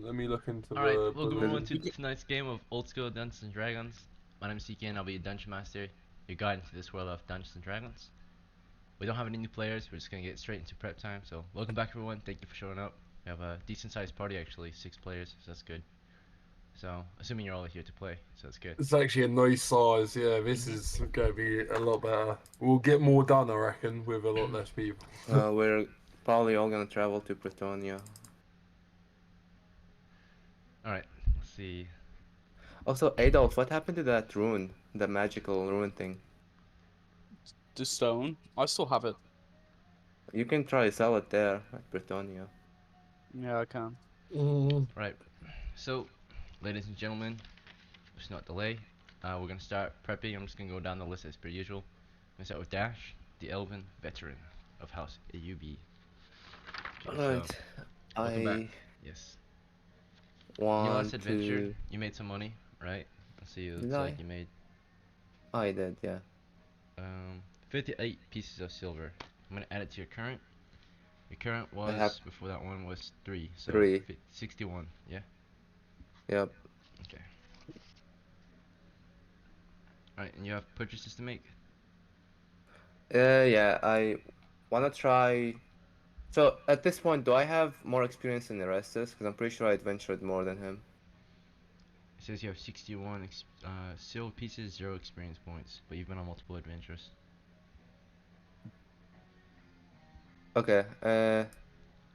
Let me look into Alright, the welcome everyone to tonight's game of Old School Dungeons and Dragons. My name is CK and I'll be your Dungeon Master, your guide into this world of Dungeons and Dragons. We don't have any new players, we're just gonna get straight into prep time, so welcome back everyone, thank you for showing up. We have a decent sized party actually, 6 players, so that's good. So, assuming you're all here to play, so that's good. It's actually a nice size. Yeah, this is going to be a lot better. We'll get more done, I reckon, with a lot less people. We're probably all gonna travel to Pretonia. Alright, let's see. Also, Adolf, what happened to that rune? The magical rune thing? The stone. I still have it. You can try to sell it there at Pretonia. Yeah, I can. Right, so, ladies and gentlemen, let's not delay. We're gonna start prepping, I'm just gonna go down the list as per usual. I'm gonna start with Dash, the Elven Veteran of House AUB. Okay, so, Alright, welcome back. I Yes. In your last want adventure, to... you made some money, right? Let's see, it Did looks like I? you made I did, yeah. 58 pieces of silver. I'm gonna add it to your current. Your current I have was, before that one was 3, so 3. 61, yeah? Yep. Okay. Alright, and you have purchases to make? Yeah, I wanna try... So, at this point, do I have more experience than Erastus? Because I'm pretty sure I adventured more than him. It says you have 61 silver pieces, 0 experience points, but you've been on multiple adventures. Okay,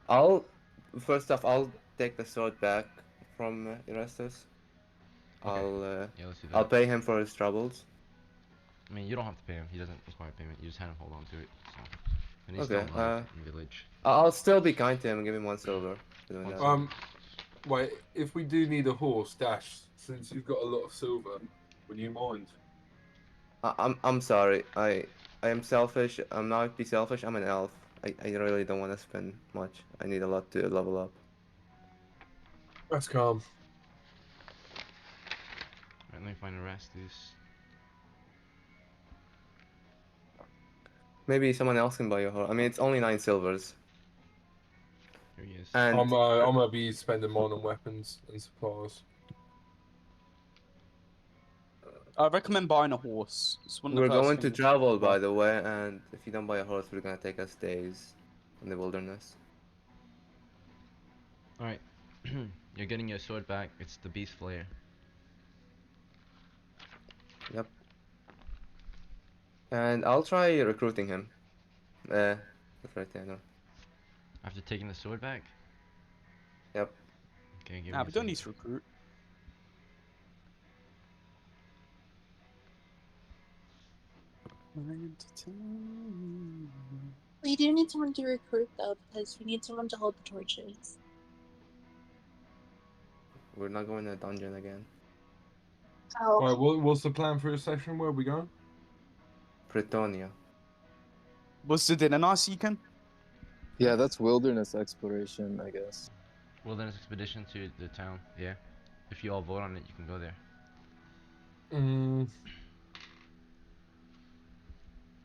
I'll... First off, I'll take the sword back from Erastus. Okay. I'll Yeah, let's do I'll that. pay him for his troubles. I mean, you don't have to pay him. He doesn't require payment. You just have him hold on to it. So, and he's still Okay, alive in the village. I'll still be kind to him and give him 1 silver for doing One that. silver. Wait, if we do need a horse, Dash, since you've got a lot of silver, would you mind? I'm sorry. I am selfish. I'm not be selfish. I'm an elf. I really don't want to spend much. I need a lot to level up. That's calm. Right, let me find Erastus. Maybe someone else can buy your horse. I mean, it's only 9 silvers. Here he is. And I'm gonna be spending mine on weapons and supplies. I recommend buying a horse. It's one of we're the first going to things. travel, by the way. And if you don't buy a horse, we're gonna take us days in the wilderness. Alright. You're getting your sword back. It's the Beast Flayer. Yep. And I'll try recruiting him. That's right there. No. After taking the sword back? Yep. Okay, give Nah, me we a don't second. need to recruit. We do need someone to recruit though, because we need someone to hold the torches. We're not going to a dungeon again. Oh, Right, what's the plan for a session? Where are we going? Pretonia. Was the dinner nice, Ekin? Yeah, that's wilderness exploration, I guess. Wilderness expedition to the town, yeah. If you all vote on it, you can go there.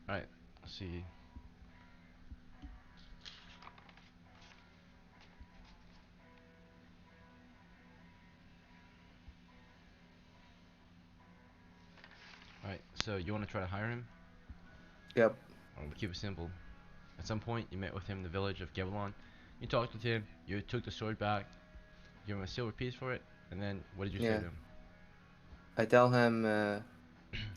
Alright, let's see. Alright, so you want to try to hire him? Yep. Or we'll keep it simple. At some point, you met with him in the village of Gavilon. You talked with him, you took the sword back, gave him a silver piece for it, and then what did you say Yeah. to him? I tell him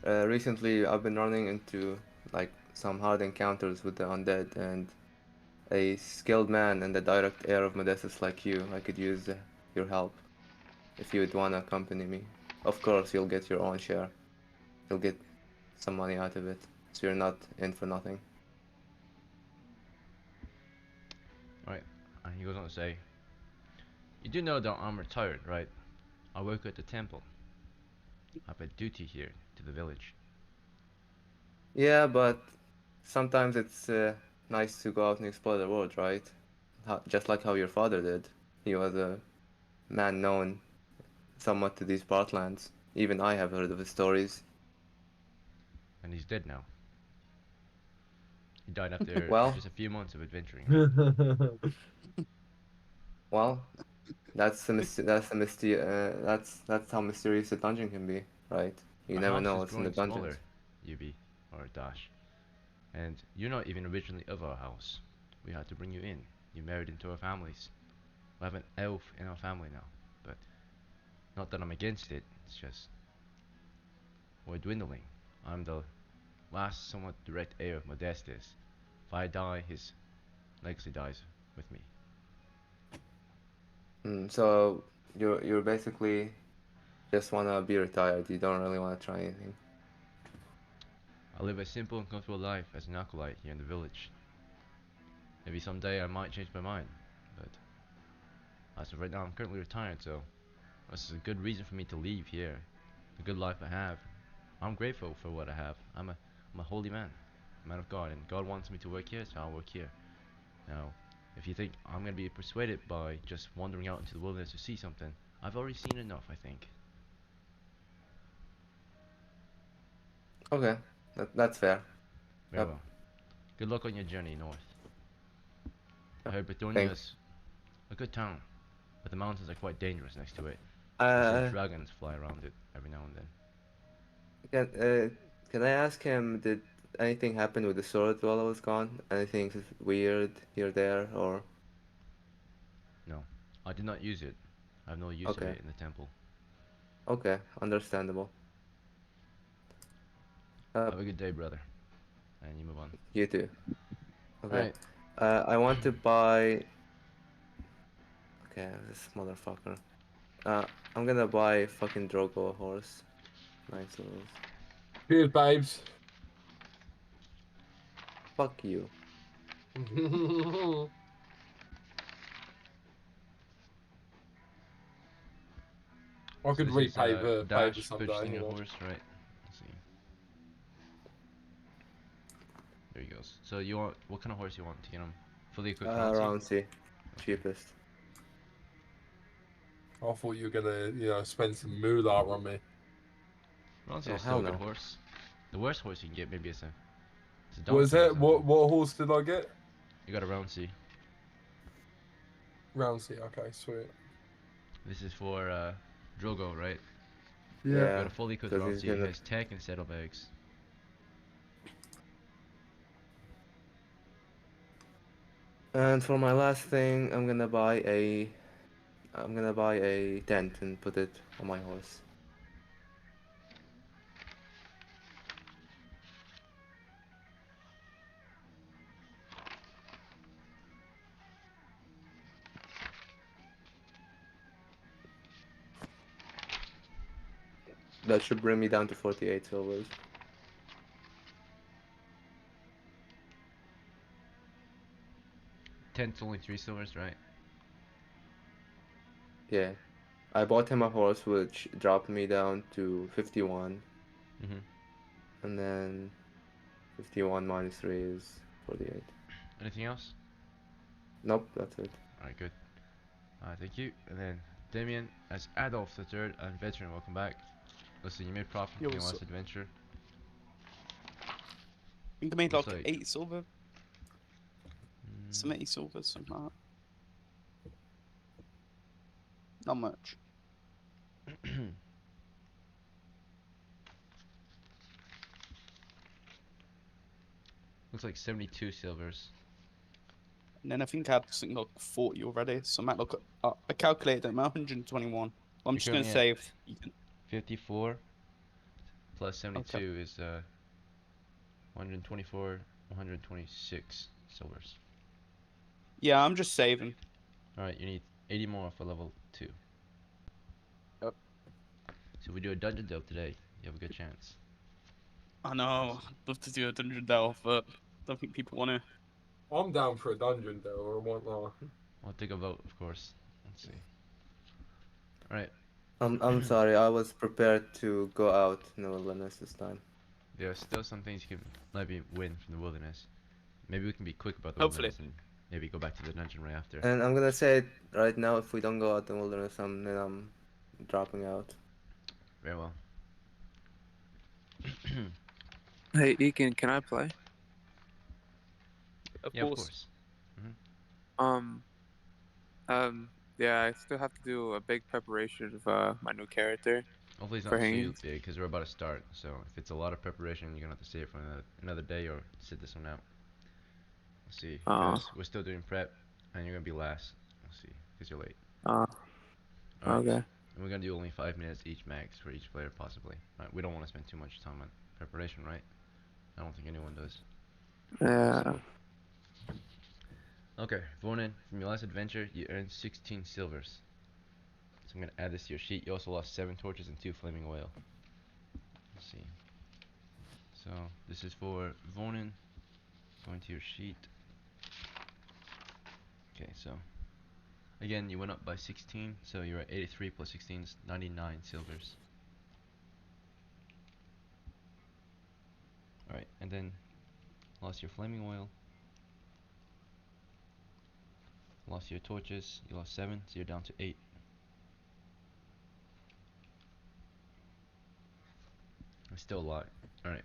recently I've been running into like some hard encounters with the undead and a skilled man and the direct heir of Modestus like you. I could use your help if you would wanna accompany me. Of course, you'll get your own share. You'll get some money out of it, so you're not in for nothing. Alright, he goes on to say, you do know that I'm retired, right? I work at the temple. I have a duty here to the village. Yeah, but sometimes it's nice to go out and explore the world, right? Just like how your father did. He was a man known somewhat to these parklands. Even I have heard of his stories. And he's dead now. He died after Well, just a few months of adventuring. well, That's that's how mysterious the dungeon can be, right? You Our never house know is what's in the growing dungeons. smaller, UB or Dash, and you're not even originally of our house. We had to bring you in. You married into our families. We have an elf in our family now, but not that I'm against it. It's just we're dwindling. I'm the last somewhat direct heir of Modestus. If I die, his legacy dies with me. So you're basically just wanna be retired. You don't really wanna try anything. I live a simple and comfortable life as an acolyte here in the village. Maybe someday I might change my mind, but as of right now, I'm currently retired, so this is a good reason for me to leave here. The good life I have. I'm grateful for what I have. I'm a holy man, a man of God, and God wants me to work here, so I'll work here. Now, if you think I'm gonna be persuaded by just wandering out into the wilderness to see something, I've already seen enough, I think. Okay, that's fair. Very Yep. well. Good luck on your journey north. I Yep. heard Bretonia Thanks. is a good town, but the mountains are quite dangerous next to it. I've seen Uh, dragons fly around it every now and then. can I ask him, did anything happen with the sword while I was gone? Anything weird here, there, or No, I did not use it. I have no use of okay, it in the temple. okay, understandable. Have a good day, brother. And you move on. You too. Okay. Alright. I want to buy. Okay, this motherfucker. I'm gonna buy fucking Drogo a horse. Nice little. Cheers, babes. Fuck you. I So could this is repay the favour Dash someday, purchasing you your know. horse, right? Let's see. There he goes. So you want what kind of horse you want? You know, fully equipped Rouncy? Round C, Okay. cheapest. I thought you were gonna, spend some moolah on me. Rouncy Oh is still hell a good no. horse. The worst horse you can get maybe is it's a What is donkey or it? something. What horse did I get? You got a Rouncy. Round C. Okay, sweet. This is for Drogo, right? Yeah. You got Yeah, a fully equipped because he's Rouncy. It gonna. has tech and saddlebags. And for my last thing, I'm gonna buy a tent and put it on my horse. That should bring me down to 48 silvers. Tent's only 3 silvers, right? Yeah. I bought him a horse which dropped me down to 51, Mm-hmm. and then 51 minus 3 is 48. Anything else? Nope, that's it. Alright, good. Thank you. And then Damien, as Adolf the Third and veteran, welcome back. Listen, you made profit Yo, from your so- last adventure. I think I made Looks like like- 8 silver. Mm, Some 80 silver, something like that. Not much. looks like 72 silvers. And then I think I had something like 40 already. So I might look at. I calculated I'm at 121. Well, I'm You're just going to currently save. You can, 54 plus 72 is 124, 126 silvers. yeah, I'm just saving. Alright, you need 80 more for level 2. Yep. So if we do a dungeon delve today, you have a good chance. I know. I'd love to do a dungeon delve, but I don't think people want to. I'm down for a dungeon though, or whatnot. I'll take a vote, of course. Let's see. Alright, I'm sorry, I was prepared to go out in the wilderness this time. there are still some things you can maybe win from the wilderness. Maybe we can be quick about the Hopefully. wilderness and maybe go back to the dungeon right after. And I'm gonna say it right now, if we don't go out in the wilderness, then I'm dropping out. Very well. Hey, Ekin, can I play? Of Yeah, of course. course. Um, Yeah, I still have to do a big preparation of my new character Hopefully it's for not too hanging. big because we're about to start. So if it's a lot of preparation, you're gonna have to save it for another day or sit this one out. Let's see, Uh, because we're still doing prep, and you're gonna be last. Let's see, because you're late. uh, All right, okay. and we're gonna do only 5 minutes each max for each player, possibly. Right? We don't want to spend too much time on preparation, right? I don't think anyone does. Yeah. Okay, Vonin, from your last adventure, you earned 16 silvers. So I'm gonna add this to your sheet. You also lost 7 torches and 2 flaming oil. Let's see. So this is for Vonin. Going to your sheet. Okay, so again, you went up by 16, so you're at 83 plus 16 is 99 silvers. Alright, and then lost your flaming oil. Lost your torches, you lost 7, so you're down to 8. It's still a lot. Alright.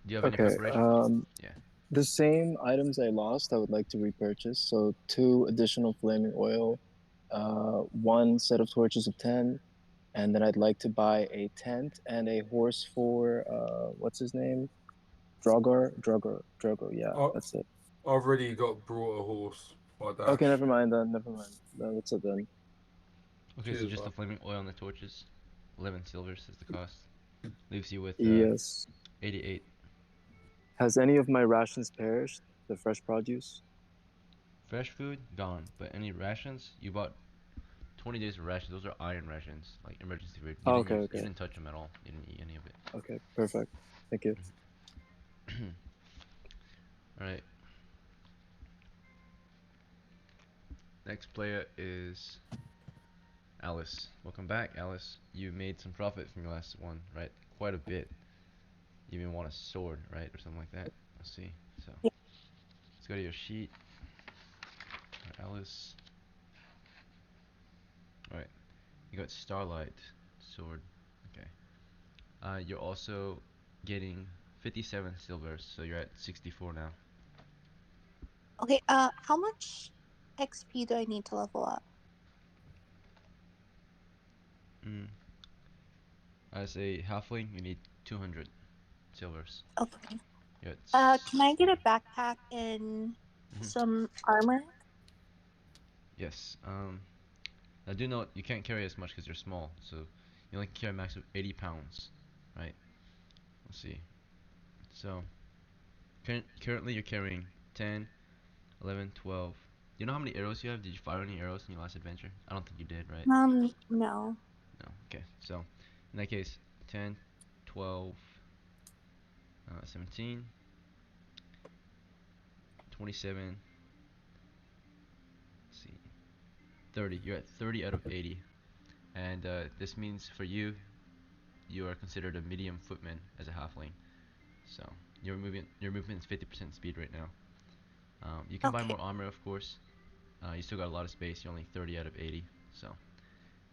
Do you have any Okay. preparation? Yeah. The same items I lost, I would like to repurchase. So 2 additional flaming oil, 1 set of torches of 10, and then I'd like to buy a tent and a horse for what's his name? Drogo. Yeah, I, that's it. I've already got brought a horse by Okay, Dash. never mind then. Never mind. No, that's it then. Okay, so Cheers, just the bro. flaming oil and the torches. 11 silvers is the cost. Leaves you with Yes. 88. Has any of my rations perished? The fresh produce? Fresh food, gone. But any rations, you bought 20 days of rations. Those are iron rations, like emergency food. Oh, okay, You okay, didn't touch them at all. You didn't eat any of okay. Perfect. Thank you. it. Alright. Next player is Alice. Welcome back, Alice. You made some profit from your last one, right? Quite a bit. You even want a sword, right? Or something like that. Let's see. So, Yeah. let's go to your sheet. Alice. Alright. You got Starlight. Sword. Okay. You're also getting 57 silvers, so you're at 64 now. Okay, how much XP do I need to level up? Mm. As a halfling, you need 200 silvers. Okay. You're at Can I get a backpack and Mhm. some armor? Yes. I do note you can't carry as much because you're small, so you only can carry a max of 80 pounds, right? Let's see. So, currently you're carrying 10, 11, 12. Do you know how many arrows you have? Did you fire any arrows in your last adventure? I don't think you did, right? No. No. Okay. So, in that case, 10, 12, 17, 27, let's see, 30. You're at 30 out of 80. And this means for you, you are considered a medium footman as a halfling. So your movement is 50% speed right now. You can buy Okay. more armor, of course. You still got a lot of space. You're only 30 out of 80. So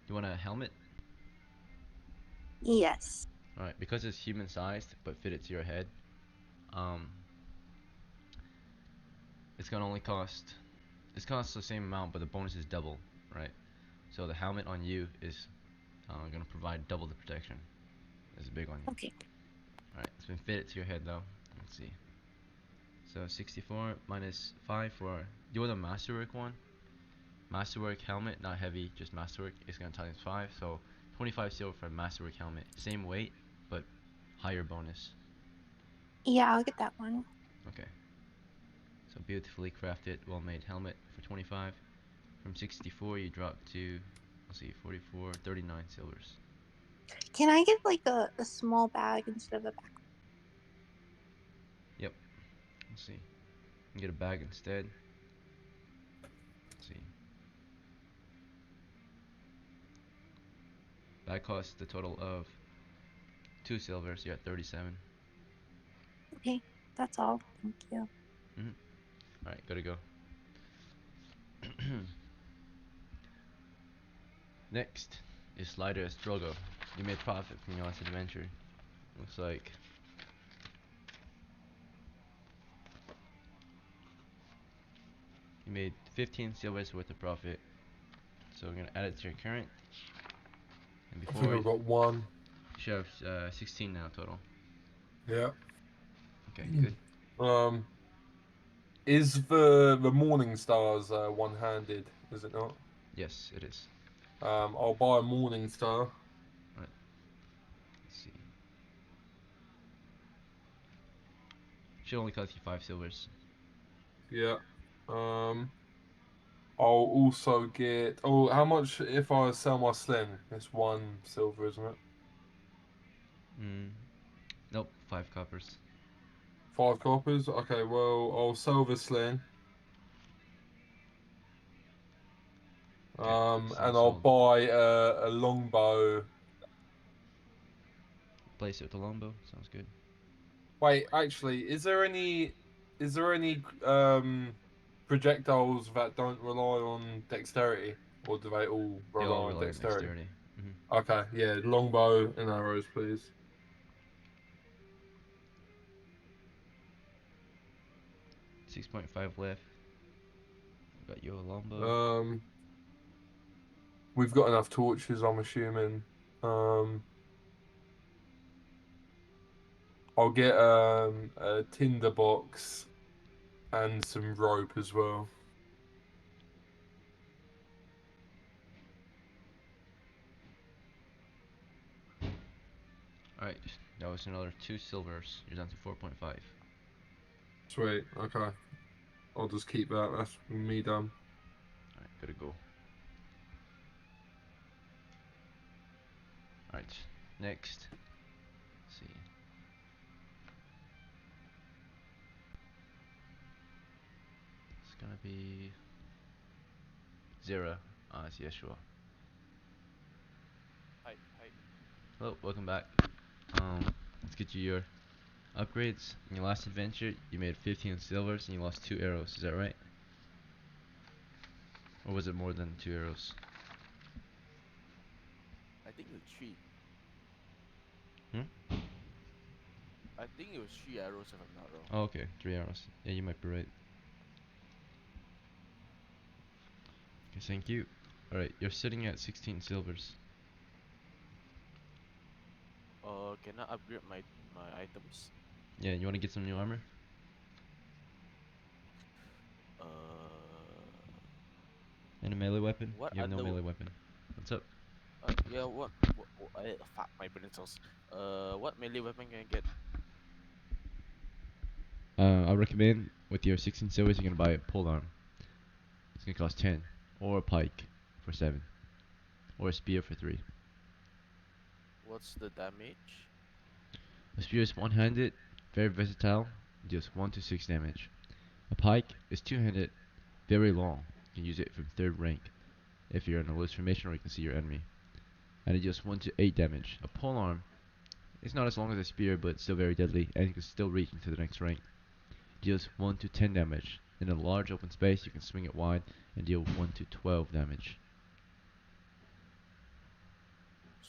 you want a helmet? Yes. All right, because it's human sized but fitted to your head. Um, it's gonna only cost. It costs the same amount, but the bonus is double, right? So the helmet on you is gonna provide double the protection. It's big on you. Okay. All right, it's been fitted to your head though. Let's see. So 64 minus 5 for. Do you want the masterwork one? Masterwork helmet, not heavy, just masterwork. It's gonna times 5, so 25 silver for a masterwork helmet. Same weight, but higher bonus. Yeah, I'll get that one. Okay. So beautifully crafted, well-made helmet for 25. From 64, you drop to, let's see, 44, 39 silvers. Can I get like a small bag instead of a back? Yep. Let's see. You can get a bag instead. Let's see. That costs a total of 2 silvers. You're at 37. Okay, that's all. Thank you. Alright, gotta go. Next is Slider as Drogo. You made profit from your last adventure. Looks like you made 15 silvers worth of profit. So we're gonna add it to your current. And I before think we I've got one. you should have 16 now total. Yeah. Okay, good. Is the Morning Stars one-handed? Is it not? Yes, it is. I'll buy a Morning Star. Let's see. Should only cost you 5 silvers. Yeah. I'll also get. Oh, how much if I sell my sling? It's 1 silver, isn't it? Nope, 5 coppers. 5 coppers. Okay. Well, I'll sell the sling. Okay, And sling I'll sold. buy a longbow. Place it with the longbow. Sounds good. Wait, actually, is there any projectiles that don't rely on dexterity, or do they all They rely all on rely on dexterity? dexterity. Okay, yeah, longbow and arrows, please. 6.5 left. Got you a longbow. We've got enough torches, I'm assuming. I'll get a tinder box and some rope as well. Alright, that was another 2 silvers. You're down to 4.5. Sweet. Okay, I'll just keep that. That's me done. Alright, gotta go. Alright, next. Let's see. It's gonna be Zera. It's Yeshua. Hi. Hello, welcome back. Let's get you your upgrades. In your last adventure, you made 15 silvers and you lost 2 arrows. Is that right? Or was it more than 2 arrows? I think it was 3. Hmm? I think it was 3 arrows if I'm not wrong. Oh, okay, 3 arrows. Yeah, you might be right. Okay, thank you. Alright, you're sitting at 16 silvers. Can I upgrade my items? Yeah, you wanna get some new armor? Uh, And a melee weapon? what You have no other? melee weapon. What's up? Yeah. Fuck my brain cells. What melee weapon can I get? I recommend with your 16 silvers, you're gonna buy a pole arm. It's gonna cost 10. Or a pike for 7. Or a spear for 3. What's the damage? A spear is one-handed, very versatile, deals 1 to 6 damage. A pike is two-handed, very long. You can use it from 3rd rank if you're in a loose formation or you can see your enemy. And it deals 1 to 8 damage. A polearm is not as long as a spear but still very deadly and you can still reach into the next rank. Deals 1 to 10 damage. In a large open space you can swing it wide and deal 1 to 12 damage.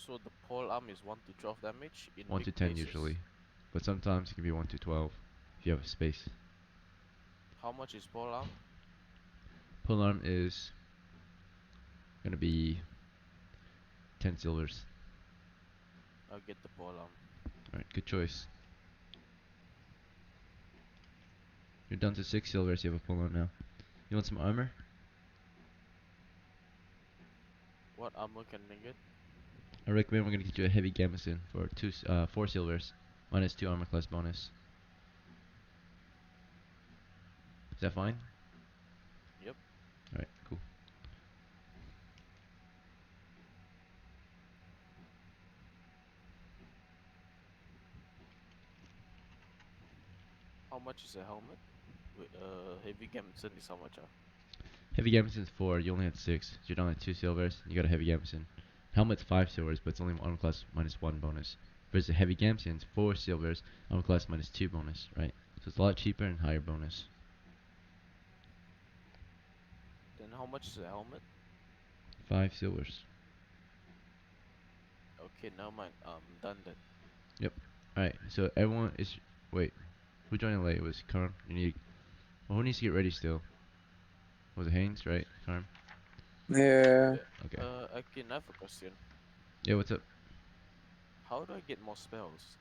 So the pole arm is 1 to 12 damage in 1 big to 10 places. usually. But sometimes it can be 1 to 12 if you have a space. How much is pole arm? Polearm is gonna be 10 silvers. I'll get the pole arm. Alright, good choice. You're down to 6 silvers, you have a polearm now. You want some armor? What armor can I get? I recommend we're gonna get you a heavy gambeson for 4 silvers. Minus 2 armor class bonus. Is that fine? Yep. Alright, cool. How much is a helmet? Wait, heavy gamson is how much? Heavy gambeson's 4, you only had 6. So you're down at 2 silvers, you got a heavy gambeson. Helmet's 5 silvers, but it's only armor class minus 1 bonus. Versus a heavy gambeson's 4 silvers, armor class minus 2 bonus, right? So it's a lot cheaper and higher bonus. Then how much is a helmet? 5 silvers. Okay, never mind. Done then. Yep. Alright, so everyone is. Wait. Who joined late? It was Karm. You need. Well, who needs to get ready still? Was it Haynes, right? Karm? Yeah. Okay. Again, I have a question. Yeah, what's up? How do I get more spells?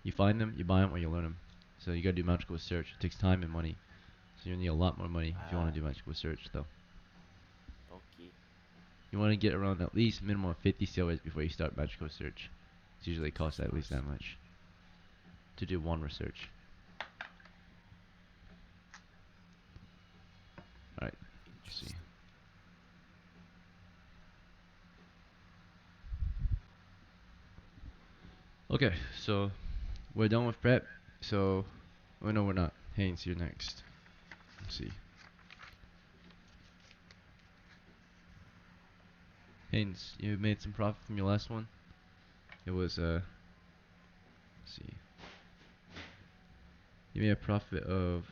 You find them, you buy them, or you learn them. So you gotta do magical search. It takes time and money. So you need a lot more money if you want Ah, to do magical search, though. okay. You want to get around at least minimum of 50 silvers before you start magical search. It usually costs at least that much to do one research. Alright, let's see. Interesting. Okay, so we're done with prep. So, oh no, we're not. Haynes, you're next. Let's see. Haynes, you made some profit from your last one. It was let's see. You made a profit of.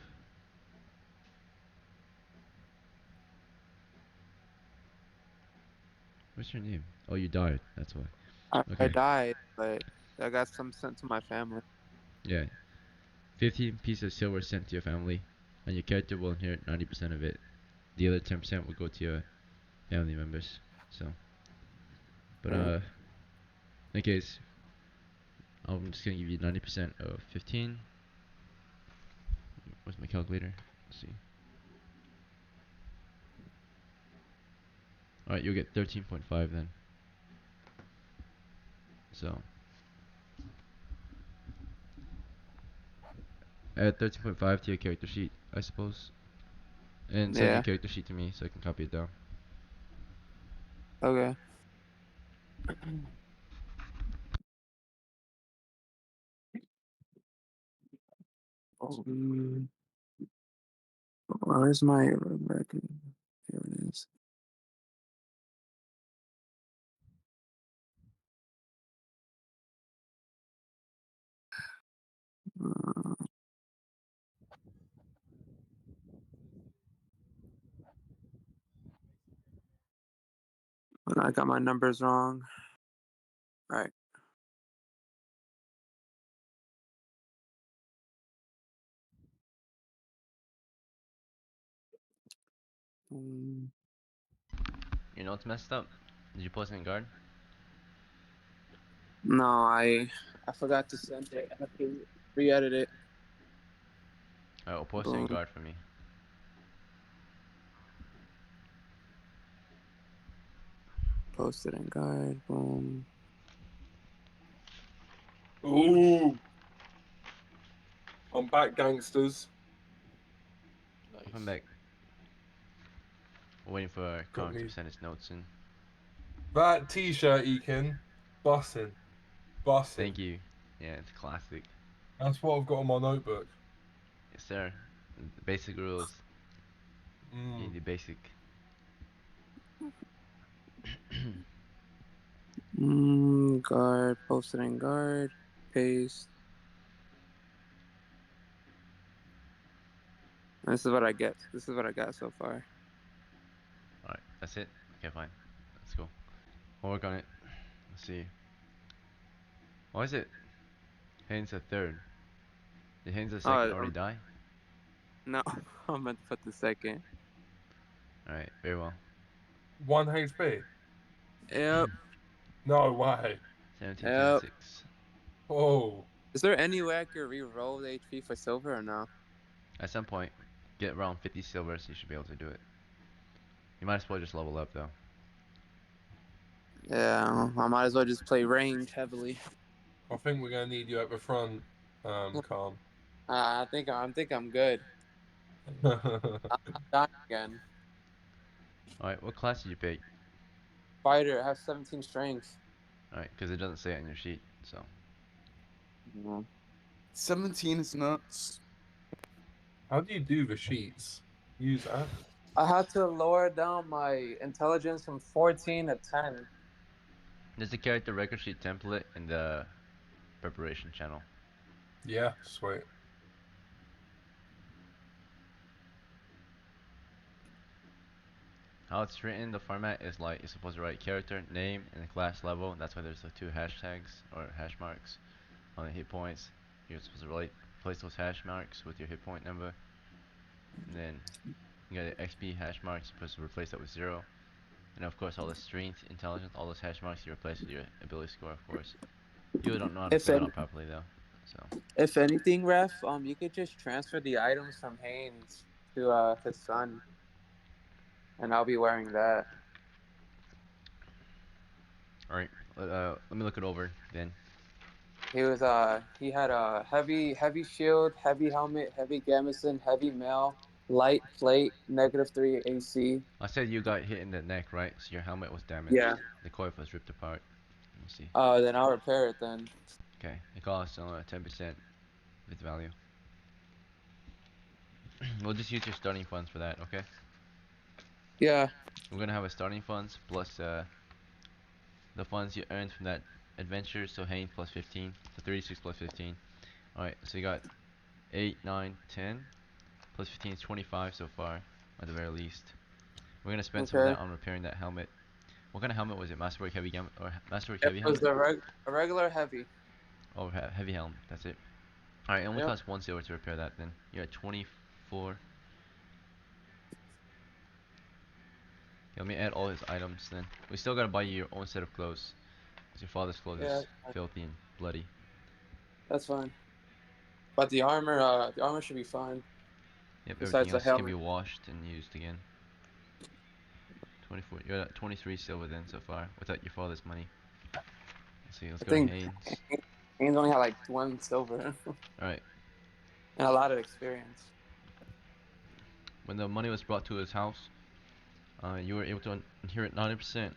What's your name? Oh, you died. That's why. I Okay. died, but I got some sent to my family. Yeah. 15 pieces of silver sent to your family, and your character will inherit 90% of it. The other 10% will go to your family members. So, but Right. in case, I'm just gonna give you 90% of 15. Where's my calculator? Let's see. Alright, you'll get 13.5 then. So, add 13.5 to your character sheet, I suppose. And send your Yeah. character sheet to me so I can copy it down. Okay. Um, where's my record? Here it is. Uh, I got my numbers wrong. All right. Um, You know what's messed up? Did you post it in guard? no, I forgot to send it. I have to re-edit it. Alright, well, post it in Boom. guard for me. Posted in guide. Boom. Ooh, I'm back, gangsters. Welcome Nice. back. We're waiting for Got Connor me to send his notes in. that T-shirt, Ekin. Bussin', bussin'. Thank you. Yeah, it's classic. That's what I've got on my notebook. Yes, sir. The basic rules. You Mm. need the basic. Guard. Posted in guard. Paste. And this is what I get. This is what I got so far. Alright, that's it? Okay, fine. Let's go. We'll work on it. Let's see. Why is it Haynes a third? Did Haynes a second Oh, already die? no. I meant to put the second. Alright, very well. 1 HP. Yep. No way. Yep. 1726. Oh, Is there any way I could re-roll the HP for silver or no? At some point, get around 50 silver so you should be able to do it. You might as well just level up though. Yeah, I might as well just play range heavily. I think we're gonna need you at the front, Khan. I think I'm good. I'm dying again. Alright, what class did you pick? Fighter, I have 17 strength. Alright, because it doesn't say it on your sheet, so. 17 is nuts. How do you do the sheets? Use that. I had to lower down my intelligence from 14 to 10. There's a character record sheet template in the preparation channel. Yeah, sweet. How it's written, the format is like you're supposed to write character, name, and the class level. That's why there's the two hashtags or hash marks on the hit points. You're supposed to place those hash marks with your hit point number, and then You got the XP hash marks, you're supposed to replace that with 0. And of course, all the strength, intelligence, all those hash marks you replace with your ability score, of course. You don't know how to If fill it any, out properly though. So if anything, ref, you could just transfer the items from Haynes to Sun, and I'll be wearing that. alright, let me look it over then. He had a heavy shield, heavy helmet, heavy gambeson, heavy mail, light plate, -3 AC. I said you got hit in the neck, right? So your helmet was damaged. Yeah. The coif was ripped apart. Let me see. Then I'll repair it then. Okay, it costs 10% of its value. We'll just use your starting funds for that, okay? Yeah. We're gonna have a starting funds plus the funds you earned from that adventure, so Haynes plus 15, so 36 plus 15. Alright, so you got 8, 9, 10, plus 15 is 25 so far, at the very least. We're gonna spend some of Okay. that on repairing that helmet. What kind of helmet was it? Masterwork heavy or Masterwork It heavy was helmet? a regular heavy. Oh, heavy helmet. That's it. Alright, it only Yep. costs 1 silver to repair that. Then you're at 24. Okay, let me add all his items. Then we still gotta buy you your own set of clothes, because your father's clothes Yeah, is filthy and bloody. that's fine. But the armor should be fine. Yep, everything Besides the else can helmet. be washed and used again. 24. You're at 23 silver then so far, without your father's money. Let's see. Let's I go to think Haynes. Haynes only had like 1 silver Alright. and a lot of experience. When the money was brought to his house, you were able to inherit 90%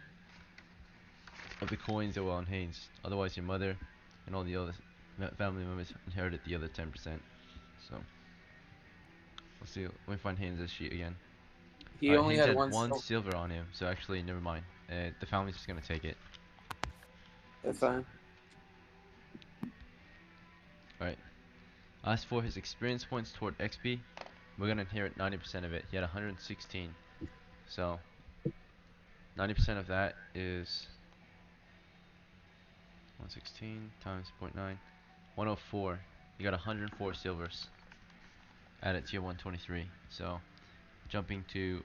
of the coins that were on Haynes. Otherwise, your mother and all the other family members inherited the other 10%. So, let's see. Let me find Haynes' sheet again. He Alright, only Haynes had had 1 1 silver. silver on him, so actually, never mind. The family's just gonna take it. That's fine. Alright. As for his experience points toward XP, we're gonna inherit 90% of it. He had 116. So, 90% of that is 116 times 0.9. 104. You got 104 silvers added to your 123. So, jumping to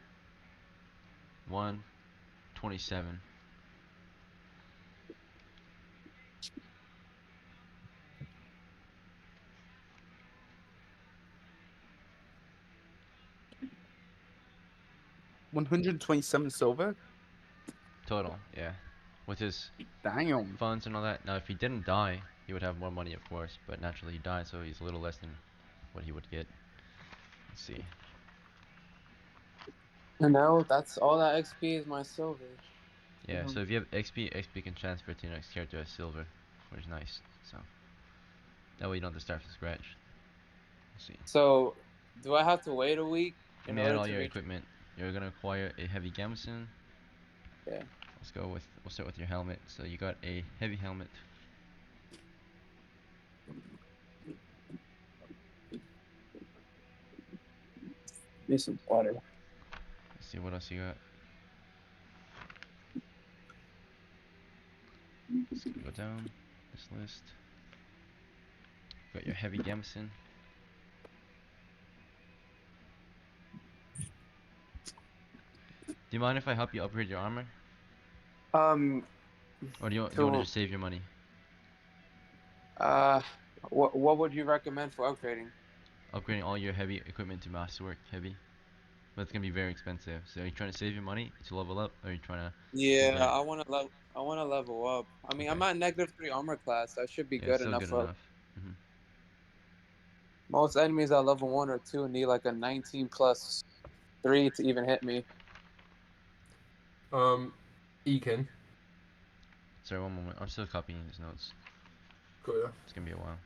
127. $127 silver. Total, yeah. With his Damn. funds and all that. Now, if he didn't die, he would have more money, of course. But naturally, he died, so he's a little less than what he would get. Let's see. And now that's all that XP is my silver. Yeah, so if you have XP, XP can transfer to your next character as silver, which is nice. So that way you don't have to start from scratch. Let's see. So, do I have to wait a week Let in me add order all to your reach? equipment. You're gonna acquire a heavy gambeson. Yeah. We'll start with your helmet. So you got a heavy helmet. Need some water. Let's see what else you got. Just gonna go down this list. Got your heavy gambeson. Do you mind if I help you upgrade your armor? Um, Or do you want to to just save your money? what would you recommend for upgrading? Upgrading all your heavy equipment to masterwork heavy. But it's gonna be very expensive. So are you trying to save your money to level up, or are you trying to Yeah, level down? I wanna level up. I mean, I'm Okay. at -3 armor class. That should be Yeah, it's good still enough good for enough. most enemies at level 1 or 2 need like a 19 plus 3 to even hit me. Ekin. Sorry, one moment. I'm still copying these notes. Got ya. It's gonna be a while.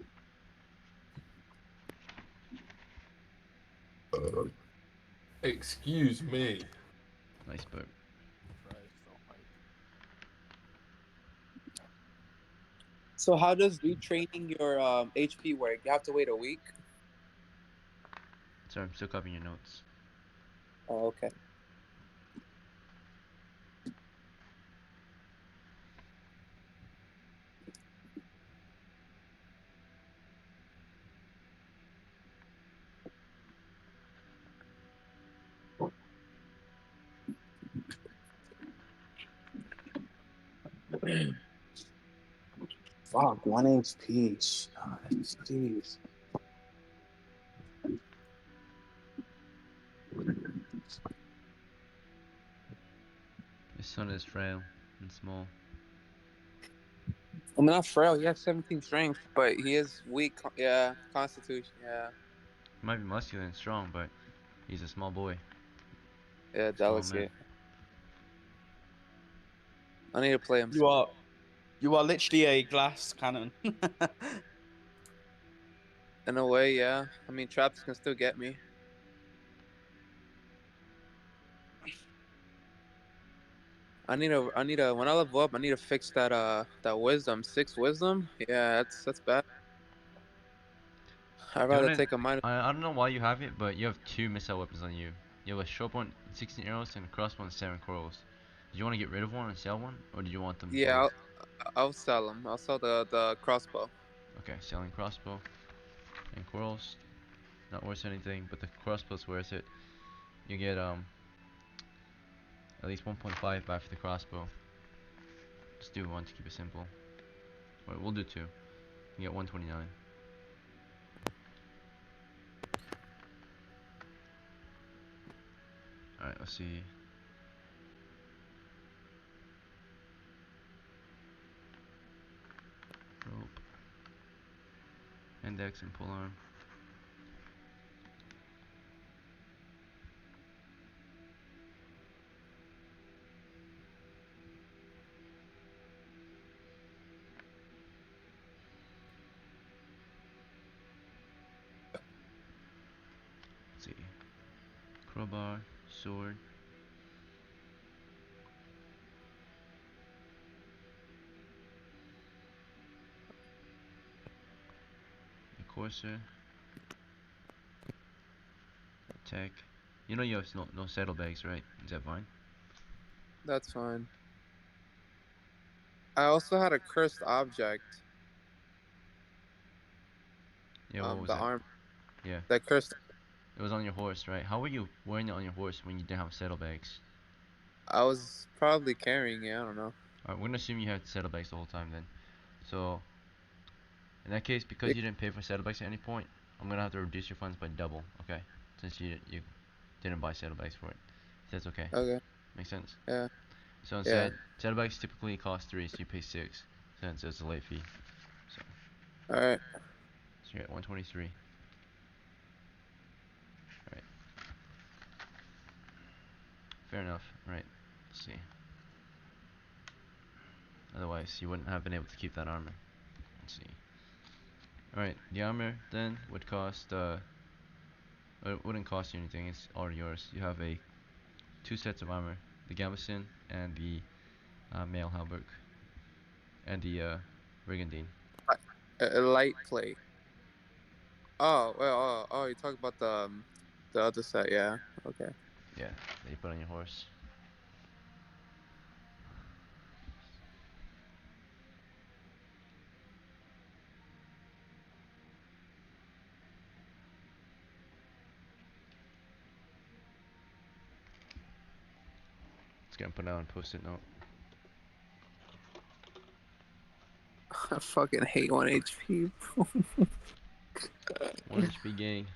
Excuse me. Nice burp. Christ almighty. So how does retraining your HP work? You have to wait a week. Sorry, I'm still copying your notes. Oh, okay. Fuck, 1 HP. Jeez. His son is frail and small. I mean, not frail. He has 17 strength, but he is weak. Yeah, constitution. Yeah, He might be muscular and strong, but he's a small boy. yeah, Small man. delicate. I need to play him. You are literally a glass cannon. In a way, yeah. I mean, traps can still get me. When I level up, I need to fix that wisdom. 6 wisdom? Yeah, that's bad. I'd Do you rather wanna, take a minus. I don't know why you have it, but you have 2 missile weapons on you. You have a short one, 16 arrows, and a crossbow and 7 corals. Do you want to get rid of one and sell one, or do you want them Yeah, both? I'll sell them. I'll sell the crossbow. Okay, selling crossbow and corals. Not worth anything, but the crossbow's worth it. You get at least 1.5 back for the crossbow. Just do one to keep it simple. Or we'll do 2. You get 129. Alright, let's see. Rope. Index and pull arm. Let's see. Crowbar, sword. The courser. Tech. You know you have no saddlebags, right? Is that fine? That's fine. I also had a cursed object. Yeah, what was The that? arm. Yeah. That cursed. It was on your horse, right? How were you wearing it on your horse when you didn't have saddlebags? I was probably carrying it. I don't know. Alright, we're gonna assume you had saddlebags the whole time then. So, in that case, because Yeah. you didn't pay for saddlebags at any point, I'm gonna have to reduce your funds by double, okay? Since you didn't buy saddlebags for it. If that's okay. Okay. Makes sense? Yeah. So Yeah. instead, saddlebags typically cost 3, so you pay 6, since it's a late fee. So, All right. so you're at 123. Alright. Fair enough. Right. Let's see. Otherwise, you wouldn't have been able to keep that armor. Let's see. Alright, the armor then would cost, it wouldn't cost you anything, it's all yours. You have 2 sets of armor, the gambeson and the mail halberd, and the brigandine. A light plate. Oh well. Oh, you talk about the other set. Yeah. Okay. Yeah, that you put on your horse. It's gonna put it on a post-it note. I fucking hate 1 HP. 1 HP gain.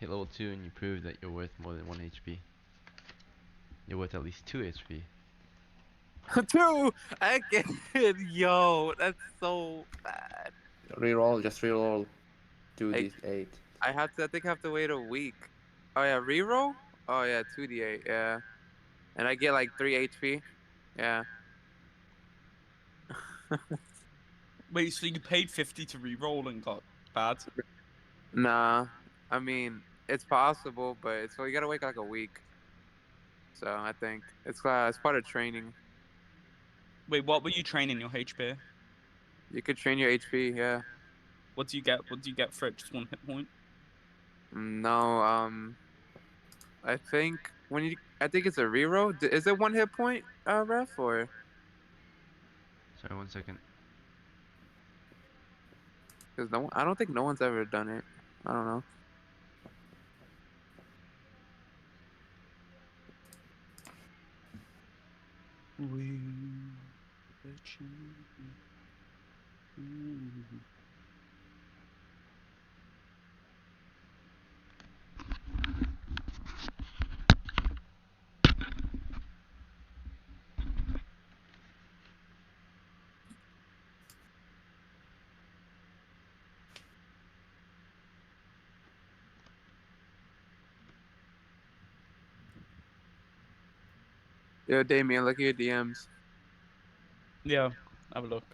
Hit level 2 and you prove that you're worth more than 1 HP. You're worth at least 2 HP. 2 again. Yo, that's so bad. Reroll, just reroll I 2d8. I think I have to wait a week. Oh yeah, reroll. Oh yeah, 2d8. Yeah, and I get like 3 HP. Yeah. Wait, so you paid 50 to re-roll and got bad? Nah, I mean it's possible, but so you gotta wait like a week. So I think it's part of training. Wait, what were you training your HP? You could train your HP. Yeah. What do you get? What do you get for it? Just 1 hit point? No. I think I think it's a reroll. Is it 1 hit point, ref, or Sorry, 1 second. because I don't think no one's ever done it. I don't know. Yo, Damien, look at your DMs. Yeah, have a look.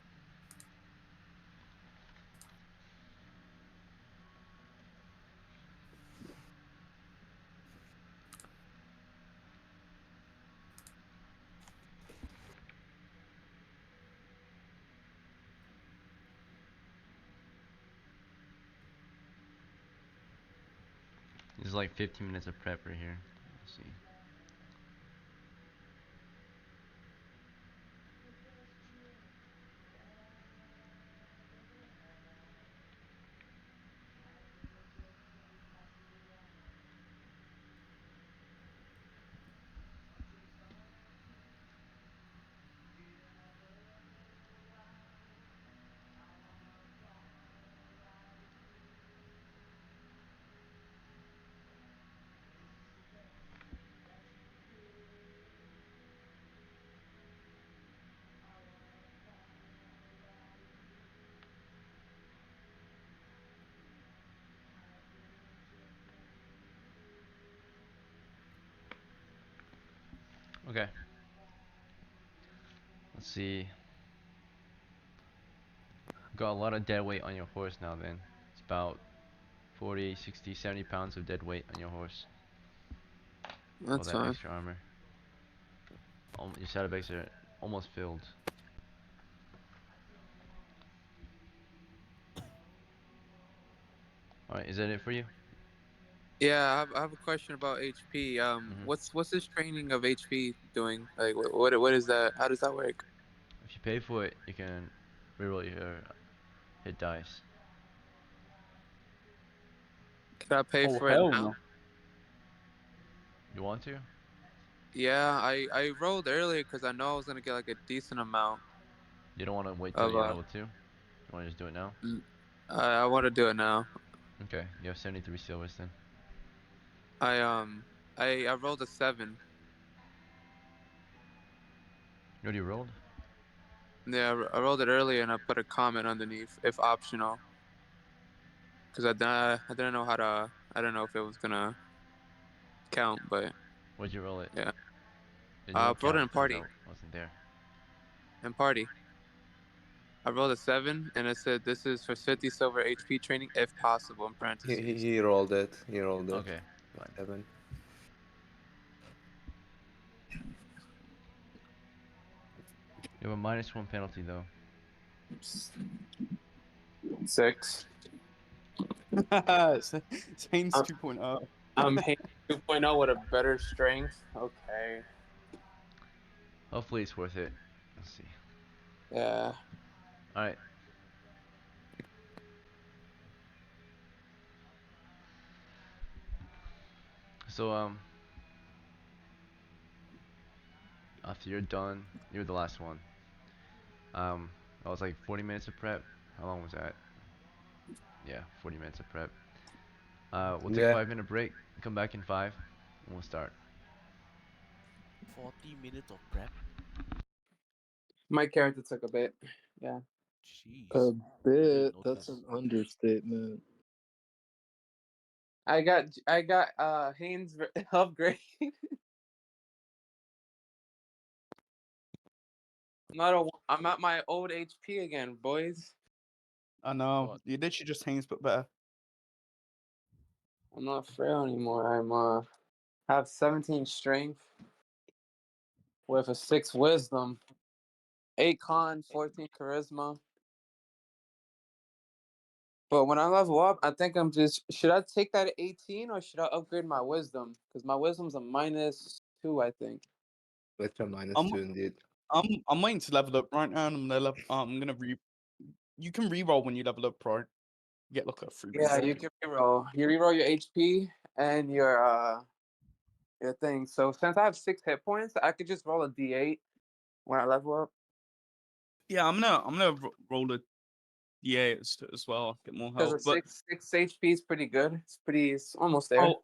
There's like 15 minutes of prep right here. Let's see. Okay. Let's see. Got a lot of dead weight on your horse now then. It's about 40, 60, 70 pounds of dead weight on your horse. All That's that fine. extra armor. Your saddlebags are almost filled. Alright, is that it for you? Yeah, I have a question about HP. Mhm. What's this training of HP doing? Like, what is that? How does that work? If you pay for it, you can reroll your hit dice. Can I pay Oh for it hell now? no! You want to? Yeah, I rolled earlier because I know I was gonna get like a decent amount You don't want to wait till of you're level 2? You want to just do it now? I want to do it now. Okay, you have 73 silvers then. I I rolled a 7. You already rolled? Yeah, I rolled it earlier and I put a comment underneath if optional because I didn't know how to I didn't know if it was gonna count, but Where'd you roll it? yeah. It I won't rolled it count in because party. I wasn't there. In party. I rolled a 7 and it said this is for 50 silver HP training if possible in He, parentheses. he, he rolled it. He rolled it. Okay, fine. 7. You have a -1 penalty though. 6. Saints I'm 2.0. I'm Haynes 2.0 with a better strength. Okay. Hopefully it's worth it. Let's see. Yeah. Alright. So after you're done, you're the last one. That was like 40 minutes of prep. How long was that? Yeah, 40 minutes of prep. We'll take a Yeah. 5-minute break. Come back in 5, and we'll start. 40 minutes of prep. My character took a bit. Yeah. Jeez. A I didn't bit. notice. That's an understatement. I got Haynes upgrade. I'm at my old HP again, boys. I know. What? You literally just Haynes but better. I'm not frail anymore. I'm have 17 strength with a 6 wisdom, 8 con, 14 charisma. But when I level up, I think I'm just should I take that at 18 or should I upgrade my wisdom? Because my wisdom's a -2, I think. With a minus I'm 2 indeed. I'm waiting to level up right now, and I'm gonna re. You can reroll when you level up, right? Get like a free Yeah, reroll. you can reroll. You reroll your HP and your thing. So since I have 6 hit points, I could just roll a D8 when I level up. Yeah, I'm gonna roll a D8 as well, get more Because health. a But 6 HP is pretty good. It's almost there. oh,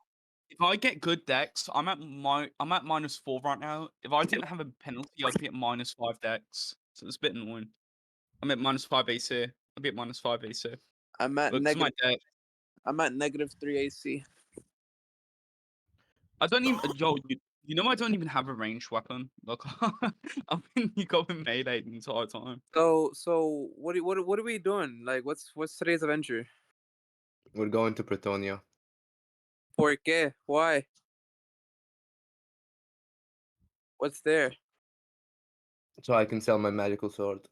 if I get good decks, I'm at -4 right now. If I didn't have a penalty, I'd be at -5 decks. So it's a bit annoying. I'm at -5 AC. I'd be at -5 AC. I'm at But 'cause of my negative. deck, I'm at -3 AC. I don't even. Yo, you know I don't even have a ranged weapon. Like I've been going melee the entire time. So what are we doing? Like, what's today's adventure? We're going to Pretonia. ¿Por qué? Why? What's there? So I can sell my magical sword.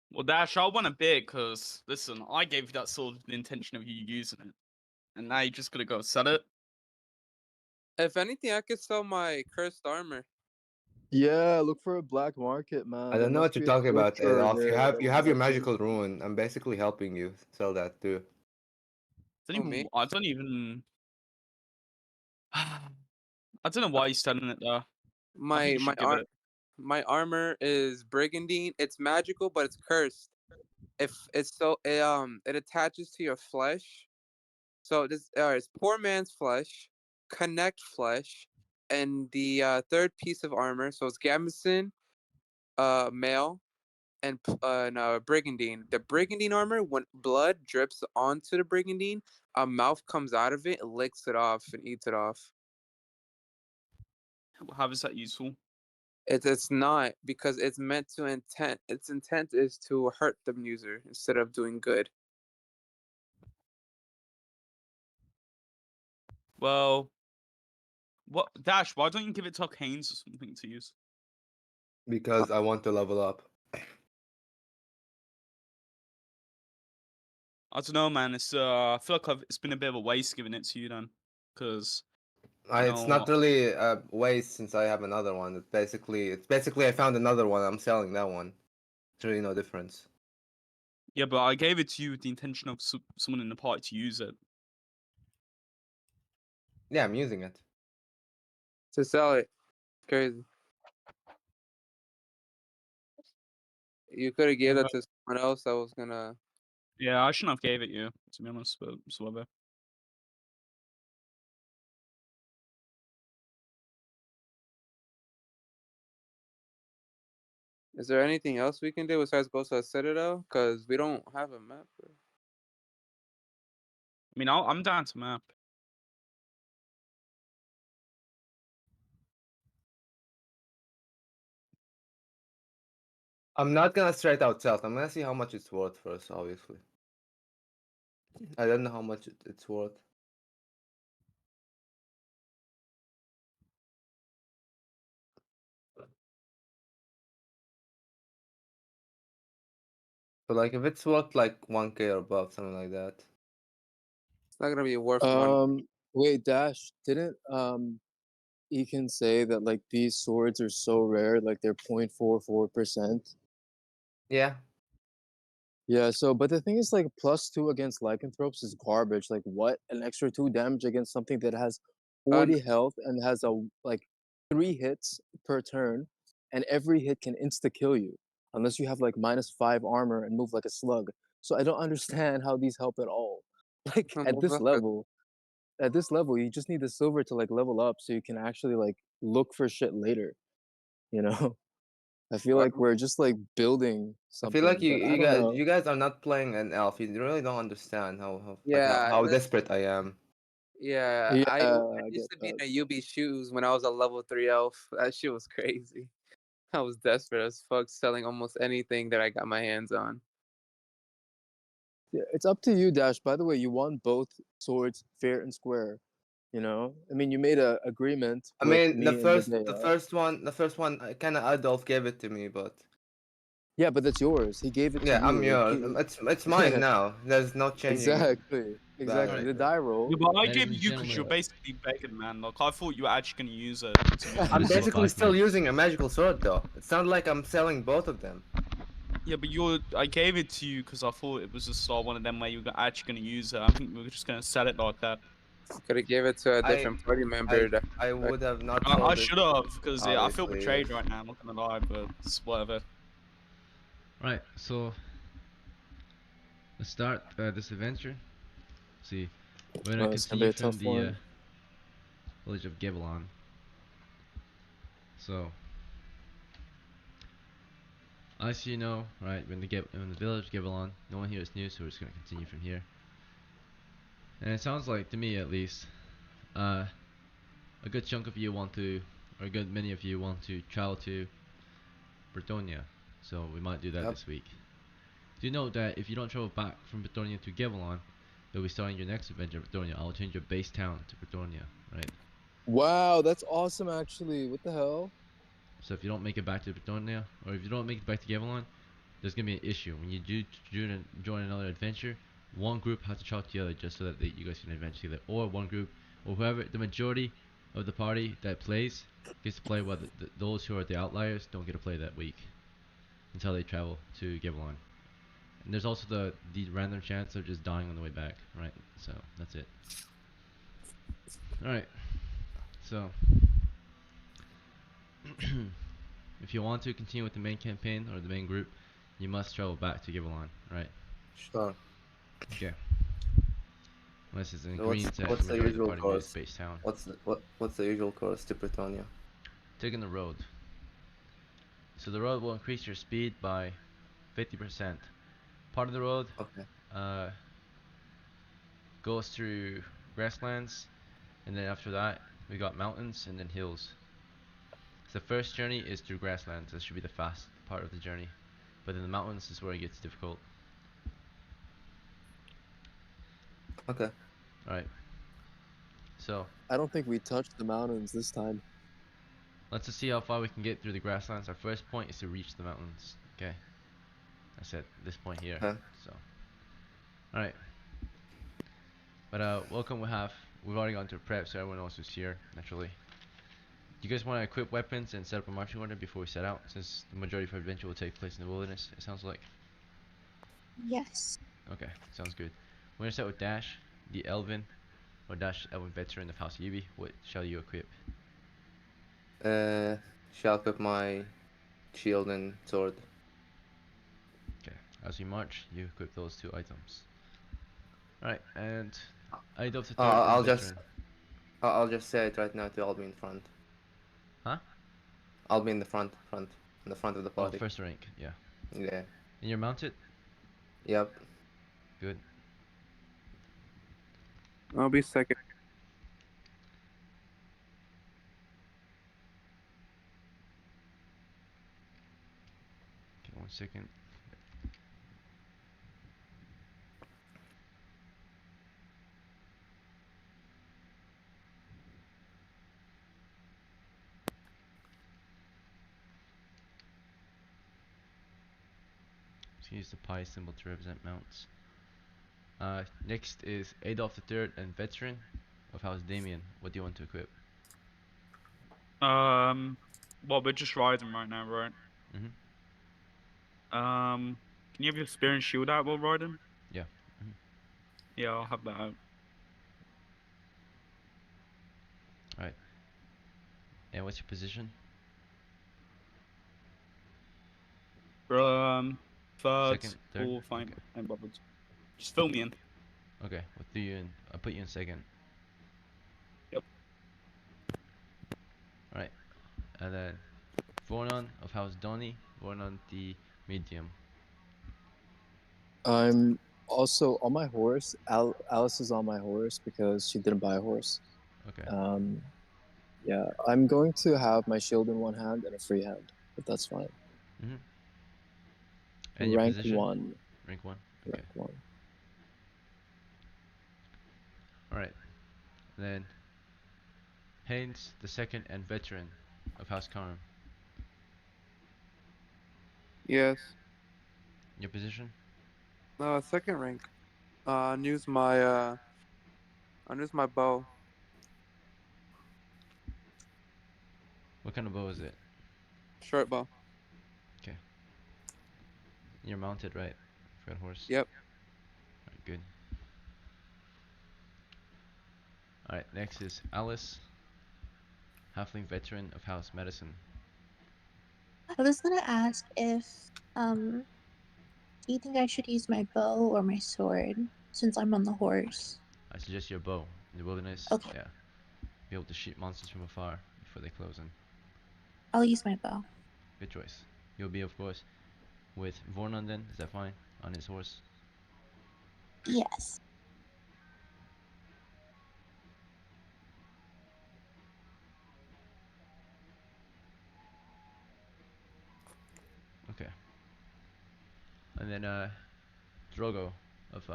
Well, Dash, I want a bit because listen, I gave you that sword with the intention of you using it, and now you're just gonna go sell it. If anything, I could sell my cursed armor. Yeah, look for a black market, man. I There don't know must what you're be a talking about, sorcerer Adolf. You there have that you would have your like to. magical rune. I'm basically helping you sell that too. Oh, me? I don't even. I don't know why he's selling it though. I think My you my should give ar- it. my armor is brigandine. It's magical, but it's cursed. If it's so it attaches to your flesh. So this it's poor man's flesh, connect flesh, and the third piece of armor. So it's gambeson, male, and brigandine. The brigandine armor, when blood drips onto the brigandine, a mouth comes out of it, licks it off, and eats it off. How is that useful? It's not, because it's meant to intent. Its intent is to hurt the user instead of doing good. Well, what Dash? Why don't you give it to Haynes or something to use? Because I want to level up. I don't know, man. I feel like it's been a bit of a waste giving it to you then, because It's not really a waste since I have another one. It's basically I found another one. I'm selling that one. It's really no difference. yeah, but I gave it to you with the intention of someone in the party to use it. Yeah, I'm using it. To sell it, crazy. You could have gave that to someone else that was gonna. Yeah, I shouldn't have gave it you, to be honest, but it's whatever. Is there anything else we can do besides go to a citadel? Cause we don't have a map. I mean, I'm down to map. I'm not gonna straight out sell. I'm gonna see how much it's worth first, obviously. I don't know how much it's worth. So like if it's worth like 1K or above, something like that. It's not gonna be worth one. Wait, Dash, didn't you can say that like these swords are so rare, like they're 0.44%. Yeah. Yeah, so but the thing is like +2 against lycanthropes is garbage. Like what? An extra 2 damage against something that has 40 health and has a like 3 hits per turn, and every hit can insta kill you unless you have like -5 armor and move like a slug. So I don't understand how these help at all. Like at this level, you just need the silver to like level up so you can actually like look for shit later, you know? I feel like we're just like building I feel like something, but I don't know. you guys are not playing an elf. You really don't understand Yeah, how desperate I am. yeah. Yeah, I I get used to be in that. a UB shoes when I was a level 3 elf. That shit was crazy. I was desperate as fuck, selling almost anything that I got my hands on. Yeah, it's up to you, Dash. By the way, you won both swords fair and square. You know, I mean, you made a agreement I with mean, me and Medea. the first one, kind of Adolf gave it to me, but Yeah, but that's yours. He gave it to yeah, I'm you. yours. It's mine now. There's no changing Exactly, that exactly. right The there. die Yeah, roll. but I Ladies gave and you because you're gentlemen, basically begging, man. Like I thought you were actually gonna use it. To be I'm this is honest. a basically fight still match. using a magical sword though. It's not like I'm selling both of them. Yeah, but I gave it to you because I thought it was just one of them where you were actually gonna use it. I think we were just gonna sell it like that. Could have gave it to a I different party member. I would have not I sold it. should have, because I feel Obviously, betrayed yes. right now. I'm not gonna lie, but it's whatever. Right, so let's start this adventure. See, we're gonna Well, it's gonna be continue a from tough the one. village of Gavilon. So, as you know, right, when the village of Gavilon, no one here is new, so we're just gonna continue from here. And it sounds like, to me at least, a good chunk of you want to, or a good many of you want to travel to Bretonia. So we might do that Yep. this week. Do you know that if you don't travel back from Bretonia to Gavilon, you'll be starting your next adventure in Bretonia. I'll change your base town to Bretonia, right? Wow, that's awesome. Actually, what the hell? So if you don't make it back to Bretonia, or if you don't make it back to Gavilon, there's gonna be an issue. When you do join another adventure, one group has to talk to the other just so that you guys can adventure together. Or one group, or whoever, the majority of the party that plays gets to play, while those who are the outliers don't get to play that week until they travel to Gavilon. And there's also the random chance of just dying on the way back, right? So that's it. Alright, so if you want to continue with the main campaign or the main group, you must travel back to Gavilon, right? Sure. Okay. Unless it's an So agreement that the what's the majority of the usual party moves course? base town. What's the usual course to Bretonia? Taking the road. So the road will increase your speed by 50%. Part of the road Okay. uh, goes through grasslands, and then after that we got mountains and then hills. So the first journey is through grasslands. This should be the fast part of the journey, but then the mountains is where it gets difficult. Okay. Alright, so I don't think we touched the mountains this time. let's just see how far we can get through the grasslands. Our first point is to reach the mountains. Okay, I said this point here. Okay. So, alright. But welcome. We've already gone to prep, so everyone else is here naturally. Do you guys want to equip weapons and set up a marching order before we set out, since the majority of our adventure will take place in the wilderness? It sounds like. Yes. Okay, sounds good. We're gonna start with Dash, the Elven, or Dash Elven veteran of House Yubi. What shall you equip? Shall equip my shield and sword. Okay, as we march, you equip those two items. Alright, and I'd of the third and I'll veteran. I'll just say it right now to all be in front. Huh? I'll be in the front, in the front of the Oh, party. first rank, yeah. Yeah. And you're mounted? Yep. Good. I'll be second. Okay, 1 second. Let's use the pi symbol to represent mounts. Next is Adolf III and veteran of House Damien. What do you want to equip? Well, we're just riding right now, right? Mhm. Can you have your spear and shield out while riding? Yeah. Mhm. Yeah, I'll have that out. Alright. And what's your position? Third, Second, third? fourth, fine, Okay. ain't bothered. Just fill me in. Okay, we'll do you in. I'll put you in second. Yep. Alright. And then Vornon of House Donny. Vornon the medium. I'm also on my horse. Alice is on my horse because she didn't buy a horse. Okay. Yeah, I'm going to have my shield in one hand and a free hand, but that's fine. Mhm. And your Rank position? 1. Rank 1. Okay. Rank 1. Alright. Then Haynes the second and veteran of House Karm. Yes. Your position? Second rank. Use my I use my bow. What kind of bow is it? Short bow. Okay. You're mounted, right? For a horse. Yep. Alright, good. Alright, next is Alice, halfling veteran of House Medicine. I was gonna ask if do you think I should use my bow or my sword since I'm on the horse? I suggest your bow. In the wilderness, Okay. yeah. Be able to shoot monsters from afar before they close in. I'll use my bow. Good choice. You'll be, of course, with Vornon then, is that fine? On his horse? Yes. Okay. And then Drogo of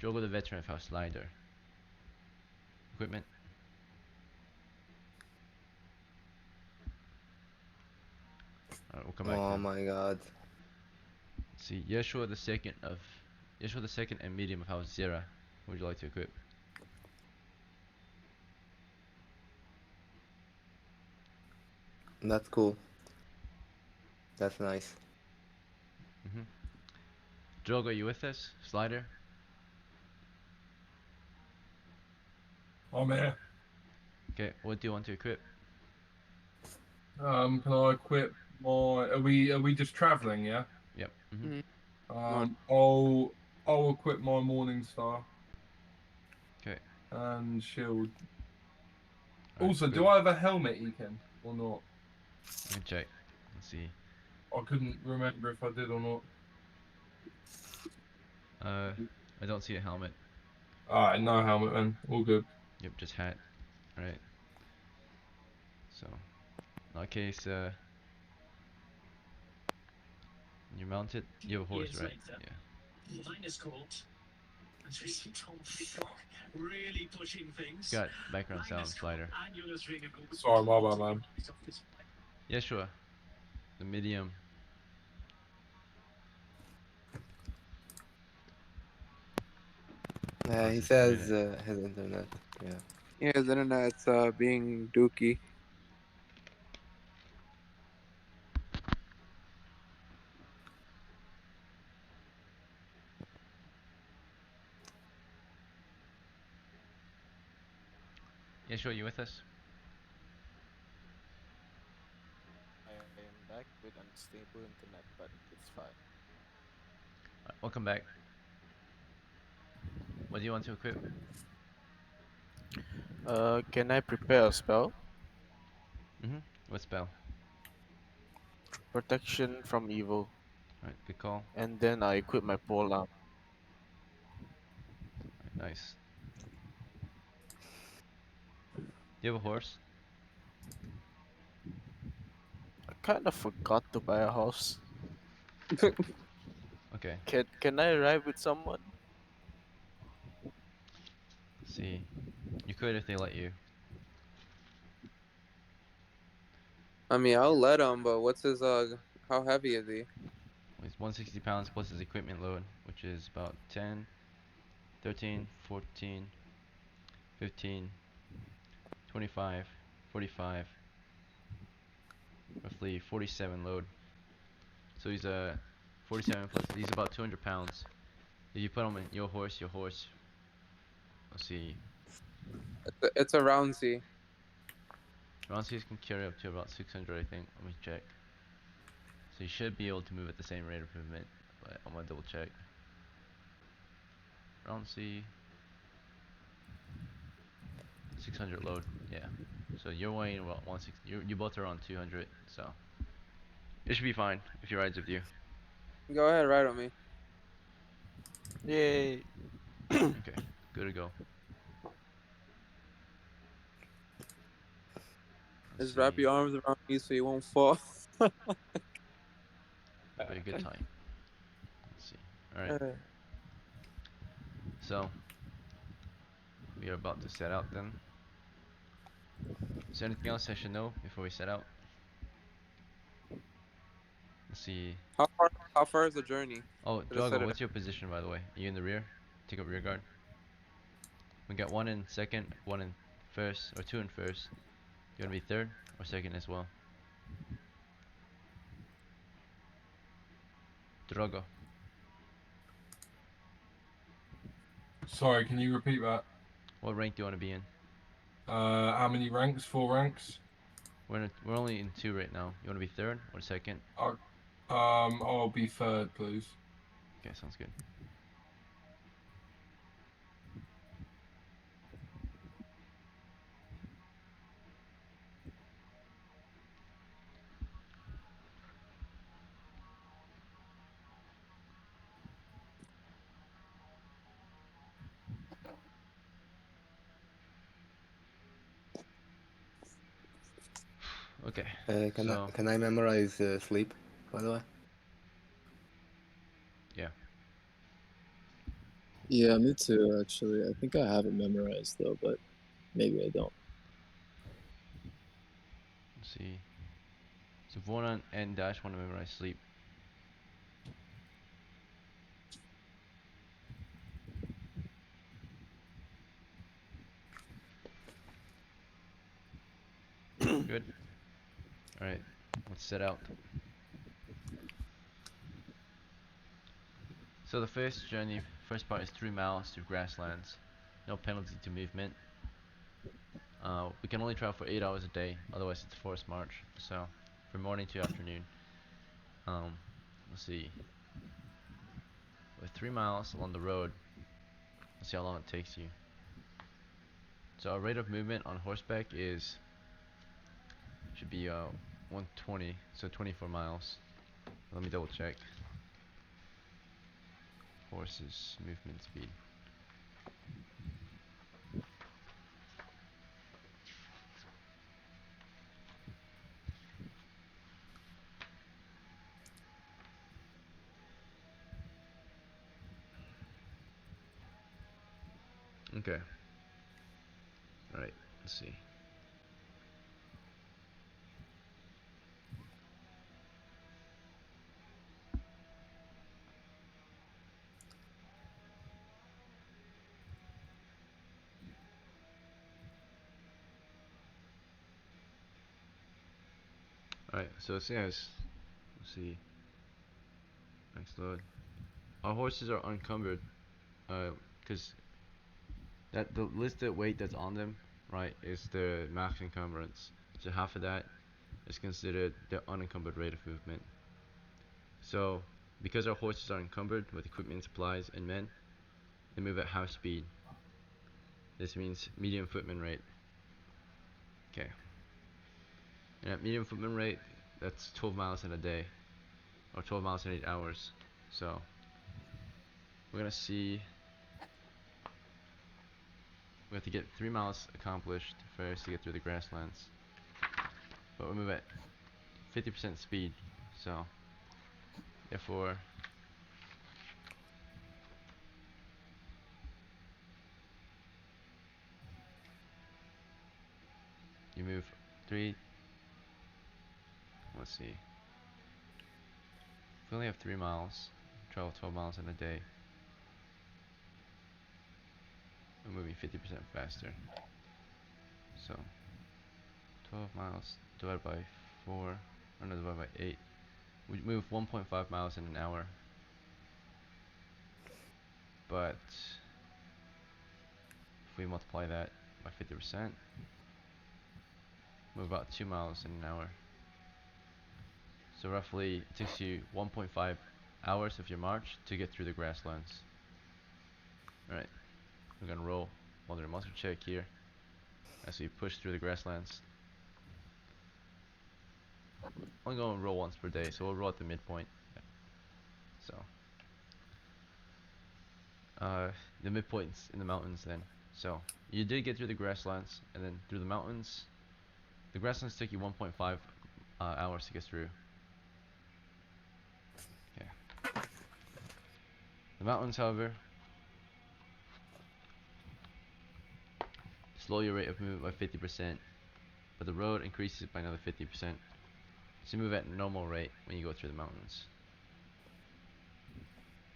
Drogo the veteran of House Slider. Equipment. Alright, we'll come back to Oh him. my god. Let's see, Yeshua the second and medium of House Zera. Who would you like to equip? That's cool. That's nice. Drogo, you with us? Slider? I'm here. Okay, what do you want to equip? Can I equip my? Are we just traveling? Yeah. Yep. Mhm. I'll equip my Morning Star Okay. and shield. Alright, Also, do cool. I have a helmet, Ekin, or not? I can check. Let's see. I couldn't remember if I did or not. I don't see a helmet. Alright, no helmet then. All good. Yep, just hat. Alright. So, in that case, you're mounted. You have a horse, right? Yeah. Got background sound slider. Sorry, my bad, man. Yeah, sure. The medium. Yeah, he How's his says internet? his internet. Yeah. Yeah, his internet's being dookie. Yeah, sure. You with us? I am back with unstable internet, but it's fine. Welcome back. What do you want to equip? Can I prepare a spell? What spell? Protection from evil, Alright, good call. and then I equip my polearm. Alright, nice. Do you have a horse? I kind of forgot to buy a house. Okay. Can I ride with someone? Let's see. You could if they let you. I mean, I'll let him, but what's his how heavy is he? It's 160 pounds plus his equipment load, which is about 10, 13, 14, 15, 25, 45, roughly 47 load. So he's 47 plus, he's about 200 pounds. If you put him in your horse, let's see, It's a round C. Ramses can carry up to about 600, I think. Let me check. So you should be able to move at the same rate of movement, but I'm gonna double check. Ramsey, 600 load, yeah. So you're weighing about 160. You both are on 200, so it should be fine if he rides with you. Go ahead, ride on me. Yay! Okay, good to go. Let's Just wrap see. your arms around me so you won't fall. It'll be a good time. Let's see. All right. So we are about to set out then. Is there anything else I should know before we set out? Let's see. How far is the journey Oh, to the Drago, citadel? what's your position by the way? Are you in the rear? Take up rear guard. We got one in second, one in first, or two in first. You wanna be third or second as well? Drago. Sorry, can you repeat that? What rank do you wanna be in? How many ranks? 4 ranks. We're only in 2 right now. You want to be third or second? I'll be third, please. Okay, sounds good. Okay. So Can I memorize sleep, by the way? yeah. Yeah, me too, actually. I think I have it memorized though, but maybe I don't. Let's see. So Vorna and Dash want to memorize sleep. Good. All right. Let's set out. So the first part is 3 miles through grasslands. No penalty to movement. We can only travel for 8 hours a day, otherwise it's a forced march. So, from morning to afternoon. Let's see. With 3 miles along the road, let's see how long it takes you. So our rate of movement on horseback should be 120, so 24 miles. Let me double check. Horses movement speed. Okay. Alright, let's see. Alright, so it says, let's see. Next load. Our horses are unencumbered, because the listed weight that's on them, right, is the max encumbrance. So half of that is considered the unencumbered rate of movement. So, because our horses are encumbered with equipment, supplies, and men, they move at half speed. This means medium footman rate. Okay. And at medium footman rate, that's 12 miles in a day, or 12 miles in 8 hours. So, we're gonna see. We have to get 3 miles accomplished first to get through the grasslands. But we move at 50% speed, so therefore you move 3. Let's see. If we only have 3 miles, travel 12 miles in a day, we're moving 50% faster. So 12 miles divided by 4, or no, divided by 8. We move 1.5 miles in an hour. But if we multiply that by 50%, move about 2 miles in an hour. So roughly it takes you 1.5 hours of your march to get through the grasslands. Alright, we're gonna roll another muscle check here as we push through the grasslands. Only going to roll once per day, so we'll roll at the midpoint. So, the midpoint's in the mountains then. So, you did get through the grasslands, and then through the mountains. The grasslands took you 1.5 hours to get through. Okay. The mountains, however, slow your rate of movement by 50%, but the road increases it by another 50%. So you move at normal rate when you go through the mountains.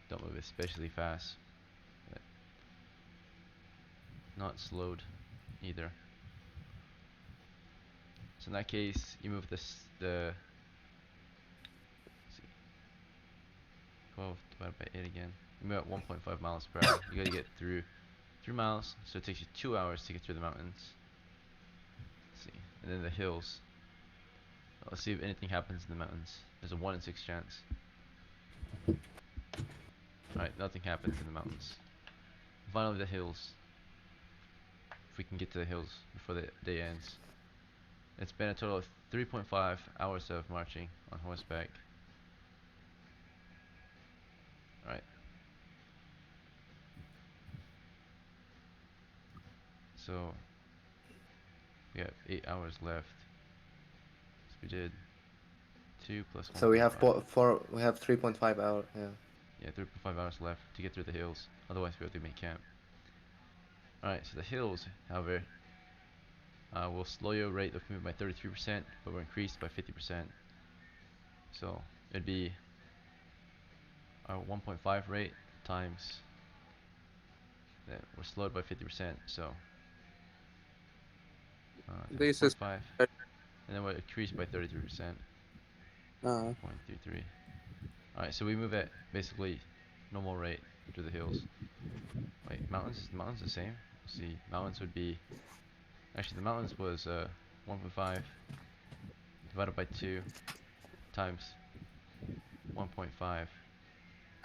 Don't move especially fast, but not slowed either. So in that case, you move the 12 divided by 8 again. You move at 1.5 miles per hour. You gotta get through 3 miles, so it takes you 2 hours to get through the mountains. and then the hills. Let's see if anything happens in the mountains. There's a 1 in 6 chance. Alright, nothing happens in the mountains. Finally, the hills. If we can get to the hills before the day ends. It's been a total of 3.5 hours of marching on horseback. Alright. So, we have 8 hours left. So we did 2 plus 1. So we have we have 3.5 hours. Yeah. Yeah, 3.5 hours left to get through the hills. Otherwise, we have to make camp. Alright, so the hills, however, will slow your rate of movement by 33%, but will increase by 50%. So it'd be our 1.5 rate times that we're slowed by 50%. So This is 0.5, and then we'll increase by 33%. 0.33. Alright, so we move at basically normal rate through the hills. Wait, mountains? Is the mountains the same? Let's see, mountains would be... Actually, the mountains was 1.5 divided by 2 times 1.5.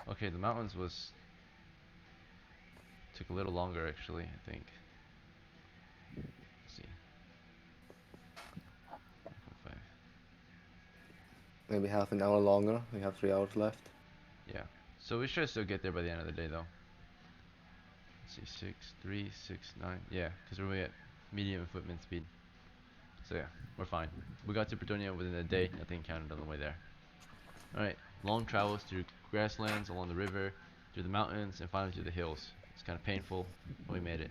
Okay, the mountains was... took a little longer actually, I think. Let's see. 1.5. Maybe half an hour longer. We have 3 hours left. Yeah. So we should still get there by the end of the day though. Let's see, 6, 3, 6, 9. Yeah, because we're at medium equipment speed. So yeah, we're fine. We got to Bretonia within a day, nothing counted on the way there. Alright, long travels through grasslands, along the river, through the mountains, and finally through the hills. It's kind of painful, but we made it.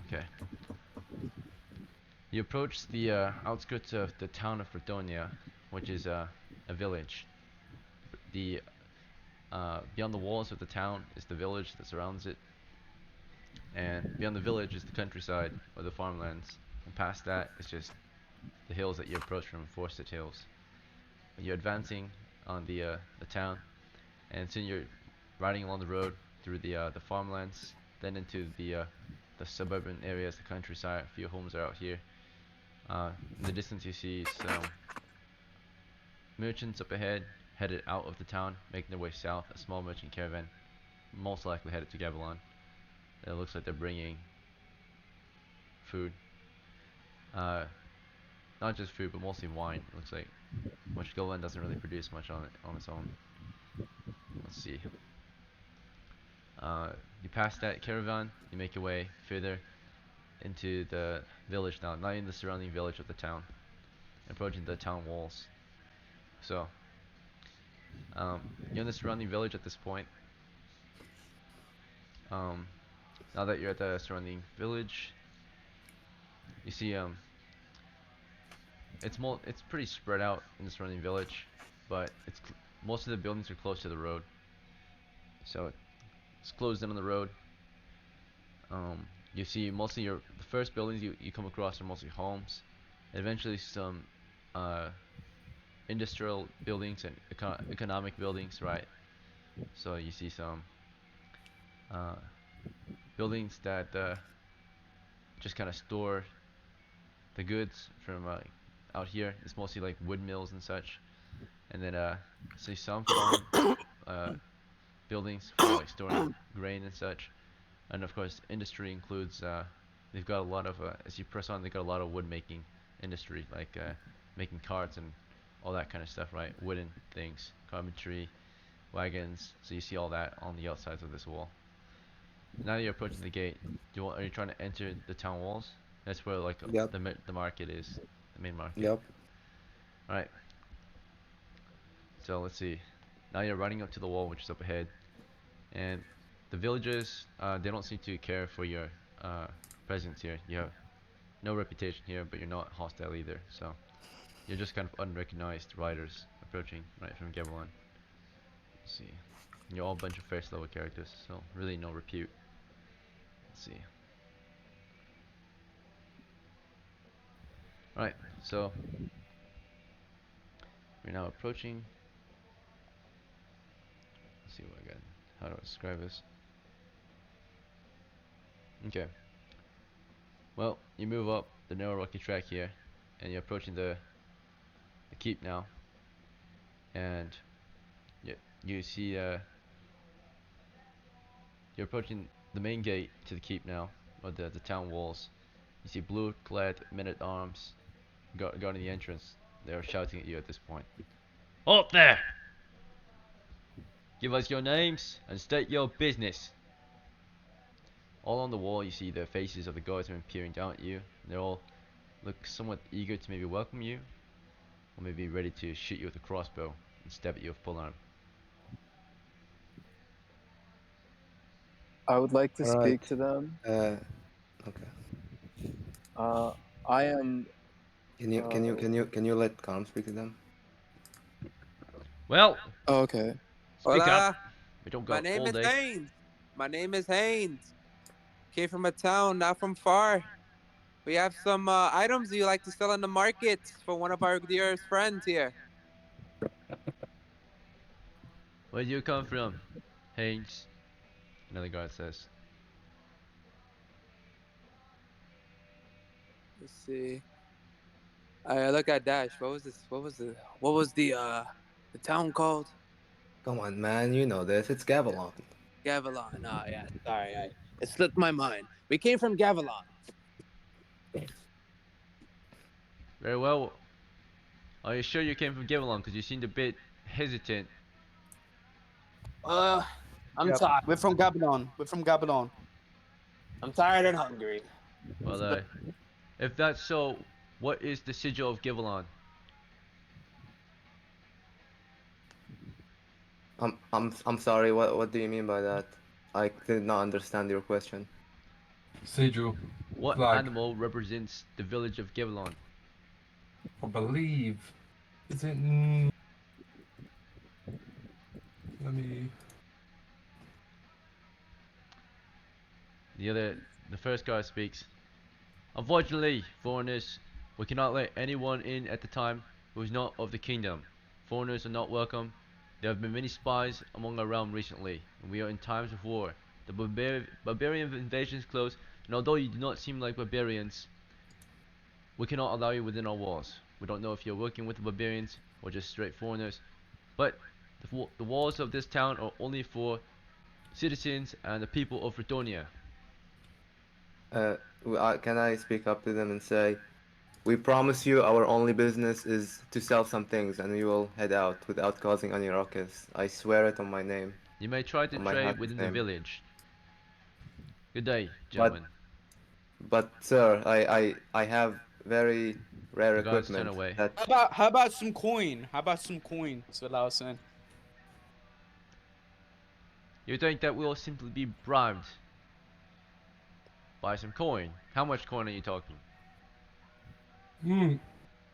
Okay. You approach the outskirts of the town of Bretonia, which is a village. The beyond the walls of the town is the village that surrounds it, and beyond the village is the countryside or the farmlands, and past that is just the hills that you approach from, forested hills. You're advancing on the town, and soon you're riding along the road through the farmlands, then into the suburban areas, the countryside. A few homes are out here. In the distance, you see some merchants up ahead, headed out of the town, making their way south. A small merchant caravan, most likely headed to Gavilan. It looks like they're bringing food. Not just food, but mostly wine. It looks like, which Gavilan doesn't really produce much on its own. Let's see. You pass that caravan, you make your way further into the village now, not in the surrounding village of the town, approaching the town walls. So, you're in the surrounding village at this point. Now that you're at the surrounding village, you see it's pretty spread out in the surrounding village, but most of the buildings are close to the road, so it's closed in on the road. You see mostly the first buildings you come across are mostly homes, and eventually some industrial buildings and economic buildings, right? So you see some buildings that just kind of store the goods from out here. It's mostly like wood mills and such, and then see some farm buildings for like storing grain and such. And of course, industry includes they've got a lot of as you press on, they've got a lot of wood making industry, like making carts and all that kind of stuff, right? Wooden things, carpentry, wagons. So you see all that on the outsides of this wall. Now that you're approaching the gate, are you trying to enter the town walls? That's where like Yep. the market is, the main market. Yep. All right. So let's see. Now you're running up to the wall, which is up ahead, and the villagers they don't seem to care for your presence here. You have no reputation here, but you're not hostile either. So you're just kind of unrecognized riders approaching right from Gavilan. Let's see. You're all a bunch of first level characters, so really no repute. Let's see. Alright, so we're now approaching. Let's see what I got. How do I describe this? Okay. Well, you move up the narrow rocky track here, and you're approaching the keep now, and you see you're approaching the main gate to the keep now, or the town walls. You see blue-clad men-at-arms guarding the entrance. They're shouting at you at this point. Halt there! Give us your names and state your business. All on the wall, you see the faces of the guardsmen peering down at you. They all look somewhat eager to maybe welcome you, or maybe ready to shoot you with a crossbow and stab at you with full arm. I would like to All speak right. to them. Okay. I am. Can you let Calm speak to them? Well, Oh, okay. speak up. Hola, We don't my got name all is day. Haynes. My name is Haynes. Came from a town not from far. We have some items you like to sell in the market for one of our dearest friends here. Where do you come from, Haynes? Another guard says. Let's see. I look at Dash. What was this? What was the town called? Come on, man. You know this. It's Gavilon. Gavilon. Oh yeah, sorry, it slipped my mind. We came from Gavilon. Very well. Are you sure you came from Gavilon? Because you seemed a bit hesitant. I'm Yep. tired. We're from Gabon. We're from Gabon. I'm tired and hungry. Well, if that's so, what is the sigil of Gavilon? I'm sorry. What do you mean by that? I did not understand your question. Sigil. What Flag. animal represents the village of Gavilon? I believe. Is it? Let me. The first guy speaks. Unfortunately, foreigners, we cannot let anyone in at the time who is not of the kingdom. Foreigners are not welcome. There have been many spies among our realm recently, and we are in times of war. The barbarian invasion is close, and although you do not seem like barbarians, we cannot allow you within our walls. We don't know if you're working with the barbarians or just straight foreigners, but the walls of this town are only for citizens and the people of Retonia. Can I speak up to them and say, we promise you our only business is to sell some things and we will head out without causing any ruckus. I swear it on my name, You may try to on my trade hat's within the name. village. Good day, But, gentlemen. sir, I have very rare The guards turn equipment away. that How about some coin? How about some coin? That's what I was saying. You think that we'll simply be bribed by some coin? How much coin are you talking?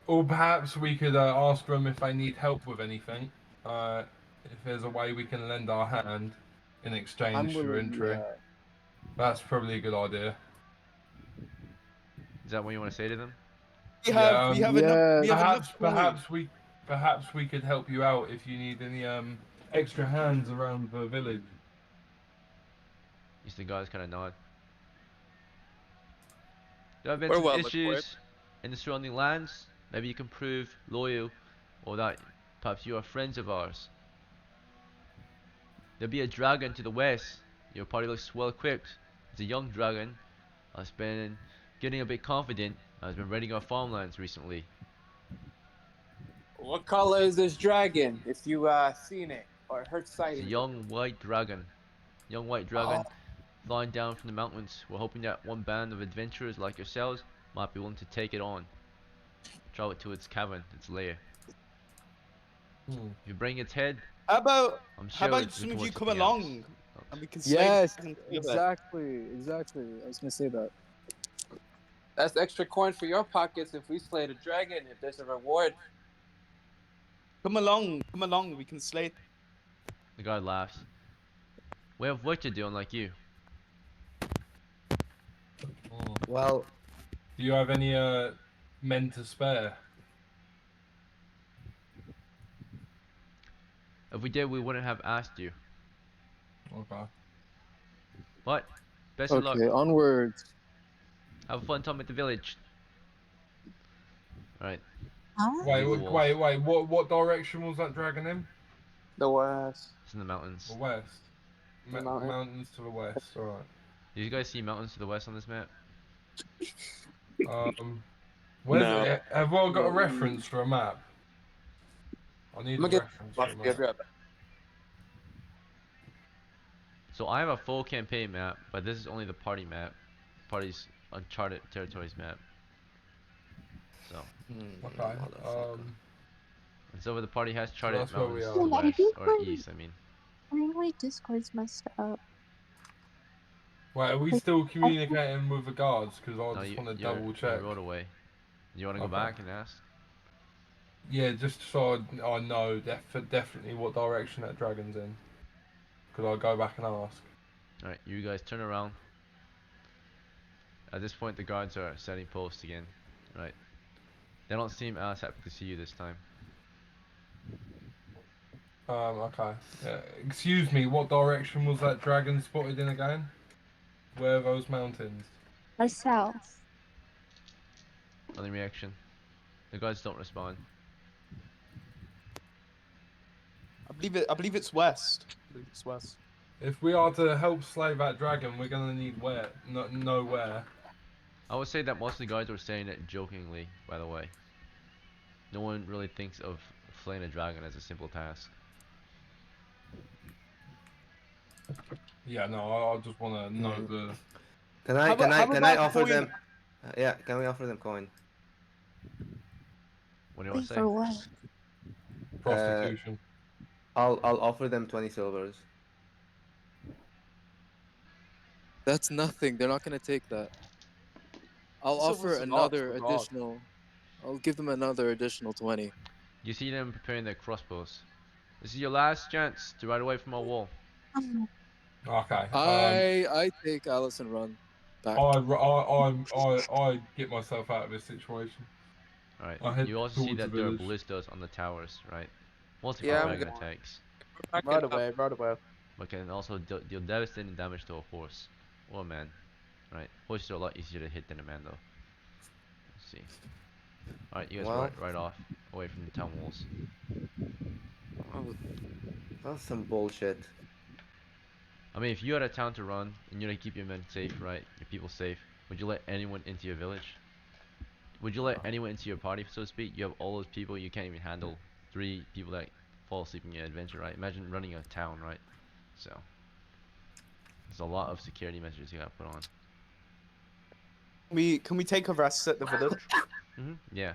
Or perhaps we could ask them if they need help with anything. If there's a way we can lend our hand in I'm exchange for willing. entry. Yeah. That's probably a good idea. Is that what you want to say to them? We Yeah, have enough. We have enough perhaps coin. perhaps we could help you out if you need any extra hands around the village. You see the guards kind of nod. There have been We're some well equipped. issues in the surrounding lands. Maybe you can prove loyal, or that perhaps you are friends of ours. There'll be a dragon to the west. Your party looks well equipped. It's a young dragon. Has been getting a bit confident. Has been raiding our farmlands recently. What color is this dragon? If you seen it or heard It's a sightings of young white dragon. Young white it. dragon flying down from the mountains. We're hoping that one band of adventurers like yourselves might be willing to take it on. Travel it to its cavern, its lair. If you bring its head, How about I'm how sure about it's some of you towards come something else. along and we can slay the Yes. dragon together. Exactly. I was gonna say that. That's extra coin for your pockets if we slay the dragon. If there's a reward. Come along. We can slay. The guard laughs. We have work to do, unlike you. well, Do you have any men to spare? If we did, we wouldn't have asked you. Okay. But, best of luck. Okay, onwards. Have a fun time at the village. Alright, Huh? leave the walls. Wait. What direction was that dragon in? The west. It's in the mountains. The west. The mountain. Mountains to the west. Alright. Do you guys see mountains to the west on this map? Where's No. it? Have I got a No. reference for a map? I need I'm a gonna reference for a get map. So I have a full campaign map, but this is only the party map. Party's uncharted territories map. So, Okay. Motherfucker. and so the party has So charted that's where we mountains are. to the Well, I west, think or east, I mean. my Discord's messed up. Wait, are we Like, still I think communicating with the guards? Because I No, just want to you're double you check. rode away. Do you want to go Okay. back and ask? Yeah, just so I know definitely what direction that dragon's in. Because I'll go back and ask. Alright, you guys turn around. At this point, the guards are setting posts again. Right. They don't seem as happy to see you this time. Okay. Excuse me, what direction was that dragon spotted in again? Where are those mountains? or south. Other reaction. The guards don't respond. I believe it's west. I believe it's west. If we are to help slay that dragon, we're gonna need where? Know where. I would say that most of the guards were saying it jokingly, by the way. No one really thinks of flaying a dragon as a simple task. Yeah, no, I just want to know the Can I offer them? Yeah, can we offer them coin? What do you want Wait, to say? for what? prostitution. I'll offer them 20 silvers. That's nothing. They're not gonna take that. I'll So offer was the another god. additional. I'll give them another additional 20. You see them preparing their crossbows. This is your last chance to ride away from our wall. Okay. I take Alice and run back. I get myself out of this situation. Alright, I head you also see towards the that there are village. ballistas on the towers, right? Mostly Yeah, for I'm dragon good. attacks, Right away, right away. but can also deal devastating damage to a horse or a man, right? Horses are a lot easier to hit than a man, though. Let's see. Alright, you guys Well. right off, away from the town walls. Oh, that's some bullshit. I mean, if you had a town to run and you had to keep your men safe, right? Your people safe, would you let anyone into your village? Would you let anyone into your party, so to speak? You have all those people, you can't even handle 3 people that fall asleep in your adventure, right? Imagine running a town, right? So, there's a lot of security measures you gotta put on. Can we take a rest at the village? Yeah.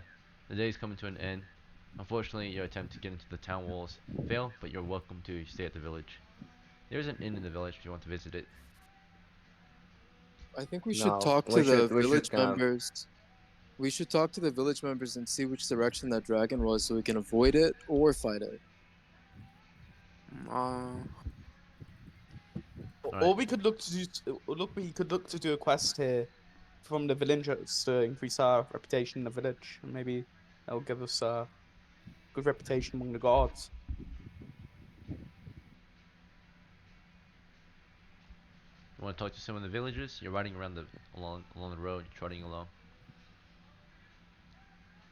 The day's coming to an end. Unfortunately, your attempt to get into the town walls failed, but you're welcome to stay at the village. There's an inn in the village if you want to visit it. I think we No, should talk we to the should- we should village camp. members. We should talk to the village members and see which direction that dragon was so we can avoid it or fight it. Or we could look to we could look to do a quest here from the villagers to increase our reputation in the village, and maybe that'll give us a good reputation among the gods. You want to talk to some of the villagers? You're riding around along the road, trotting along.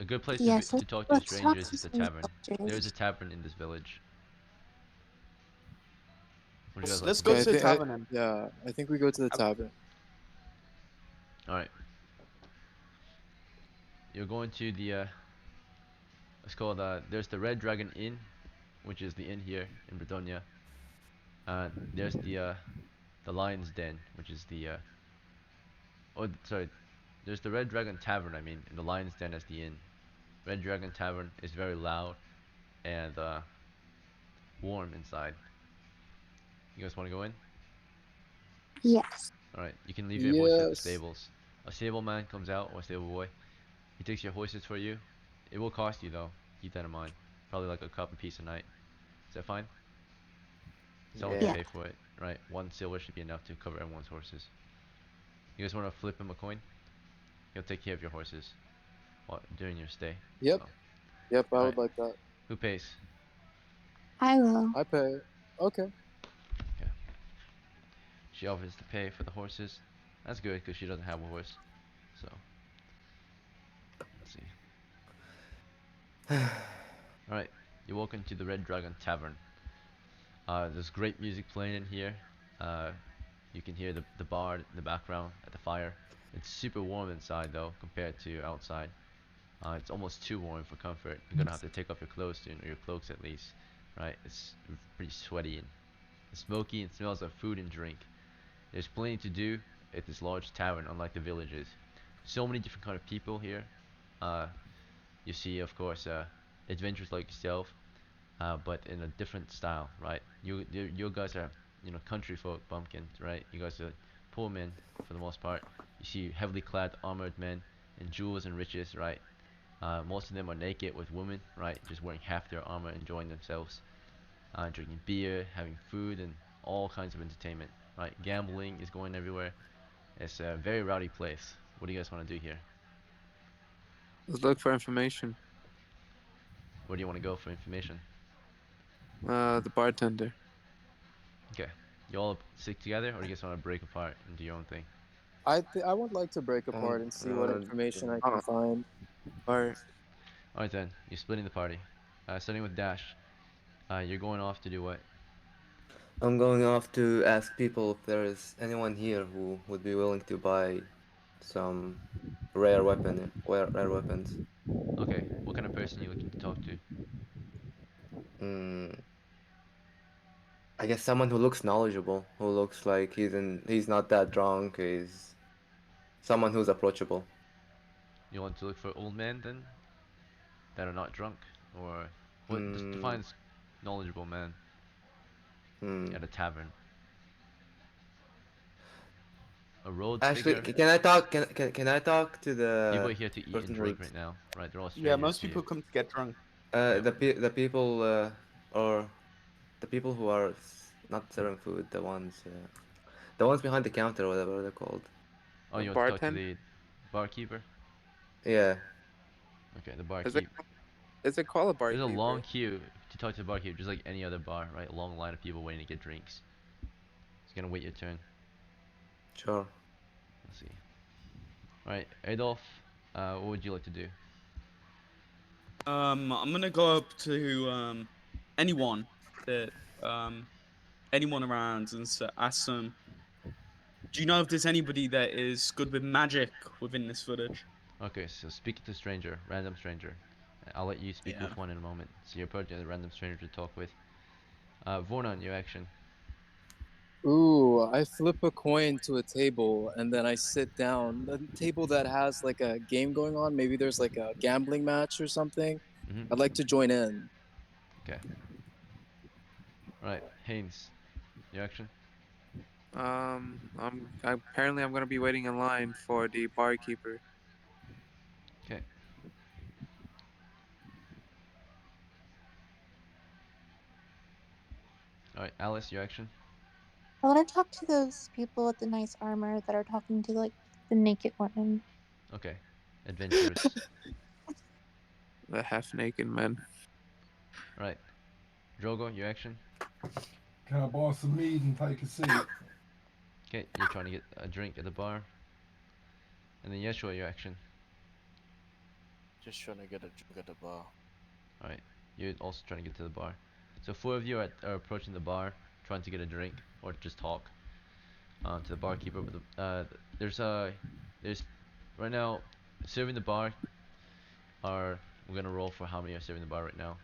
A good place Yes, to talk to let's talk strangers to is the some tavern. There is a villagers. tavern in this village. What do you guys like Let's to go do? to the tavern then. Yeah, I think we go to the tavern. Alright. You're going to the, it's called, there's the Red Dragon Inn, which is the inn here in Bredonia. There's the Lion's Den, which is sorry, there's the Red Dragon Tavern, I mean, and the Lion's Den as the inn. Red Dragon Tavern is very loud and, warm inside. You guys want to go in? Yes. Alright, you can leave your horses at the Yes. stables. A stableman comes out, or a stable boy. He takes your horses for you. It will cost you though, keep that in mind. Probably like a cup a piece a night. Is that fine? Someone Yeah. can pay for it, right? 1 silver should be enough to cover everyone's horses. You guys want to flip him a coin? He'll take care of your horses during your stay. Yep. So, Yep, I Alright. would like that. who pays? I will. I pay. Okay. She offers to pay for the horses. That's good because she doesn't have a horse. So, let's see. Alright, you walk into the Red Dragon Tavern. There's great music playing in here. Uh, you can hear the bar in the background at the fire. It's super warm inside though, compared to outside. It's almost too warm for comfort. You're gonna have to take off your clothes soon, or your cloaks at least. Right? It's pretty sweaty and smoky and smells of food and drink. There's plenty to do at this large tavern, unlike the villages. So many different kind of people here. Uh, you see, of course, adventurers like yourself, but in a different style, right? You guys are, country folk bumpkins, right? You guys are poor men for the most part. You see heavily clad armored men in jewels and riches, right? Most of them are naked with women, right? Just wearing half their armor, enjoying themselves, drinking beer, having food, and all kinds of entertainment, right? Gambling is going everywhere. It's a very rowdy place. What do you guys want to do here? Let's look for information. Where do you want to go for information? The bartender. Okay. You all stick together, or do you guys want to break apart and do your own thing? I would like to break apart and see what information I can find. Or Alright then, you're splitting the party. Starting with Dash. You're going off to do what? I'm going off to ask people if there is anyone here who would be willing to buy some rare weapons. Okay, what kind of person are you looking to talk to? Mm, I guess someone who looks knowledgeable, who looks like he's not that drunk, he's someone who's approachable. You want to look for old men then? That are not drunk? Or what just Hmm. defines knowledgeable man Hmm. at a tavern? A road Actually, figure? can I talk? Can I talk to People are the here to eat and person who drink reads? right now, right? They're all Yeah, strangers most to you. people come to get drunk. Yep. The people or the people who are not serving food, the ones behind the counter, or whatever they're called. Oh, the you want to talk to bartender. the barkeeper? Yeah. Okay, the Is it barkeep. is it called a There's a long barkeeper? queue to talk to the barkeeper, just like any other bar, right? A long line of people waiting to get drinks. It's gonna wait your turn. Sure. Let's see. Alright, Adolf, what would you like to do? I'm gonna go up to anyone that um anyone around and ask them. Do you know if there's anybody that is good with magic within this village? Okay, so speak to stranger, random stranger. I'll let you speak Yeah. with one in a moment. So you're approaching a random stranger to talk with. Vornon, your action. Ooh, I flip a coin to a table and then I sit down. The table that has like a game going on, maybe there's like a gambling match or something. Mm-hmm. I'd like to join in. Okay. Alright, Haynes, your action. Apparently I'm gonna be waiting in line for the barkeeper. Okay. Alright, Alice, your action. I want to talk to those people with the nice armor that are talking to like the naked women. Okay. Adventurous. The half naked man. Alright. Drogo, your action. Can I buy some mead and take a seat? Okay, you're trying to get a drink at the bar. And then Yeshua, your action. Just trying to get a drink at the bar. Alright. You're also trying to get to the bar. So four of you are approaching the bar, trying to get a drink or just talk to the barkeeper. But there's right now serving the bar are we're gonna roll for how many are serving the bar right now.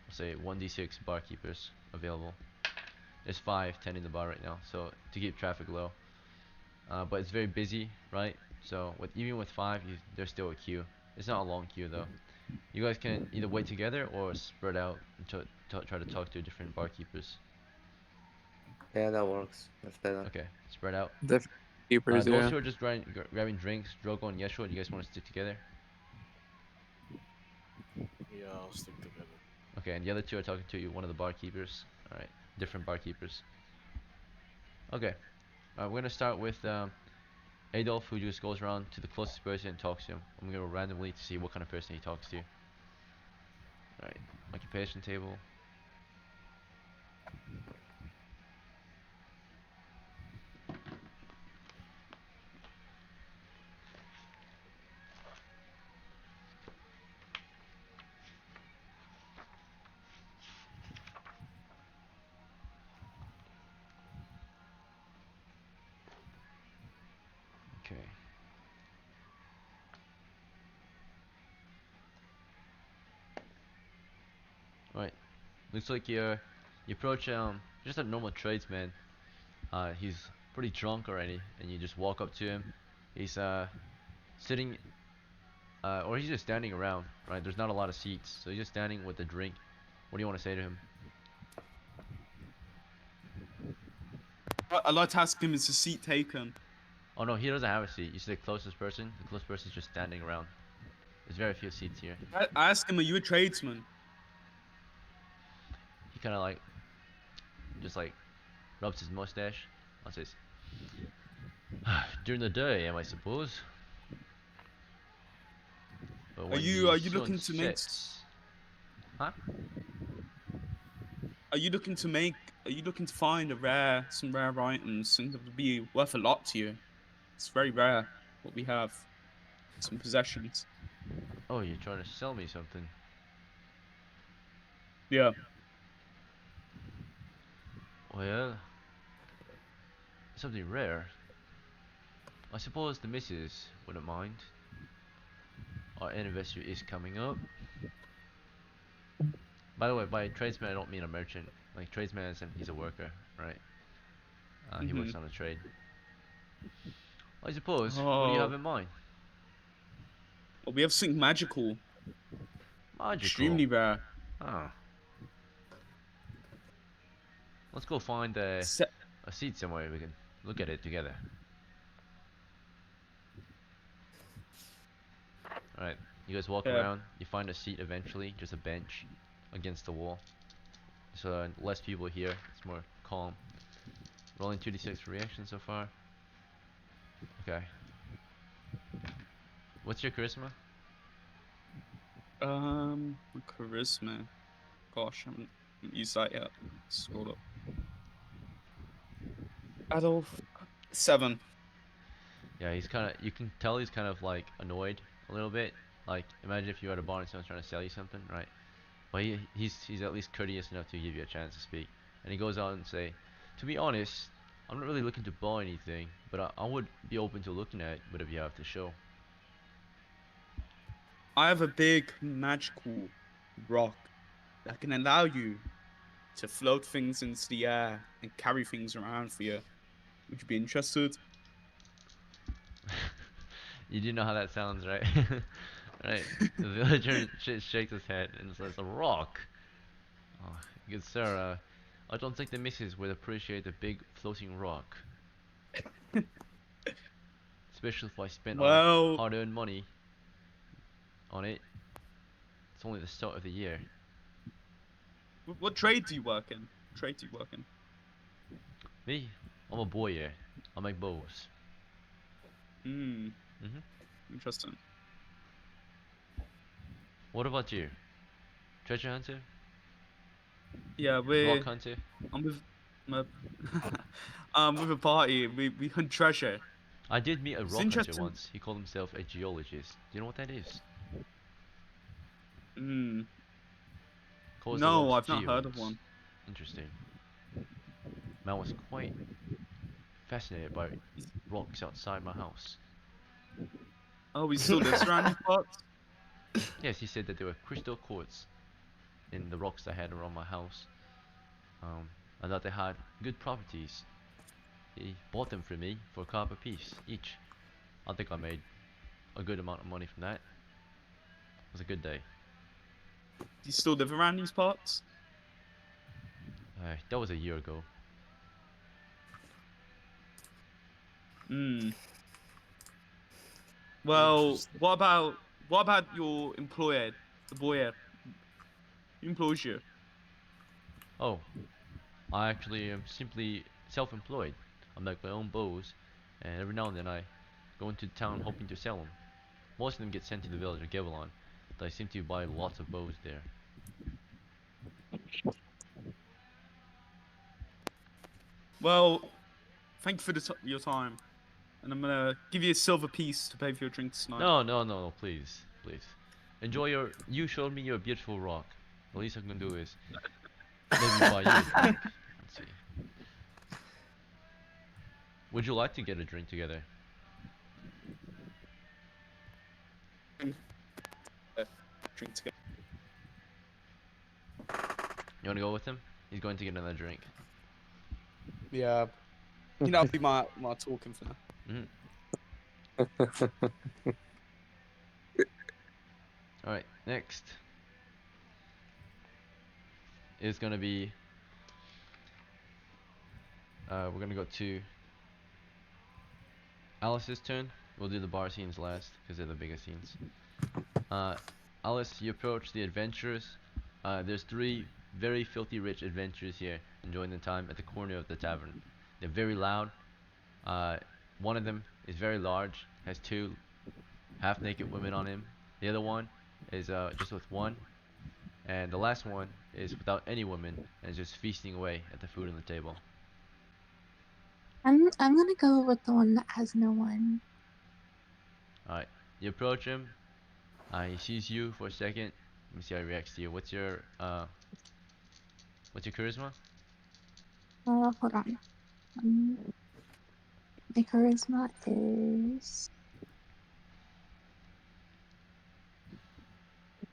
I'll say 1d6 barkeepers available. There's 5 tending the bar right now, so to keep traffic low. But it's very busy, right? So even with 5, there's still a queue. It's not a long queue though. You guys can either wait together or spread out and try to talk to different barkeepers. Yeah, that works. That's better. Okay, spread out. The keepers, Those yeah. who are just grabbing drinks, Drogo and Yeshua, do you guys want to stick together? Yeah, I'll stick together. Okay, and the other two are talking to one of the barkeepers. Alright, different barkeepers. Okay, we're gonna start with Adolf, who just goes around to the closest person and talks to him. I'm gonna go randomly to see what kind of person he talks to. Alright, occupation table. Looks like you approach just a normal tradesman. He's pretty drunk already, and you just walk up to him. He's sitting or he's just standing around, right? There's not a lot of seats, so he's just standing with a drink. What do you want to say to him? I'd like to ask him, is the seat taken? Oh no, he doesn't have a seat. You see the closest person? The closest person's just standing around. There's very few seats here. I ask him, are you a tradesman? He kind of like, just like, rubs his mustache. And says, during the day, I suppose. But when Are the you sun looking to make? sets, huh? Are you looking to make? Are you looking to find some rare items, something that would be worth a lot to you? It's very rare what we have. Some possessions. Oh, you're trying to sell me something. Yeah. Well, something rare. I suppose the missus wouldn't mind. Our anniversary is coming up. By the way, by tradesman I don't mean a merchant. Like tradesman as in he's a worker, right? He works on a trade. I suppose. What do you have Oh, in mind? well, we have something magical, Magical. extremely rare. Oh. Let's go find Se- a seat somewhere we can look at it together. Alright, you guys walk yeah. around, you find a seat eventually, just a bench against the wall. So less people here, it's more calm. Rolling 2d6 for reaction so far. Okay. What's your charisma? Charisma. Gosh, I haven't used that yet. Scroll up. Adolf. 7. Yeah, he's kind of, you can tell he's kind of like annoyed a little bit. Like, imagine if you were at a bar and someone's trying to sell you something, right? But he's at least courteous enough to give you a chance to speak. And he goes on and say, to be honest, I'm not really looking to buy anything, but I would be open to looking at whatever you have to show. I have a big magical rock that can allow you to float things into the air and carry things around for you. Would you be interested? You do know how that sounds, right? Right. The villager shakes his head and says, a rock? Oh, good sir, I don't think the missus would appreciate a big floating rock. Especially if I spent our Well, hard-earned money on it. It's only the start of the year. what trade do you work in? Trade do you work in? Me? I'm a boyer. I make bows. Hmm. Mm-hmm. Interesting. What about you? Treasure hunter? Yeah, Rock hunter? I'm with. I'm a, with a party. We hunt treasure. I did meet a It's rock hunter interesting. once. He called himself a geologist. Do you know what that is? Hmm. Calls the No, rocks I've not heard of geodes. one. Interesting. Man was quite fascinated by rocks outside my house. Oh, he still lives around these parts? Yes, he said that there were crystal quartz in the rocks I had around my house. And that they had good properties. He bought them for me for a copper piece each. I think I made a good amount of money from that. It was a good day. Do you still live around these parts? That was a year ago. Hmm. Well, what about your employer, the boy who employs you? Oh, I actually am simply self-employed. I make my own bows, and every now and then I go into town hoping to sell them. Most of them get sent to the village of Gevelon, but I seem to buy lots of bows there. Well, thank you for your time, and I'm gonna give you a silver piece to pay for your drinks tonight. No, no, no, no, please, please. Enjoy your. You showed me your beautiful rock. The least I can do is maybe buy you a drink. Let's see. Would you like to get a drink together? Drink together. You wanna go with him? He's going to get another drink. Yeah. I'll be my talking for now. All right, next is gonna be we're gonna go to Alice's turn. We'll do the bar scenes last because they're the biggest scenes. Alice, you approach the adventurers. There's three very filthy rich adventurers here enjoying their time at the corner of the tavern. They're very loud. One of them is very large, has two half-naked women on him. The other one is just with one, and the last one is without any women and is just feasting away at the food on the table. I'm gonna go with the one that has no one. Alright, you approach him. He sees you for a second. Let me see how he reacts to you. What's your charisma? Hold on. My charisma is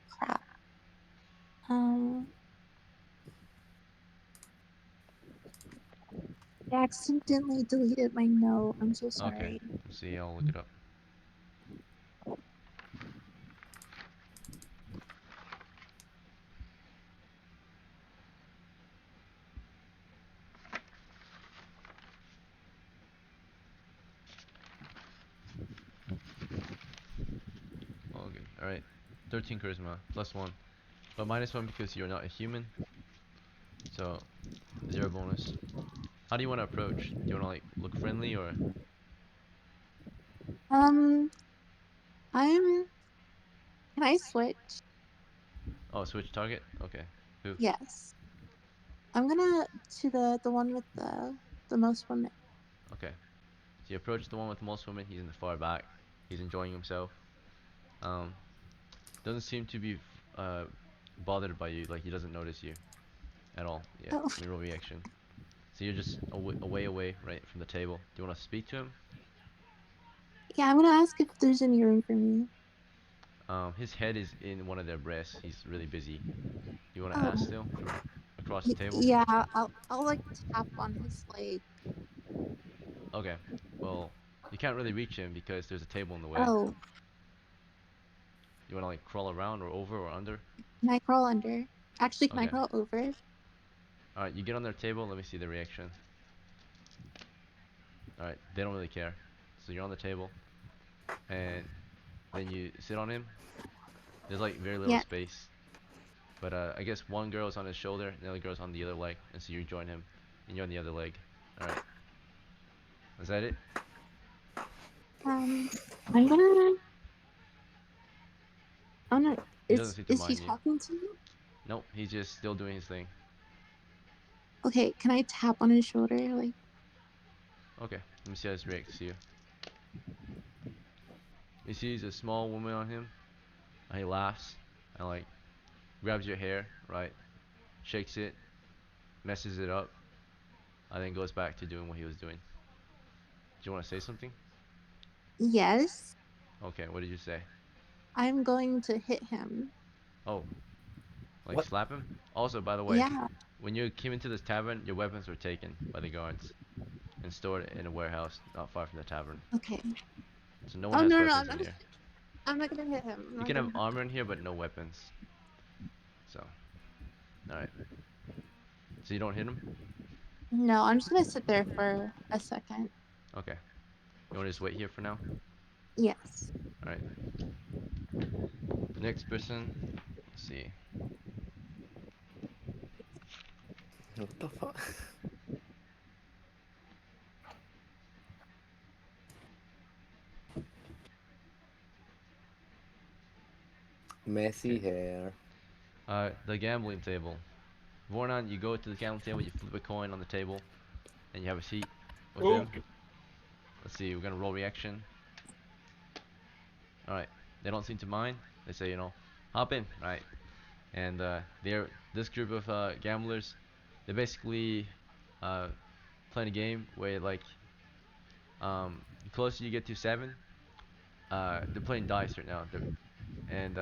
crap. I accidentally deleted my note. I'm so sorry. Okay, let's see. I'll look it up. Okay, alright. 13 charisma, +1. But -1 because you're not a human. So, 0 bonus. How do you want to approach? Do you want to like look friendly or? Can I switch? Oh, switch target? Okay. Who? Yes. I'm gonna to the one with the most women. Okay. So you approach the one with the most women. He's in the far back. He's enjoying himself. Doesn't seem to be bothered by you. Like he doesn't notice you at all. Yeah. Oh. Let me roll reaction. So you're just away, right from the table. Do you want to speak to him? Yeah, I'm gonna ask if there's any room for me. His head is in one of their breasts. He's really busy. You want to Oh. ask still from across the table? Yeah, I'll like tap on his leg. Okay. Well, you can't really reach him because there's a table in the way. Oh, You want to like crawl around or over or under? can I crawl under? Actually, can I Okay. crawl over? Alright, you get on their table. Let me see the reaction. Alright, they don't really care. So you're on the table. And then you sit on him. There's like very little Yeah. space. But I guess one girl's on his shoulder and the other girl's on the other leg. And so you join him. And you're on the other leg. Alright. Is that it? I'm gonna. I'm not. He doesn't seem to Is he mind you. talking to you? Nope, he's just still doing his thing. Okay, can I tap on his shoulder? Like, Okay, let me see how this reacts to you. He sees a small woman on him. And he laughs and like grabs your hair, right? Shakes it, messes it up, and then goes back to doing what he was doing. Do you want to say something? yes, Okay, what did you say? I'm going to hit him. Oh, like What? slap him? Also, by the way, Yeah. when you came into this tavern, your weapons were taken by the guards and stored in a warehouse not far from the tavern. Okay. So no one Oh has no, weapons in here. I'm not gonna hit him. I'm You not can have gonna hit armor in here, but no weapons. So, alright. So you don't hit him? No, I'm just gonna sit there for a second. Okay. You want to just wait here for now? Yes. Alright. The next person, let's see. What the fuck? Messy hair. The gambling table. Vornon, you go to the gambling table, you flip a coin on the table, and you have a seat with Oh. them. Let's see, we're gonna roll reaction. Alright, they don't seem to mind. They say, hop in, right? And this group of gamblers, they're basically playing a game where like the closer you get to 7, they're playing dice right now. And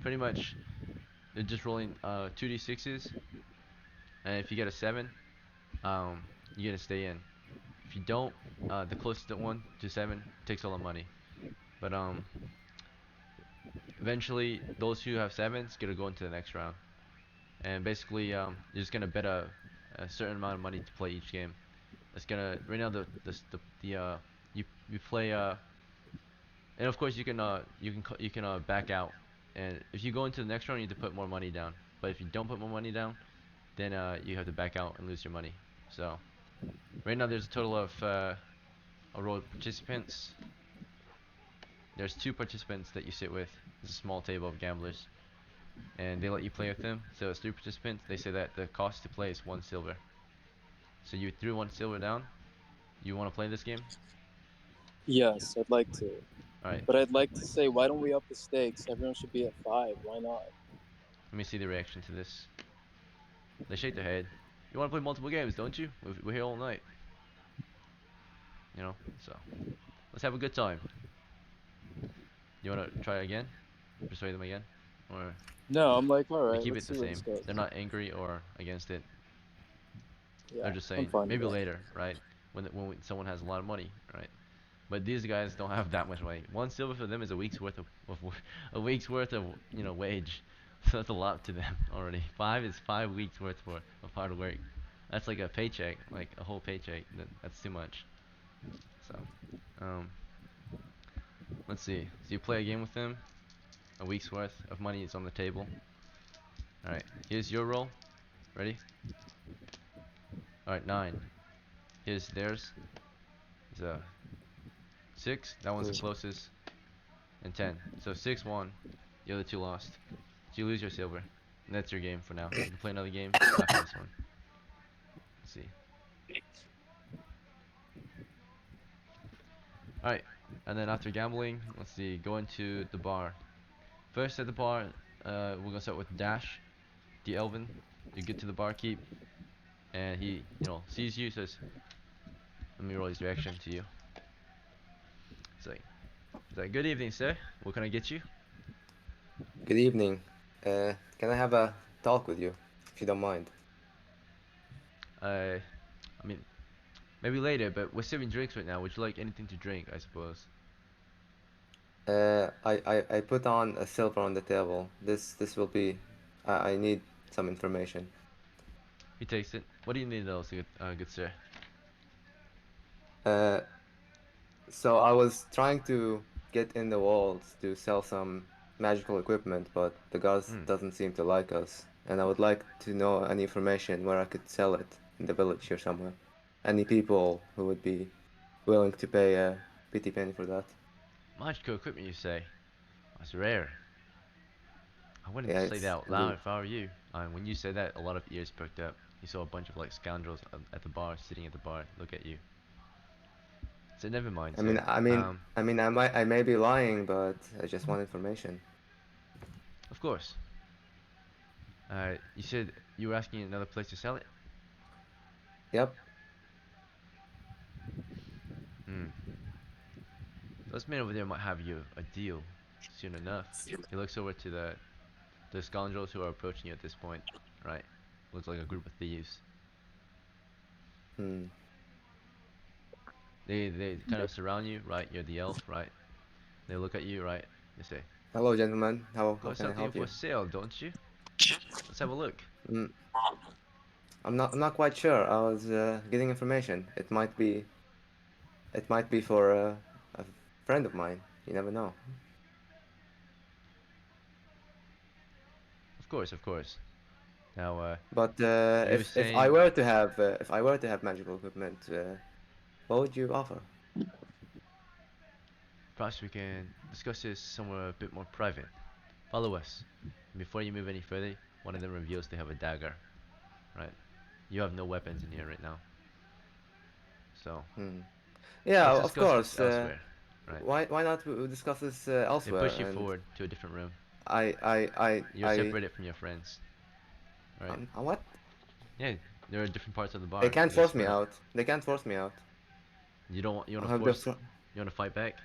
pretty much you're just rolling 2d6s, and if you get a 7, you're gonna stay in. If you don't, the closest one to 7 takes all the money. But eventually those who have 7s gonna go into the next round. And basically, you're just gonna bet a certain amount of money to play each game. It's gonna right now the you play and of course you can back out. And if you go into the next round, you need to put more money down. But if you don't put more money down, then you have to back out and lose your money. So right now there's a total of a row of participants. There's 2 participants that you sit with. It's a small table of gamblers, and they let you play with them. So it's 3 participants. They say that the cost to play is 1 silver. So you threw 1 silver down. You want to play this game? Yes, I'd like to. All right. But I'd like to say, why don't we up the stakes? Everyone should be at 5. Why not? Let me see the reaction to this. They shake their head. You want to play multiple games, don't you? We're here all night. You know, so let's have a good time. You want to try again? Persuade them again? Or No, I'm like, all they right, keep let's it the see where same. this goes. They're not angry or against it. Yeah, They're just I'm saying fine with maybe that. later, right? When someone has a lot of money, right? But these guys don't have that much money. 1 silver for them is a week's worth of a week's worth of wage. So that's a lot to them already. 5 is 5 weeks worth of hard work. That's like a paycheck, like a whole paycheck. That's too much. So, let's see. So you play a game with them. A week's worth of money is on the table. All right. Here's your roll. Ready? All right. 9. Here's theirs. It's a 6. That one's the closest. And 10. So 6 won. The other 2 lost. So you lose your silver. And that's your game for now. You can play another game after this one. Let's see. Alright. And then after gambling, let's see. Go into the bar. First at the bar, we're gonna start with Dash, the Elven. You get to the barkeep, and he, sees you, says, let me roll his reaction to you. It's like, good evening, sir. What can I get you? Good evening. Can I have a talk with you, if you don't mind? I mean, maybe later, but we're serving drinks right now. Would you like anything to drink, I suppose? I put on a silver on the table. This will be. I need some information. He takes it. What do you need else, good sir? Uh, so I was trying to get in the walls to sell some magical equipment, but the guards Hmm. doesn't seem to like us, and I would like to know any information where I could sell it in the village here somewhere. Any people who would be willing to pay a pretty penny for that. Magical equipment, you say? That's rare. I wouldn't Yeah, say that it's out loud indeed. if I were you. When you said that, a lot of ears perked up. You saw a bunch of like scoundrels at the bar, sitting at the bar, look at you. So never mind, I mean, sir. I mean, I mean, I may be lying, but I just want information. Of course. You said you were asking another place to sell it? Yep. Hmm. Those men over there might have you a deal soon enough. He looks over to the scoundrels who are approaching you at this point. Right. Looks like a group of thieves. Hmm. They kind of surround you, right? You're the elf, right? They look at you, right? They say, Hello, gentlemen. How got can I something help for you? sale, don't you? Let's have a look. Mm, I'm not quite sure. I was getting information. It might be for a friend of mine. You never know. Of course, of course. Now, But you were if I saying were to have magical equipment, what would you offer? perhaps we can discuss this somewhere a bit more private. Follow us. And before you move any further, one of them reveals they have a dagger. Right. You have no weapons in here right now. So, Hmm. Yeah, let's of discuss this course. elsewhere. Right. Why not we discuss this They elsewhere? push you And forward to a different room. I I I You're I separated from your friends. Right. what? Yeah, there are different parts of the They bar. can't You're force me split up. out. They can't force me out. You don't want. You I'll want to have the force. fr You want to fight back?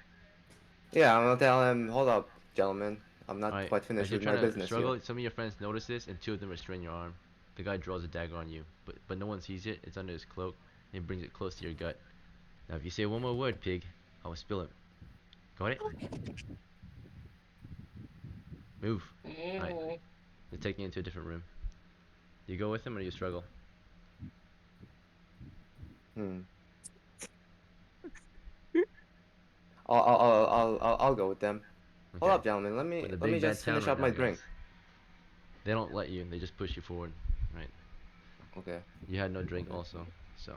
Yeah, I'm gonna tell him. Hold up, gentlemen. I'm not Alright, quite as finished you're with my trying to business struggle, here. some of your friends notice this, and two of them restrain your arm. The guy draws a dagger on you, but no one sees it. It's under his cloak, and he brings it close to your gut. Now, if you say one more word, pig, I will spill it. Got it? Move. Alright, they're taking you into a different room. Do you go with him or do you struggle? Hmm. I'll go with them. Okay. Hold up, gentlemen. Let We're in me the let me big bad just town finish right up now, my guys. drink. They don't let you. They just push you forward. Right. Okay. You had no drink Okay. also. So,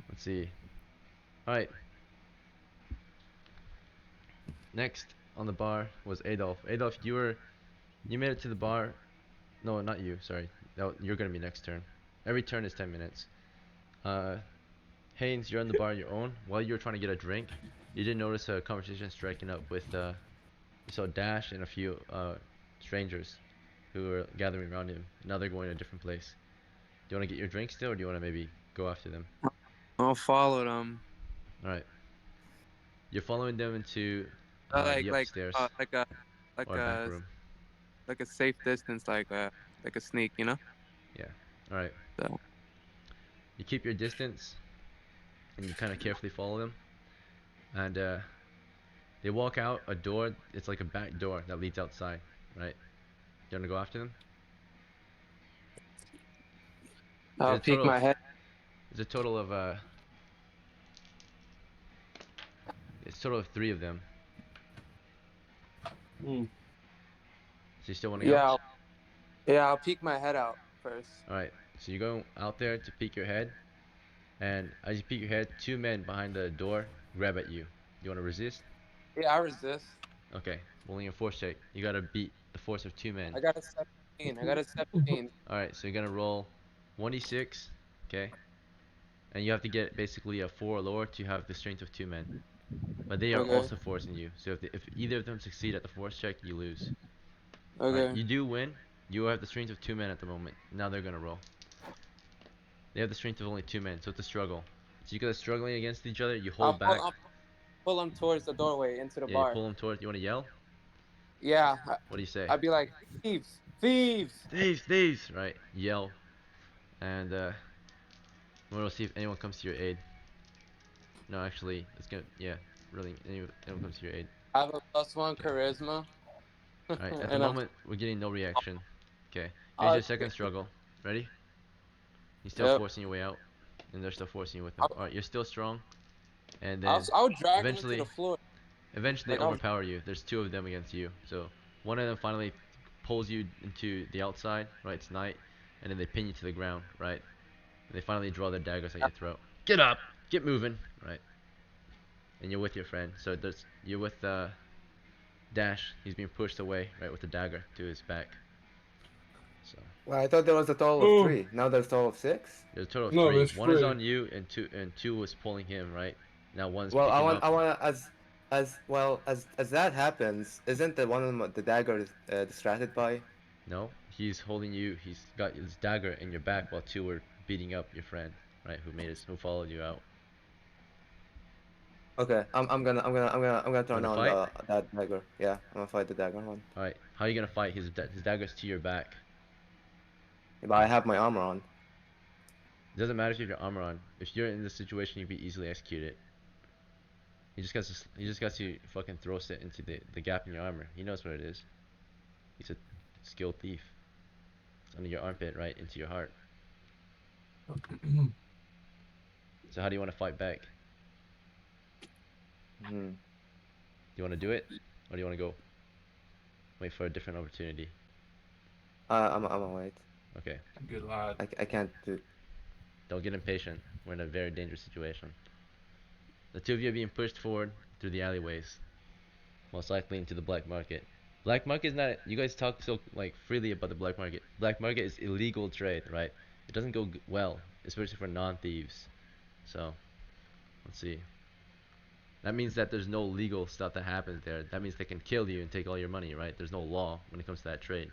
let's see. Alright. Next on the bar was Adolf. Adolf, you made it to the bar. No, not you. Sorry. No, you're gonna be next turn. Every turn is 10 minutes. Haynes, you're on the bar on your own. While you were trying to get a drink, you did notice a conversation striking up with you saw Dash and a few strangers who were gathering around him. Now they're going to a different place. Do you want to get your drink still, or do you want to maybe go after them? I'll follow them. All right. You're following them into Like the like upstairs uh like a like or back a room. like a safe distance, like a sneak, you know. Yeah. All right. So You keep your distance and you kind of carefully follow them. And they walk out a door. It's like a back door that leads outside. Right. You want to go after them? I'll There's a peek total of my head. there's a total of it's a total of 3 of them. Hmm. So you still want to go? Yeah, I'll peek my head out first. All right. So you go out there to peek your head, and as you peek your head, 2 men behind the door grab at you. You want to resist? Yeah, I resist. Okay. Rolling a force check. You gotta beat the force of 2 men. I got a 17. I got a 17. All right. So you're gonna roll 1d6. Okay. And you have to get basically a 4 or lower to have the strength of 2 men. But they are Okay. also forcing you. So if either of them succeed at the force check, you lose. Alright, Okay. you do win. You have the strength of 2 men at the moment. Now they're gonna roll. They have the strength of only 2 men, so it's a struggle. So you guys are struggling against each other. You hold back. I'll pull them towards the doorway into the Yeah, you bar. pull them towards. You want to yell? Yeah, What do you say? I'd be like, thieves, thieves. Thieves, thieves! Right. Yell, and we'll see if anyone comes to your aid. No, actually, it's gonna. Yeah, really, anyone comes to your aid. I have a +1 Okay. charisma. All right. At the And moment, we're getting no reaction. Okay. Here's I'll, your second struggle. Ready? You're still yep. forcing your way out, and they're still forcing you with them. All right. You're still strong, and then I'll drag him into the eventually floor. Eventually, Like they overpower you. There's 2 of them against you. So one of them finally pulls you into the outside. Right, it's night, and then they pin you to the ground. Right, and they finally draw their daggers at your throat. Get up, get moving. Right, and you're with your friend. So you're with Dash. He's being pushed away. Right, with the dagger to his back. So Well, I thought there was a total of Oh 3. Now there's a total of 6. there's a total of no, 3. there's One is 3. on you, and two was pulling him. Right, now one's Well, picking up. I want as well as that happens. Isn't the one of them the dagger distracted by? No, he's holding you. He's got his dagger in your back while 2 were beating up your friend, right? Who followed you out. Okay, I'm gonna You turn want to on fight? that dagger. Yeah, I'm gonna fight the dagger one. All right. How are you gonna fight? His dagger's to your back. But I have my armor on. It doesn't matter if you have your armor on. If you're in this situation, you'd be easily executed. He just got to fucking thrust it into the gap in your armor. He knows what it is. He's a skilled thief. It's under your armpit, right into your heart. So how do you want to fight back? Hmm. Do you want to do it, or do you want to go wait for a different opportunity? I'm gonna wait. Okay. Good lad. I can't do. Don't get impatient. We're in a very dangerous situation. The 2 of you are being pushed forward through the alleyways, most likely into the black market. Black market is not. You guys talk so like freely about the black market. Black market is illegal trade, right? It doesn't go well, especially for non-thieves. So, let's see. That means that there's no legal stuff that happens there. That means they can kill you and take all your money, right? There's no law when it comes to that trade.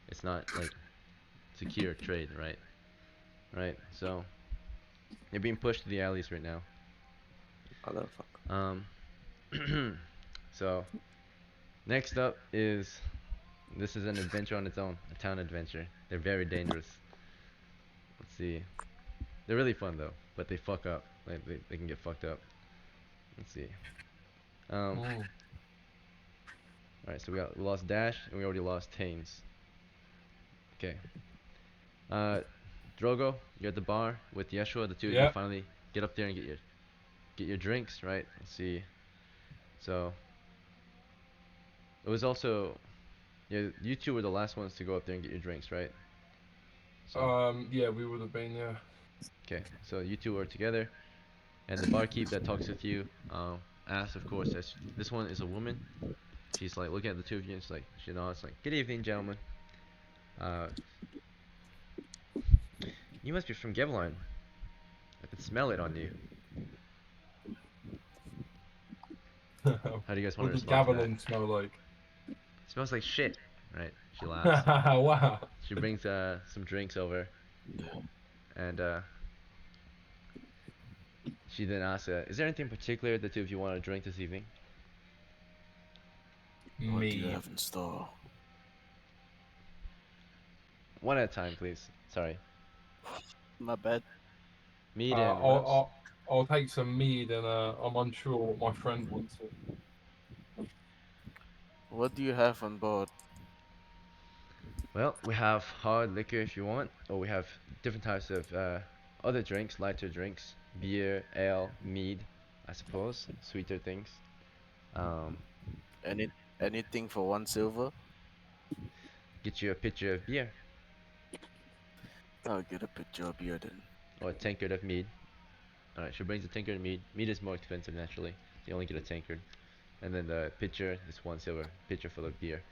It's not like secure trade, right? Right. So, you're being pushed to the alleys right now. Motherfucker. Um. So, Next up is this is an adventure on its own, a town adventure. They're very dangerous. Let's see. They're really fun though, but they fuck up. Like they can get fucked up. Let's see. Mm. All right, so we lost Dash and we already lost Taines. Okay. Uh, Drogo, you're at the bar with Yeshua. The two of you Yeah. finally get up there and get your drinks, right? Let's see. So it was also yeah, you two were the last ones to go up there and get your drinks, right? So Yeah, we would have been, yeah. okay, so you two are together, and the barkeep that talks with you asks, of course, this one is a woman. She's like looking at the two of you, and she's like, she nods, like, "Good evening, gentlemen. Uh, you must be from Gevline. I can smell it on you. How do you guys want What to does respond to that? Gavilan smell like? It smells like shit, right?" She laughs. Wow. She brings some drinks over, and she then asks, "Is there anything particular the two of you want to drink this evening?" What do you Me. have in store? One at a time, please. Sorry. My bad. Mead Uh, and what I'll, else? I'll, I'll take some mead and I'm unsure what my friend wants. What do you have on board? Well, we have hard liquor if you want, or we have different types of other drinks, lighter drinks, beer, ale, mead, I suppose, sweeter things. Um, Any anything for 1 silver? get you a pitcher of beer I'll get a picture of beer then. or a tankard of mead. Alright, she brings a tankard of mead. Mead is more expensive naturally, so you only get a tankard. And then the pitcher is 1 silver, pitcher full of beer.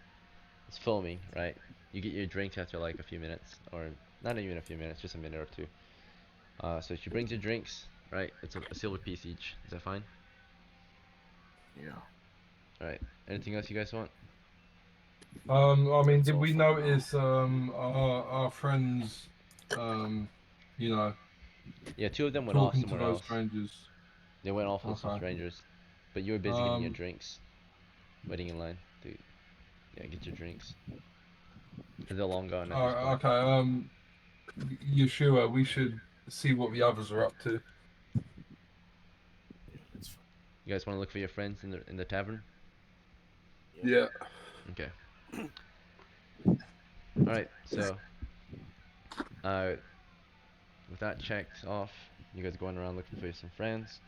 It's foaming, right? You get your drinks after like a few minutes, or not even a few minutes, just a minute or two. So she brings your drinks, right? It's a silver piece each. Is that fine? Yeah. Alright. Anything else you guys want? I mean, That's did all we for now. notice our friends, you know, Yeah, two of them went off talking to somewhere those else. strangers? They went off with some Okay. strangers. But you were busy getting your Um, drinks. Waiting in line to get your drinks. Because they're long gone at this point. okay. Yeshua, we should see what the others are up to. Yeah, that's fine. You guys want to look for your friends in the tavern? Yeah. Okay. Alright, so uh with that checked off, you guys are going around looking for some friends.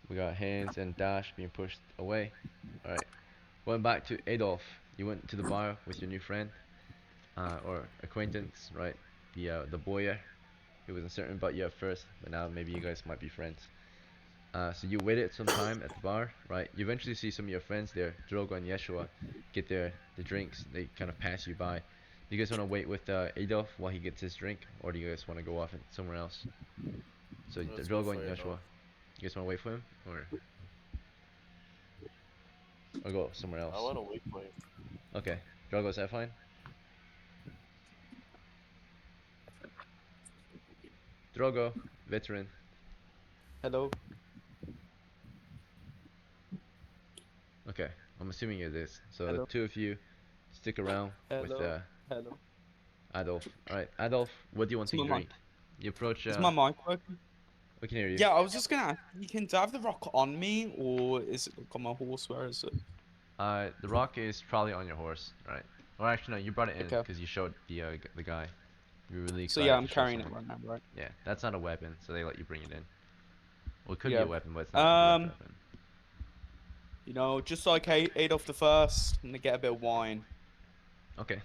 We got Hans and Dash being pushed away. Alright. Going back to Adolf, you went to the bar with your new friend, or acquaintance, right? The boy who was uncertain about you at first, but now maybe you guys might be friends. So you waited some time at the bar, right? You eventually see some of your friends there, Drogo and Yeshua, get the drinks. They kind of pass you by. Do you guys want to wait with Adolf while he gets his drink, or do you guys want to go off somewhere else? So Let's go Drogo for and it, Yeshua, though. you guys want to wait for him, or go somewhere I else? wanna wait for him. Okay, Drogo, is that fine? Drogo, veteran. Hello. Okay, I'm assuming it is. So the Hello. two of you stick around with Hello. Hello. Adolf. Alright, Adolf, what do you want Is to my drink? You approach, is my mic working? we can hear you. Yeah, I was just gonna ask, you can do I have the rock on me, or is it like on my horse? Where is it? The rock is probably on your horse, right? Or actually, no, you brought it in Okay. because you showed the guy. You were really So excited yeah, to I'm show carrying it someone. right now, right? Yeah, that's not a weapon, so they let you bring it in. Well, it could be Yeah. a weapon, but it's not a direct Um, weapon. just like Adolf the First, I'm gonna get a bit of wine. Okay.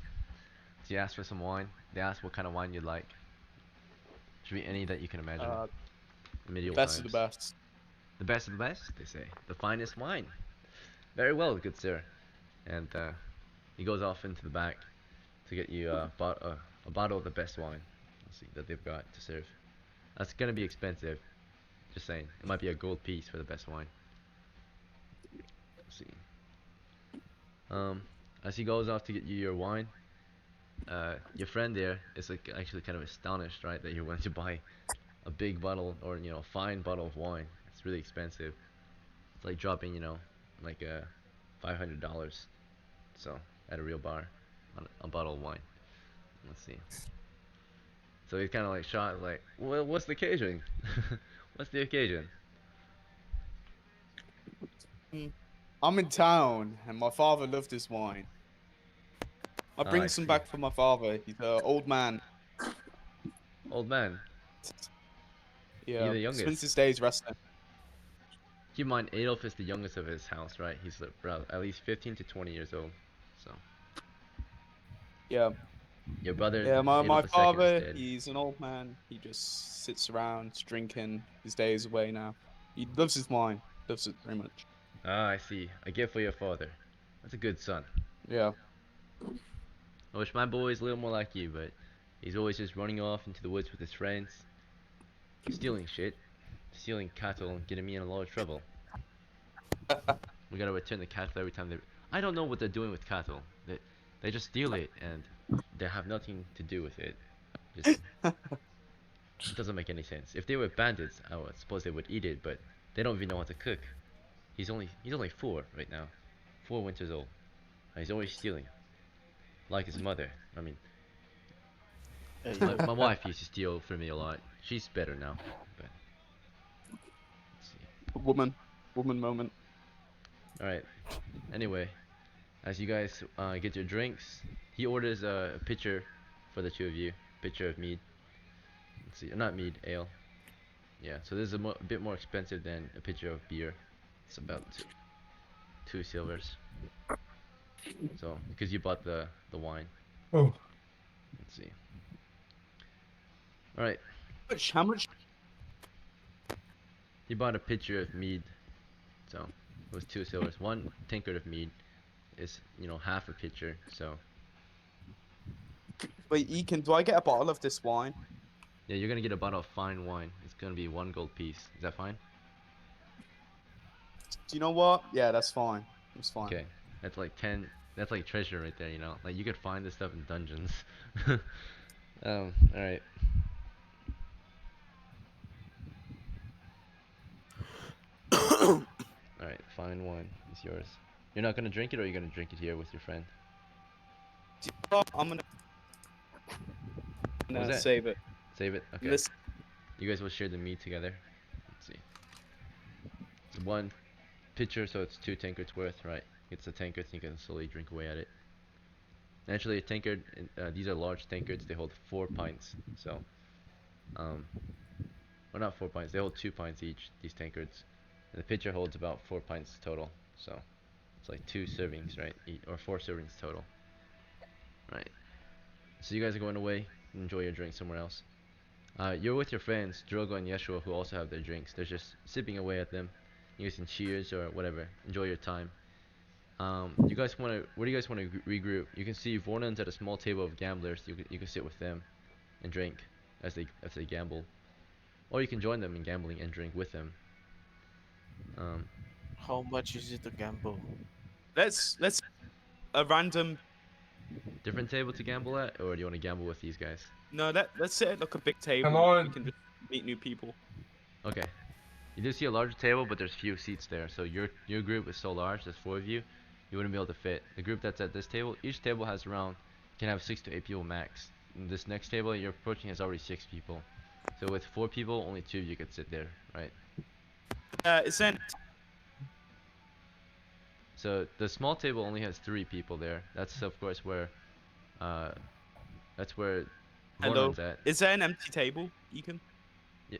So you ask for some wine. They ask what kind of wine you'd like. Should be any that you can imagine. Uh, Medieval best of the times. best. The best of the best, they say. The finest wine. Very well, good sir. And he goes off into the back to get you a bottle of the best wine. Let's see that they've got to serve. That's gonna be expensive. Just saying. It might be a gold piece for the best wine. Let's see. As he goes off to get you your wine, your friend there is like actually kind of astonished, right, that you went to buy a big bottle or fine bottle of wine. It's really expensive. It's like dropping like $500 So at a real bar, on a bottle of wine. Let's see. So he's kind of like shocked, like, well, what's the occasion? What's the occasion? I'm in town, and my father loved his wine. I Ah, I bring some see. back for my father. He's an old man. Old man. You're Yeah, the spends youngest. his days resting. Keep in mind, Adolf is the youngest of his house, right? He's about at least 15 to 20 years old. So Yeah, your brother, yeah. My Adolf II, is father, dead. he's an old man. He just sits around drinking his days away now. He loves his wine. Loves it very much. Ah, I see. A gift for your father. That's a good son. Yeah. I wish my boy is a little more like you, but he's always just running off into the woods with his friends, stealing shit, stealing cattle, and getting me in a lot of trouble. We gotta return the cattle every time they. I don't know what they're doing with cattle. They just steal it and they have nothing to do with it. Just it doesn't make any sense. If they were bandits, I would suppose they would eat it, but they don't even know how to cook. He's only 4 right now, 4 winters old. And he's always stealing, like his mother. I mean, Hey, my wife used to steal from me a lot. She's better now, but let's see. Woman moment. All right. Anyway, as you guys get your drinks, he orders a pitcher for the two of you. Pitcher of mead. Let's see, not mead, ale. Yeah, so this is a bit more expensive than a pitcher of beer. It's about 2 silvers. So because you bought the wine. Oh, Let's see. All right, How much? he bought a pitcher of mead. So it was 2 silvers. One tankard of mead is half a pitcher. So Wait, Ekin, do I get a bottle of this wine? yeah, you're gonna get a bottle of fine wine. It's gonna be 1 gold piece. Is that fine? Do you know what? Yeah, that's fine. That's fine. Okay, that's like 10. That's like treasure right there. Like you could find this stuff in dungeons. All right. All right, fine wine is yours. You're not gonna drink it, or you're gonna drink it here with your friend? Do you know what? I'm What was gonna that? save it. Save it. Okay. Listen, You guys will share the meat together. Let's see. It's 1 pitcher, so it's 2 tankards worth, right? It's a tankard, so you can slowly drink away at it. Actually, a tankard. These are large tankards. They hold 4 pints. So, well, not 4 pints. They hold 2 pints each. These tankards, and the pitcher holds about 4 pints total. So, it's like 2 servings, right? Or 4 servings total. Right. So you guys are going away. Enjoy your drink somewhere else. You're with your friends, Drogo and Yeshua, who also have their drinks. They're just sipping away at them. You guys can cheers or whatever. Enjoy your time. You guys want to? Where do you guys want to regroup? You can see Vornon's at a small table of gamblers. You can sit with them, and drink as they gamble, or you can join them in gambling and drink with them. Um, How much is it to gamble? let's a random. different table to gamble at, or do you want to gamble with these guys? No, let's sit at like a big table. I- We can just meet new people. Okay. You do see a larger table, but there's few seats there. So your group is so large, there's 4 of you, you wouldn't be able to fit. The group that's at this table, each table has around can have 6 to 8 people max. And this next table you're approaching has already 6 people. So with 4 people, only 2 of you could sit there, right? Is then So the small table only has 3 people there. That's of course where uh that's where hello? Vornon's at. Is there an empty table, Ekin?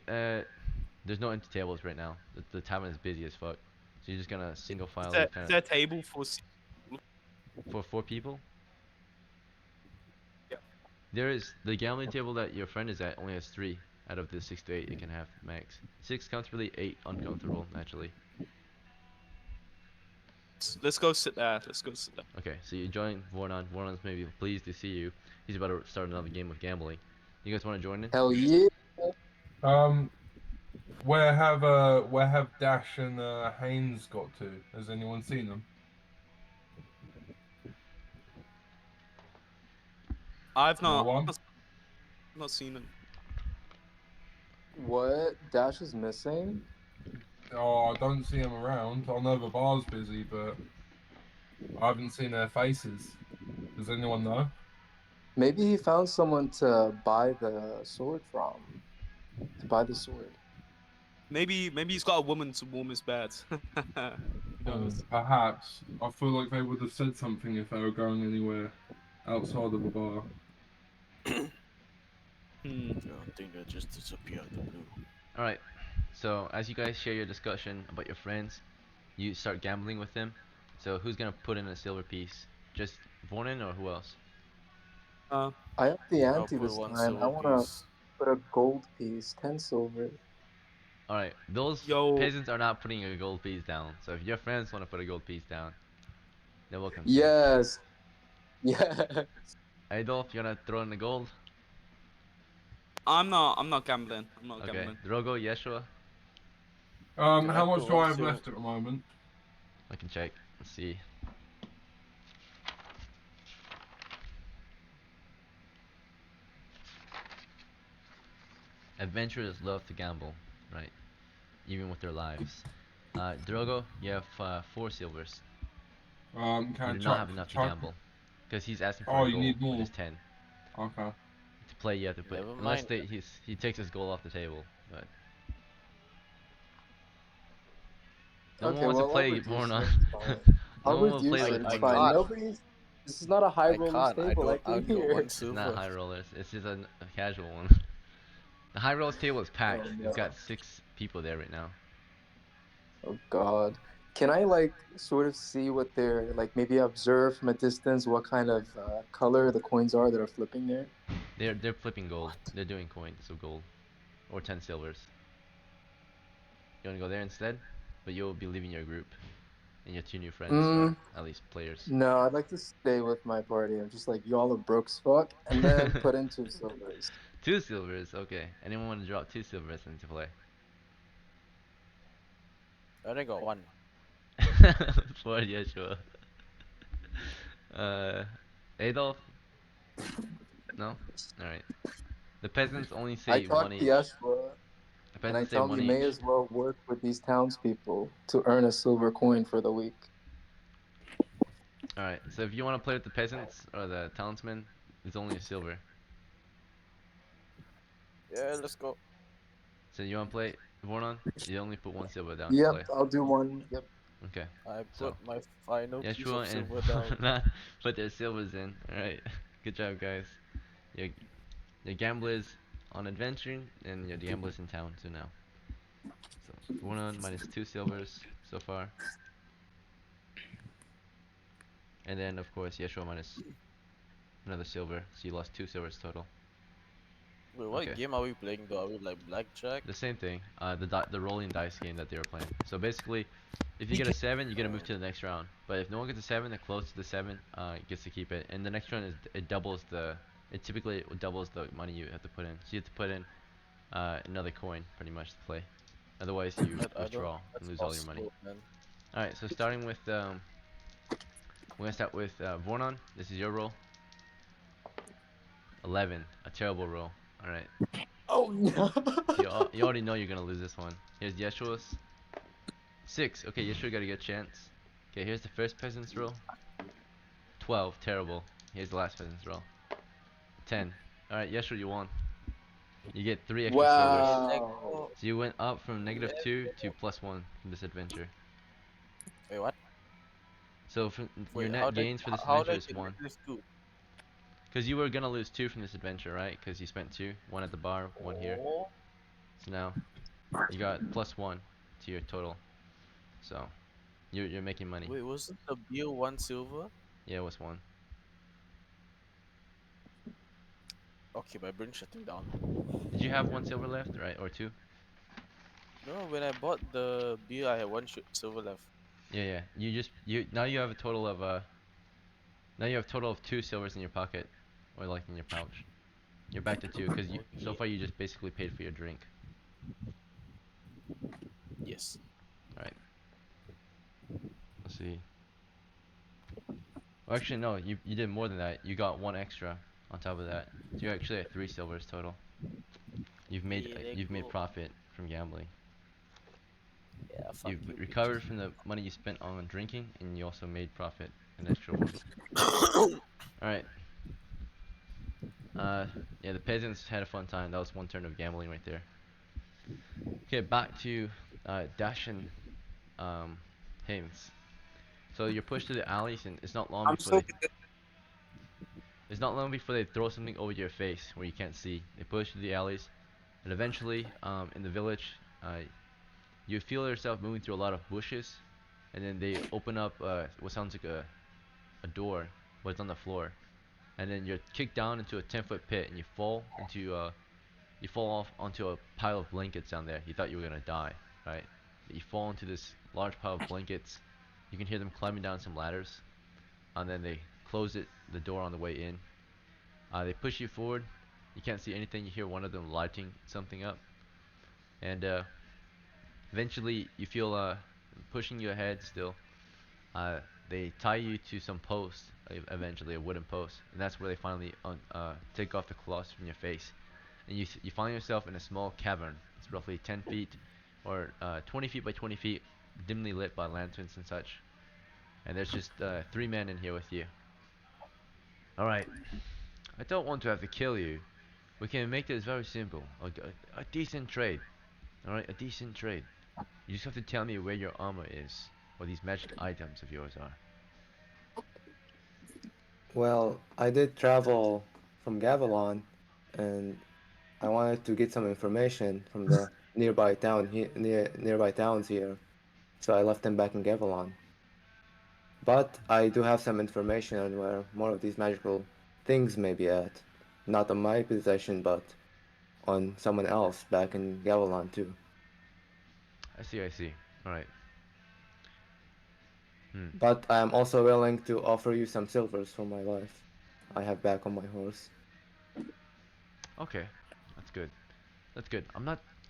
There's no empty tables right now. The tavern is busy as fuck. So you're just gonna single file Is kind there of a table for? for 4 people. Yeah. There is the gambling table that your friend is at only has 3 out of the 6 to 8 it can have max. 6 comfortably, 8 uncomfortable naturally. Let's go sit there. Let's go sit there. Okay, so you join Vornon. Vornon's maybe pleased to see you. He's about to start another game of gambling. You guys want to join in? hell yeah. Where have Dash and Haynes got to? Has anyone seen them? I've No not. one? Not seen it. What? Dash is missing? Oh, I don't see him around. I know the bar's busy, but I haven't seen their faces. Does anyone know? Maybe he found someone to buy the sword from. To buy the sword. Maybe he's got a woman to warm his bed. Who knows? Perhaps. I feel like they would have said something if they were going anywhere outside of a bar. Hmm. I don't think they'll just disappear out of the blue. Alright, so as you guys share your discussion about your friends, you start gambling with them. So who's gonna put in a silver piece? Just Vornin or who else? I up the I'll ante put this one time. I silver wanna piece. put a gold piece, 10 silver. Alright, those Yo. peasants are not putting a gold piece down. So if your friends want to put a gold piece down, they're welcome to. Yes. Yes. Adolf, you wanna throw in the gold? I'm not gambling. I'm not Okay, gambling. Drogo, Yeshua, Can I How much put do I one have silver? left at the moment? I can check. Let's see. Adventurers love to gamble, right? Even with their lives. Drogo, you have 4 silvers. Can You I do not have enough to chuck? gamble. Because he's asking for Oh, a you goal need with more. his 10. Okay. To play, you have to put. Never Unless mind. he takes his goal off the table. But no one Okay, wants to well, I'll play reduce Mornon. it. It's fine. No I'll one will play reduce I it. with It's I fine. Mornon. can't. Nobody's. This is not a high I rollers can't. I table. I don't. I can only got one hear. It's not silver. high rollers. It's just a casual one. The high rollers table is Oh packed. It's no. got 6 people there right now. Oh God. Can I like sort of see what they're like? Maybe observe from a distance what kind of color the coins are that are flipping there. They're flipping gold. They're doing coins of gold, or 10 silvers. You wanna go there instead? But you'll be leaving your group, and your 2 new friends, or Mm, at least players. no, I'd like to stay with my party. I'm just like y'all are broke as fuck, and then put in 2 silvers. 2 silvers, okay. Anyone want to drop 2 silvers into play? I only got one. For Yeshua. Uh, Adolf? No? Alright. The peasants only I save 1 talked to each. Yeshua, The and I peasants save tell him 1 you may each. as well work with these townspeople to earn a silver coin for the week. Alright, so if you want to play with the peasants or the townsmen, it's only a silver. Yeah, let's go. So you want to play Vornon? You only put 1 silver down to Yep, play. I'll do one. Yep. Okay, I so put my final piece of Yeshua and silver down. Vornon put their silvers in. Alright, good job guys. Your gamblers on adventure and your gamblers in town too now. So Vornon minus 2 silvers so far. And then of course Yeshua minus another silver, so you lost 2 silvers total. Wait, what Okay. game are we playing though? Are we like blackjack? The same thing, the rolling dice game that they were playing. So basically, if you get a 7, you get to move to the next round. But if no one gets a 7, the close to the 7 gets to keep it. And the next round is it typically doubles the money you have to put in. So you have to put in another coin pretty much to play. Otherwise you I don't withdraw think and that's lose all your money. possible, man. Alright, so starting with we're gonna start with Vornon. This is your roll. 11, a terrible roll. Alright. Oh no. So you already know you're gonna lose this one. Here's Yeshua's. 6. Okay, Yeshua got a good chance. Okay, here's the first peasant's roll. 12. Terrible. Here's the last peasant's roll. 10. Alright, Yeshua, you won. You get 3 extra silvers. Yeah, let's Wow. go. So you went up from negative Let's 2 to go. +1 from this adventure. Wait, what? So from your Wait, net gains for this how adventure did I is get 1. -2? Because you were gonna lose 2 from this adventure, right? Because you spent 2. 1 at the bar, 1 here. Oh, So now you got +1 to your total. So you're making money. wait, wasn't the beer 1 silver? Yeah, it was 1. Okay, my brain shutting down. Did you have 1 silver left, right? Or 2? No, when I bought the beer, I had one silver left. Yeah, yeah. You now you have a total of now you have a total of 2 silvers in your pocket, or like in your pouch. You're back to 2 because so Okay. far you just basically paid for your drink. Yes. All right. Let's see. Well, actually no, you did more than that. You got 1 extra on top of that. So you're actually at 3 silvers total. Yeah, let You've made go. profit from gambling. Yeah, fuck You've you, bitch. recovered from the money you spent on drinking, and you also made profit an extra one. Alright. Yeah, the peasants had a fun time. That was one turn of gambling right there. Okay, back to Dash and Haynes. So you're pushed to the alleys, and I'm so it's not long before they throw something over your face where you can't see. They push you to the alleys, and eventually, in the village, you feel yourself moving through a lot of bushes, and then they open up what sounds like a door, but it's on the floor, and then you're kicked down into a 10-foot pit, and you fall off onto a pile of blankets down there. You thought you were gonna die, right? But you fall into this large pile of blankets. You can hear them climbing down some ladders, and then they close the door on the way in. They push you forward. You can't see anything. You hear one of them lighting something up, and eventually you feel pushing you ahead still. They tie you to some post, eventually a wooden post, and that's where they finally take off the cloths from your face, and you find yourself in a small cavern. It's roughly 10 feet or 20 feet by 20 feet, dimly lit by lanterns and such. And there's just 3 men in here with you. All right, I don't want to have to kill you. We can make this very simple. A decent trade. All right, a decent trade. You just have to tell me where your armor is, or these magic items of yours are. Well, I did travel from Gavilon, and I wanted to get some information from the nearby towns here, so I left them back in Gavilon. But I do have some information on where more of these magical things may be at. Not on my possession, but on someone else back in Gavilon too. I see, I see. All right. Hmm. But I am also willing to offer you some silvers for my life. I have back on my horse. Okay, that's good. That's good.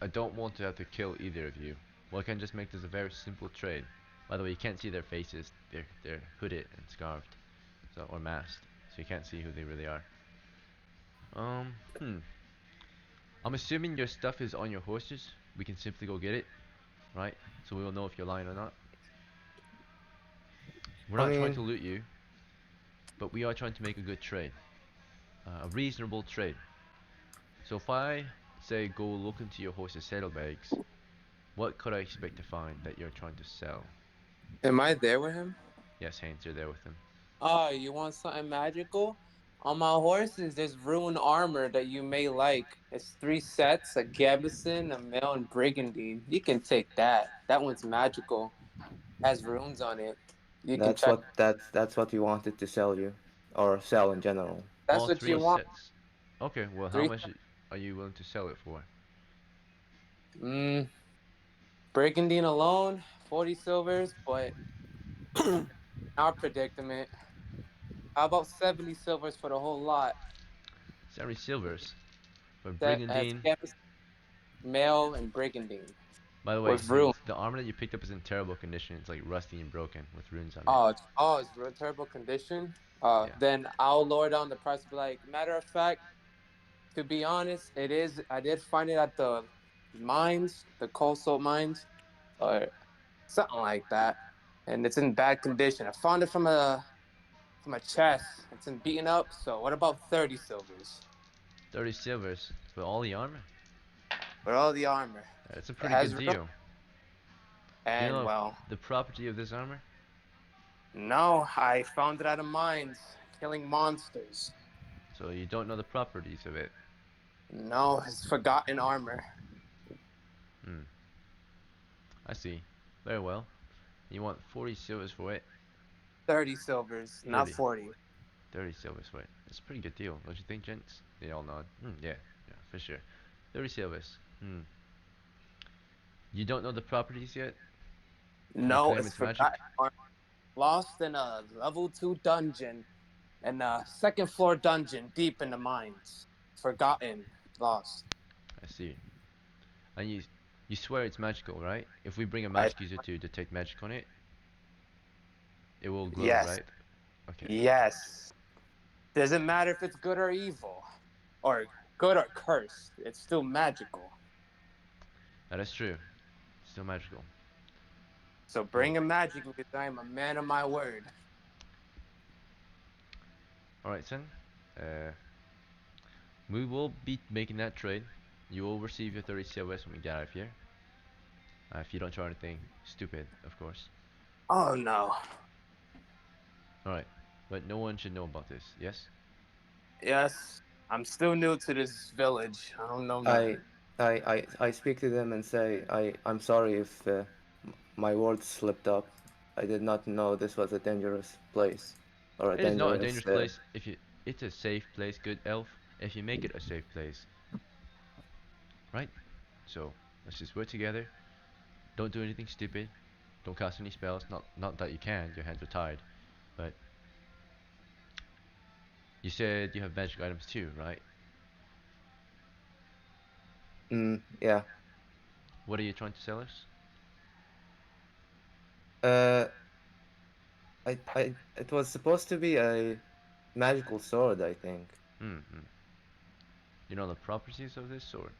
I don't want to have to kill either of you. Well, I can just make this a very simple trade. By the way, you can't see their faces. They're hooded and scarfed, so or masked, so you can't see who they really are. Hmm. I'm assuming your stuff is on your horses. We can simply go get it, right? So we will know if you're lying or not. We're I not trying mean, to loot you, but we are trying to make a good trade, a reasonable trade. So if I say go look into your horse's saddlebags, what could I expect to find that you're trying to sell? Am I there with him? Yes, Haynes, you're there with him. Oh, you want something magical? On my horses, there's ruined armor that you may like. It's 3 sets: a Gabison, a Male, and Brigandine. You can take that. That one's magical. Has runes on it. You can check. that's what we wanted to sell you, or sell in general. That's All what three you want. sets. Okay, well, how Three. much are you willing to sell it for? Mm, Brigandine alone, 40 silvers, but our predicament. How about 70 silvers for the whole lot? 70 silvers for That has Brigandine. Gabison, Male, and Brigandine By the way, with runes. Haynes, the armor that you picked up is in terrible condition. It's like rusty and broken with runes on it. It's real terrible condition. Yeah. Then I'll lower down the price. Be like, matter of fact, to be honest, it is. I did find it at the mines, the coal salt mines, or something like that, and it's in bad condition. I found it from a chest. It's in beaten up. So what about 30 silvers 30 silvers for all the armor? for all the armor? That's a It pretty has good real, deal. Do you and know well, the property of this armor? no, I found it at a mines, killing monsters. So you don't know the properties of it. No, it's forgotten armor. Hmm. I see. Very well. You want 40 silvers for it? 30 silvers, not 30. 40. 30 silvers for it. That's a pretty good deal, don't you think, gents? They all nod. Yeah, yeah, for sure. 30 silvers. You don't know the properties yet? You No, claim it's it's magic? forgotten armor. Lost in a level 2 dungeon and a second floor dungeon deep in the mines. Forgotten, lost. I see. And you swear it's magical, right? If we bring a I magic user to detect magic on it, it will glow, yes, right? Okay, yes. Doesn't matter if it's good or evil, or good or cursed. It's still magical. that is true. Still magical. So Hmm. bring a magic because I am a man of my word. Alright, son. Uh, we will be making that trade. You will receive your 30 COS when we get out of here. If you don't try anything stupid, of course. Oh no. Alright. But no one should know about this, yes? Yes, I'm still new to this village. I don't know I nothing. I speak to them and say I'm sorry if my words slipped up. I did not know this was a dangerous place or a It is not a dangerous. dangerous place if you. It's a safe place, good elf. If you make it a safe place, right? So let's just work together. Don't do anything stupid. Don't cast any spells. Not that you can. Your hands are tied. But you said you have magic items too, right? Yeah. What are you trying to sell us? Uh, it was supposed to be a magical sword, I think. Hmm. You know the properties of this sword?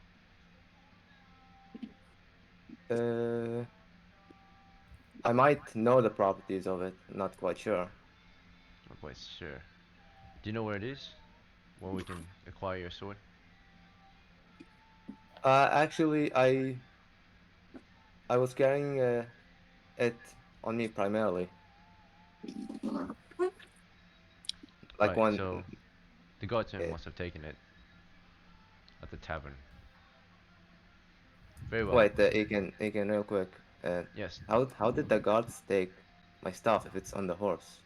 Uh, I might know the properties of it. Not quite sure. Not quite sure. Do you know where it is? Where we can acquire your sword? Actually, I was carrying it on me primarily. Like Right. one. So the guardsman Uh, must have taken it at the tavern. Very well. wait, Aiken, real quick. Yes. How did the guards take my stuff if it's on the horse?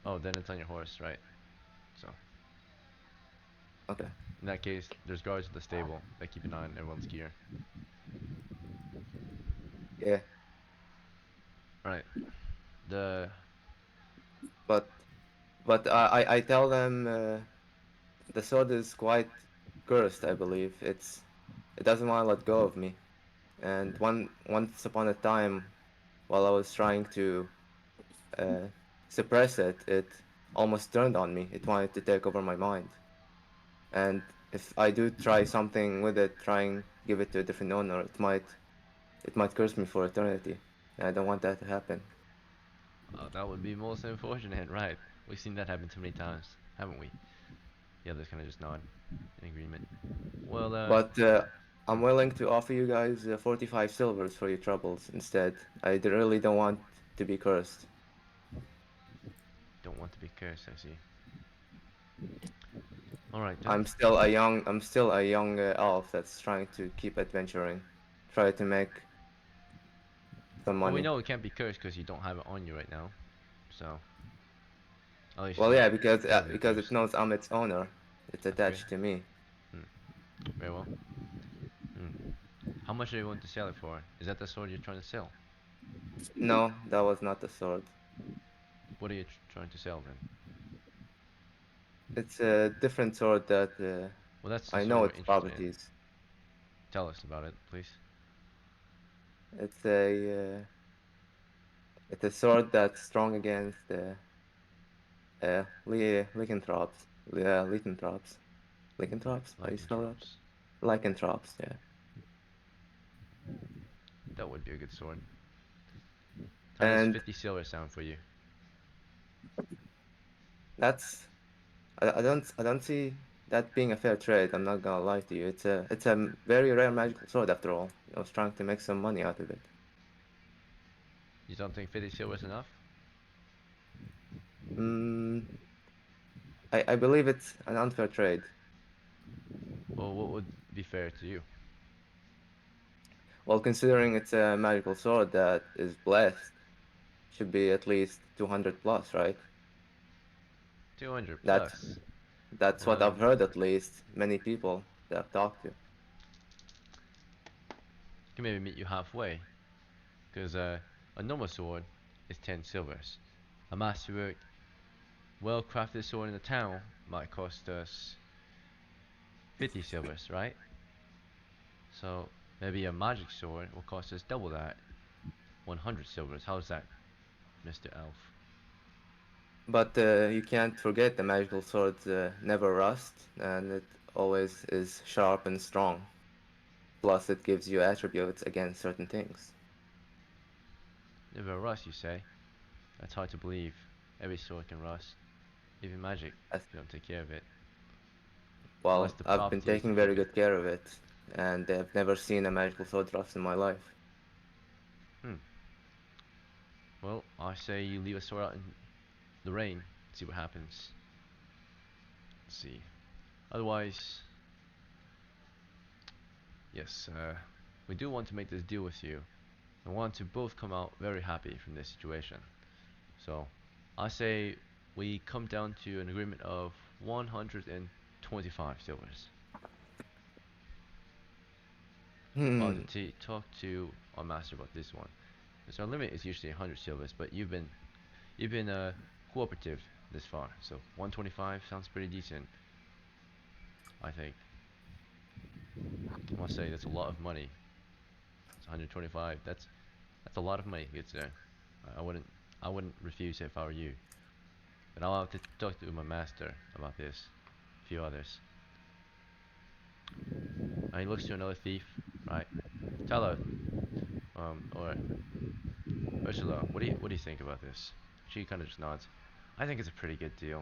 Oh, then it's on your horse, right? So Okay. in that case, there's guards at the stable that keep an eye on everyone's gear. Yeah, Right. The but I tell them the sword is quite cursed. I believe it doesn't want to let go of me. And once upon a time, while I was trying to uh, suppress it, it almost turned on me. It wanted to take over my mind. And if I do try something with it, trying give it to a different owner, it might curse me for eternity. And I don't want that to happen. that would be most unfortunate, right? We've seen that happen too many times, haven't we? The others kind of just nod in agreement. Well, But I'm willing to offer you guys 45 silvers for your troubles instead. I really don't want to be cursed. don't want to be cursed, I see. All right then. I'm still a young elf that's trying to keep adventuring, try to make some Well, we money. know it can't be cursed because you don't have it on you right now. So at least it's Well, not yeah, because terribly because it cursed. knows I'm its owner. It's Okay. attached to me. Hmm. Very well. Hmm. How much are you willing to sell it for? Is that the sword you're trying to sell? No, that was not the sword. What are you trying to sell then? It's a different sword that Well, that's the I sword know we're its interested in. properties. Tell us about it, please. It's a sword that's strong against lycanthropes. Lycanthropes. How do you spell that? Lycanthropes. Lycanthropes. Yeah. That would be a good sword. How does And 50 silver sound for you? that's I don't see that being a fair trade. I'm not gonna lie to you. It's a very rare magical sword after all. I was trying to make some money out of it. You don't think 50 silver is enough? Mm, I believe it's an unfair trade. Well, what would be fair to you? Well, considering it's a magical sword that is blessed, should be at least 200 plus, right? 200 That's plus. that's what Well, I've heard at least. Many people that I've talked to. can maybe meet you halfway. Because a normal sword is 10 silvers. A masterwork, well crafted sword in the town might cost us 50 silvers, right? So maybe a magic sword will cost us double that, 100 silvers. How's that, Mr. Elf? But you can't forget the magical swords never rust, and it always is sharp and strong. Plus, it gives you attributes against certain things. Never rust, you say? That's hard to believe. Every sword can rust. even magic As- if you don't take care of it. Well, Unless the I've been property is taking very good care of it, and I've never seen a magical sword draft in my life. Hmm. Well, I say you leave a sword out in the rain, see what happens. Let's see. Otherwise, yes, we do want to make this deal with you. I want to both come out very happy from this situation. So, I say we come down to an agreement of 125 silvers. I'll Hmm. have to talk to our master about this one. So our limit is usually 100 silvers, but you've been cooperative this far. So 125 sounds pretty decent, I think. I must say that's a lot of money. It's 125. That's a lot of money, good sir. I wouldn't refuse it if I were you. But I'll have to talk to my master about this. A few others. He looks to another thief, right? Tala, or Ursula, what do you think about this? She kind of just nods. I think it's a pretty good deal.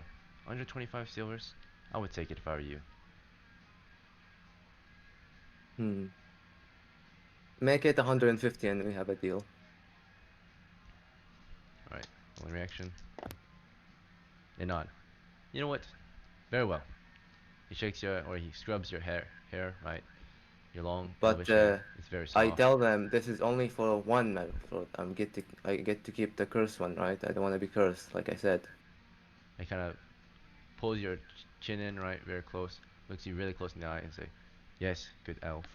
125 silvers? I would take it if I were you. Hmm. Make it 150 and we have a deal. Alright, only reaction. They nod. You know what? Very well. He shakes your, or he scrubs your hair, right? Your long, But elvish hair. It's very I soft. tell them this is only for one magical sword. I get to keep the cursed one, right? I don't want to be cursed, like I said. He kind of pulls your chin in, right, very close. Looks you really close in the eye and say, "Yes, good elf.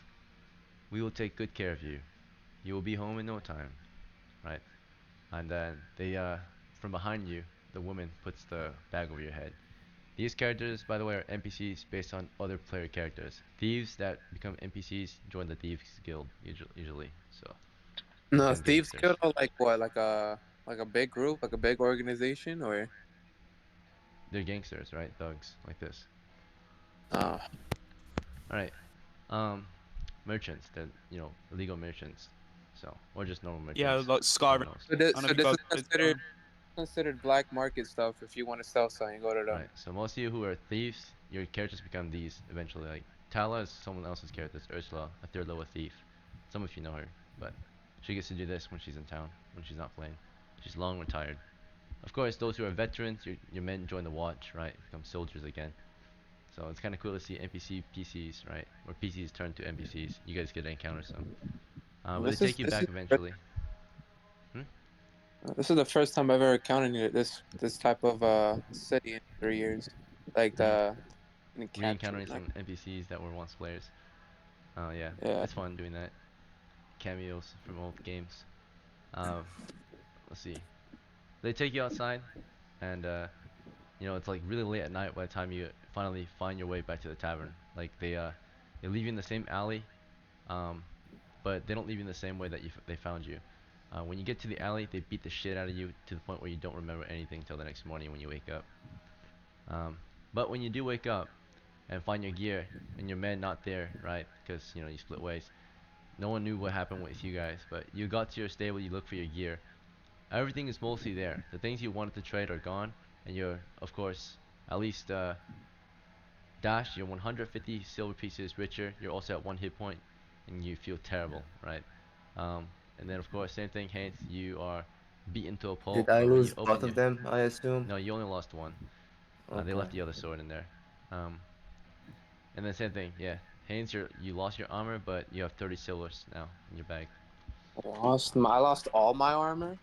We will take good care of you. You will be home in no time, right?" And then from behind you, the woman puts the bag over your head. These characters, by the way, are NPCs based on other player characters. Thieves that become NPCs join the Thieves Guild usually, so No, become Thieves Guild gangsters. are like what? Like a big group, like a big organization, or They're gangsters, right? Thugs like this. uh All right. Um, merchants, they're illegal merchants, so or just normal Yeah, merchants. like No one Skyrim. knows. I know so you this guys is played considered Skyrim. considered black market stuff. If you want to sell something, go to them. Right. So most of you who are thieves, your characters become these eventually. Like Tala is someone else's character. It's Ursula, a third level thief. Some of you know her, but she gets to do this when she's in town, when she's not playing. She's long retired. Of course, those who are veterans, your men join the watch, right? Become soldiers again. So it's kind of cool to see NPC PCs, right? Or PCs turn to NPCs. You guys get to encounter some. But they This take is you this is back eventually. Hmm? this is the first time I've ever encountered this type of city in 3 years, like Mm. the capture. Re-encountering some NPCs that were once players. Yeah, Yeah. it's fun doing that. Cameos from old games. Um, let's see. They take you outside, and it's like really late at night by the time you finally find your way back to the tavern. Like they leave you in the same alley, um, but they don't leave you in the same way that they found you. When you get to the alley, they beat the shit out of you to the point where you don't remember anything till the next morning when you wake up. Um, but when you do wake up and find your gear and your men not there, right? Because you split ways. No one knew what happened with you guys, but you got to your stable, you look for your gear. Everything is mostly there. The things you wanted to trade are gone, and you're, of course, at least Dash, you're 150 silver pieces richer. You're also at 1 hit point, and you feel terrible, right? And then, of course, same thing, Haynes, you are beaten to a pulp, Did I but when you lose both open of your... them, I assume? No, you only lost one. They Okay. left the other sword in there. Um, and then same thing, yeah. Haynes, you lost your armor, but you have 30 silvers now in your bag. I lost all my armor.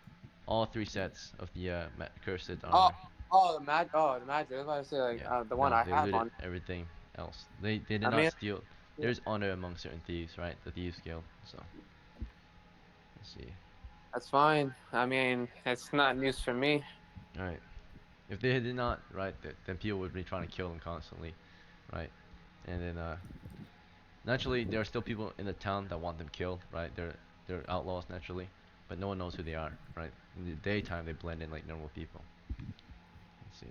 All 3 sets of the cursed Oh, armor. the magic. I was about to say like Yeah, the one no, I they have looted on. everything else. They did I not mean, steal. yeah, There's honor among certain thieves, right? The thieves guild. So let's see. that's fine. I mean, it's not news for me. All right. If they did not, right, then people would be trying to kill them constantly, right? And then naturally there are still people in the town that want them killed, right? They're outlaws naturally, but no one knows who they are, right? In the daytime they blend in like normal people. Let's see.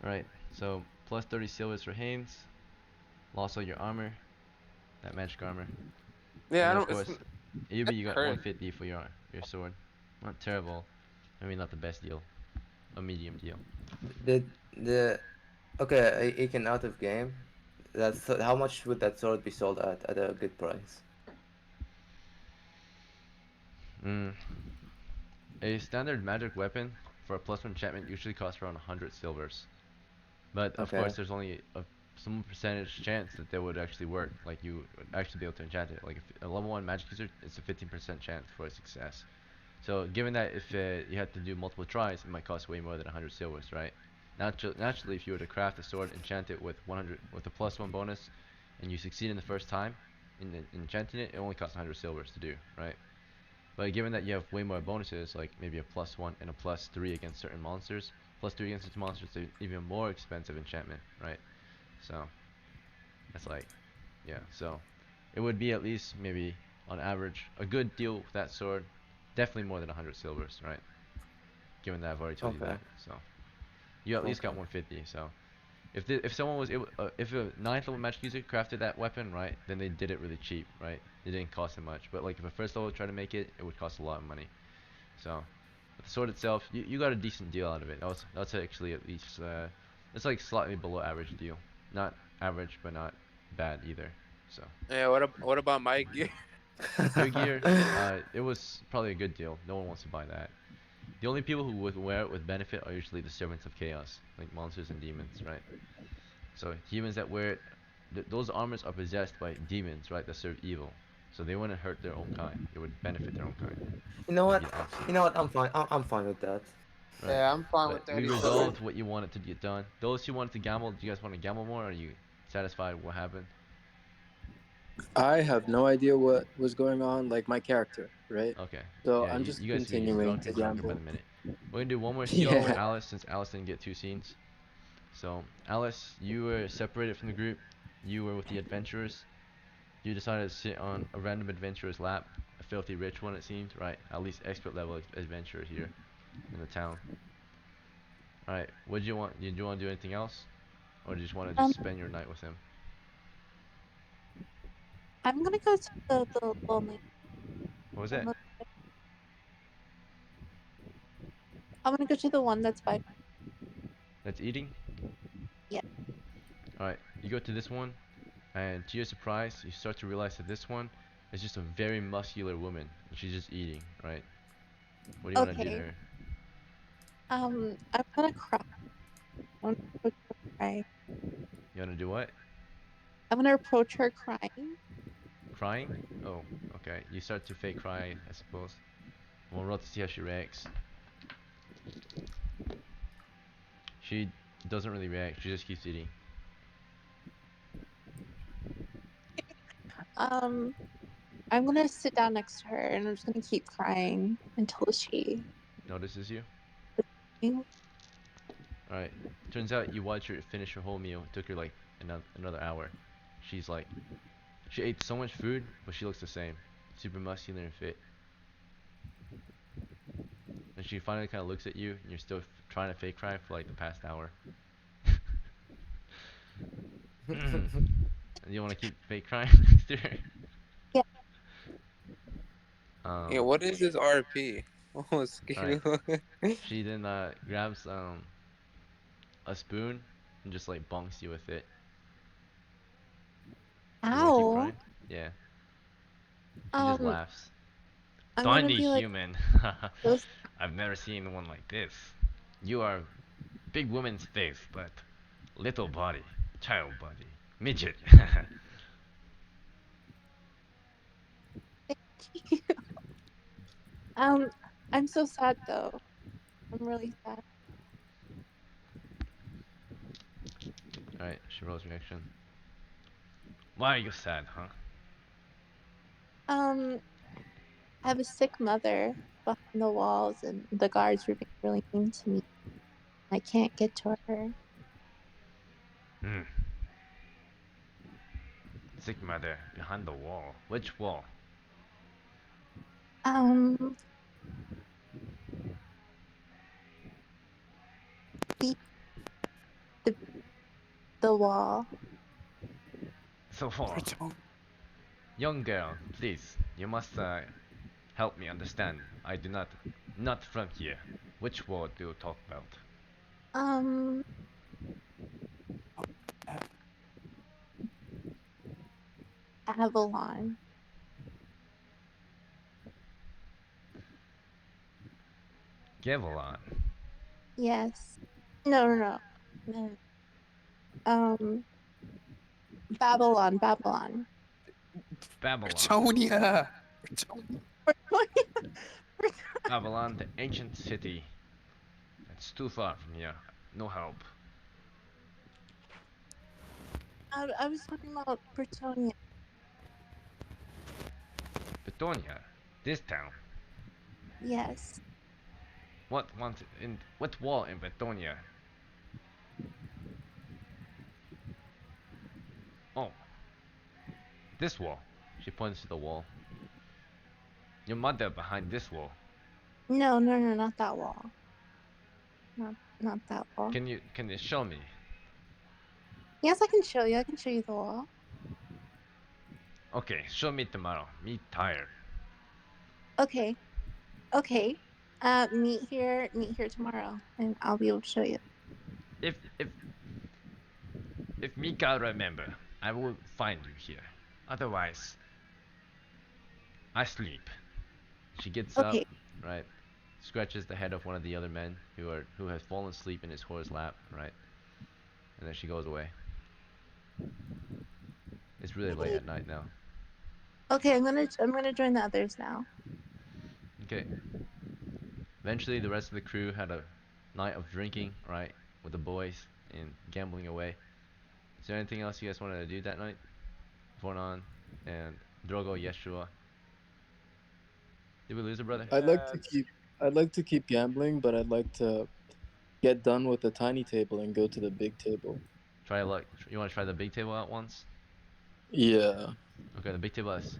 All right. So plus 30 silvers for Haynes. Lost all your armor, that magic armor. And Yeah, I then of don't. course, Yubi, It's you got cursed. 150 for your sword. Not terrible. I mean, not the best deal. a medium deal. Did the okay, he can out of game. That's how much would that sword be sold at a good price? Mm. A standard magic weapon for a +1 enchantment usually costs around 100 silvers. But of Okay. course, there's only some percentage chance that they would actually work. Like you would actually be able to enchant it. Like if a level 1 magic user, it's a 15% chance for a success. So given that if you had to do multiple tries, it might cost way more than 100 silvers, right? Naturally, if you were to craft a sword, enchant it with 100 with a +1 bonus, and you succeed in the first time in enchanting it, it only costs 100 silvers to do, right? But given that you have way more bonuses, like maybe a +1 and a +3 against certain monsters, +3 against certain monsters, is even more expensive enchantment, right? So that's like, yeah. So it would be at least maybe on average a good deal with that sword, definitely more than 100 silvers, right? Given that I've already told you Okay. that, so you at least got Okay. 150. So if someone was able, if a 9th level magic user crafted that weapon, right, then they did it really cheap, right? It didn't cost them much. But like if a first level tried to make it, it would cost a lot of money. So, but the sword itself, you got a decent deal out of it. That's actually at least it's like slightly below average deal. Not average, but not bad either. So Yeah. What about my gear? your gear, it was probably a good deal. No one wants to buy that. The only people who would wear it with benefit are usually the servants of chaos, like monsters and demons, right? So humans that wear it, those armors are possessed by demons, right, that serve evil. So they wouldn't hurt their own kind. It would benefit their own kind. You know It would what? be the opposite. You know what? I'm fine. I'm fine with that. Right. Yeah, I'm fine But with that we either. resolved what you wanted to get done. Those who wanted to gamble, do you guys want to gamble more? Or are you satisfied with what happened? I have no idea what was going on, like my character, right? Okay. So Yeah, I'm just you guys are getting continuing drunker to and drunker by gamble. the minute. We're gonna do one more scene for Yeah. Alice since Alice didn't get 2 scenes. So Alice, you were separated from the group. You were with the adventurers. You decided to sit on a random adventurer's lap, a filthy rich one it seemed, right? At least expert level adventurer here in the town. Alright, what did you want? Did you want to do anything else? Or did you just want to just Um, spend your night with him? I'm gonna go to the lonely. What was that? I'm gonna go to the one that's by. That's eating? Yeah. Alright, you go to this one, and to your surprise, you start to realize that this one is just a very muscular woman, and she's just eating, right? What do you want to do to Okay. her? I'm gonna cry. I'm gonna approach her crying. You want to do what? I'm gonna approach her crying. Crying? Oh, okay. You start to fake cry, I suppose. We'll roll to see how she reacts. She doesn't really react, she just keeps eating. Um, I'm gonna sit down next to her and I'm just gonna keep crying until she. Notices you? Alright. Turns out you watch her finish her whole meal. It took her like another hour. She's like, she ate so much food, but she looks the same. Super muscular and fit. And she finally kind of looks at you, and you're still trying to fake cry for like the past hour. And you want to keep fake crying next to her? Yeah. Yeah, Um, what is this RP? Oh, alright. skinny. She then grabs a spoon and just like bonks you with it. You want to keep Ow. crying? Yeah. She just Um, laughs. I'm gonna Tiny be like, human. those. I've never seen one like this. You are big woman's face, but little body, child body, midget. Um, I'm so sad though. I'm really sad. Alright, she rolls reaction. Why are you sad, huh? Um, I have a sick mother behind the walls, and the guards were being really mean to me. I can't get to her. Hmm. Sick mother behind the wall. Which wall? Um, the the, the wall. The wall. Young girl, please, you must help me understand. I do not from here. Which wall do you talk about? Um, Avalon. Gavilon. Yes. No, no, no. No. Babylon, Babylon. Babylon. Britonia. Babylon, the ancient city. It's too far from here. No help. I was talking about Britonia. Betonia. This town. Yes. What wall in Betonia? Oh, this wall. She points to the wall. Your mother behind this wall. No, no, no, not that wall. Not that wall. Can you show me? Yes, I can show you. I can show you the wall. Okay, show me tomorrow. Me tired. Okay. Okay. Meet here tomorrow, and I'll be able to show you. If Mika remember, I will find you here. Otherwise, I sleep. She gets up, Okay. right? Scratches the head of one of the other men who has fallen asleep in his horse's lap, right? And then she goes away. It's really late at night now. Okay, I'm gonna join the others now. Okay. Eventually, the rest of the crew had a night of drinking, right, with the boys and gambling away. Is there anything else you guys wanted to do that night? Vornon and Drogo Yeshua. Did we lose a brother? I'd like to keep gambling, but I'd like to get done with the tiny table and go to the big table. Try luck. You want to try the big table out once? Yeah. Okay, the big table has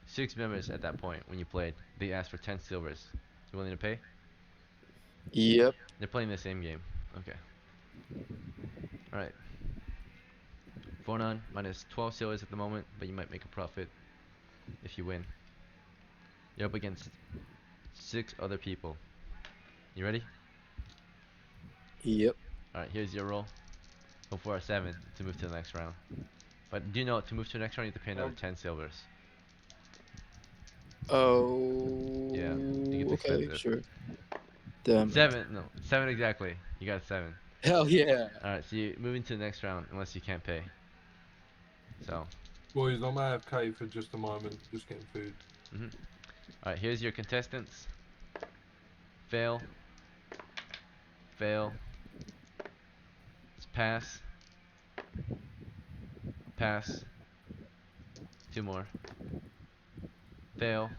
6 members at that point when you played. They asked for 10 silvers. You willing to pay? Yep. They're playing the same game. Okay. Alright. Vornon minus 12 silvers at the moment, but you might make a profit if you win. You're up against 6 other people. You ready? Yep. Alright, here's your roll. Go for a 7 to move to the next round. But do you know to move to the next round you have to pay another 10 silvers. Oh. Yeah, it gets Okay, expensive. sure. Damn. 7 exactly. You got 7. Hell yeah. Alright, so you move into the next round unless you can't pay. So. Boys, I'm AFK for just a moment, just getting food. Alright, here's your contestants. Fail. Fail. Let's pass. Pass. 2 more. Fail.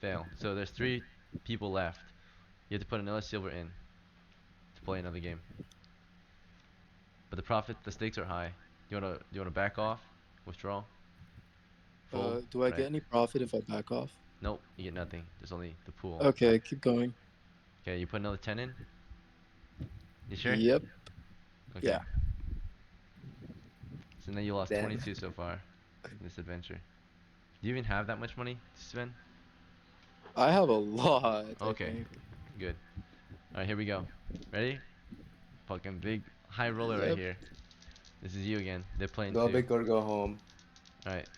Fail. So there's 3 people left. You have to put another silver in to play another game. But the stakes are high. Do you wanna back off? Withdraw? Full? Do I Right. get any profit if I back off? Nope, you get nothing. There's only the pool. Okay, keep going. Okay, you put another 10 in? You sure? Yep. Okay. Yeah. So now you lost Damn. 22 so far in this adventure. Do you even have that much money to spend? I have a lot. Okay. I think. Good. Alright, here we go. Ready? Fucking big high roller right Yep. here. This is you again. They're playing Go too. big or go home. Alright.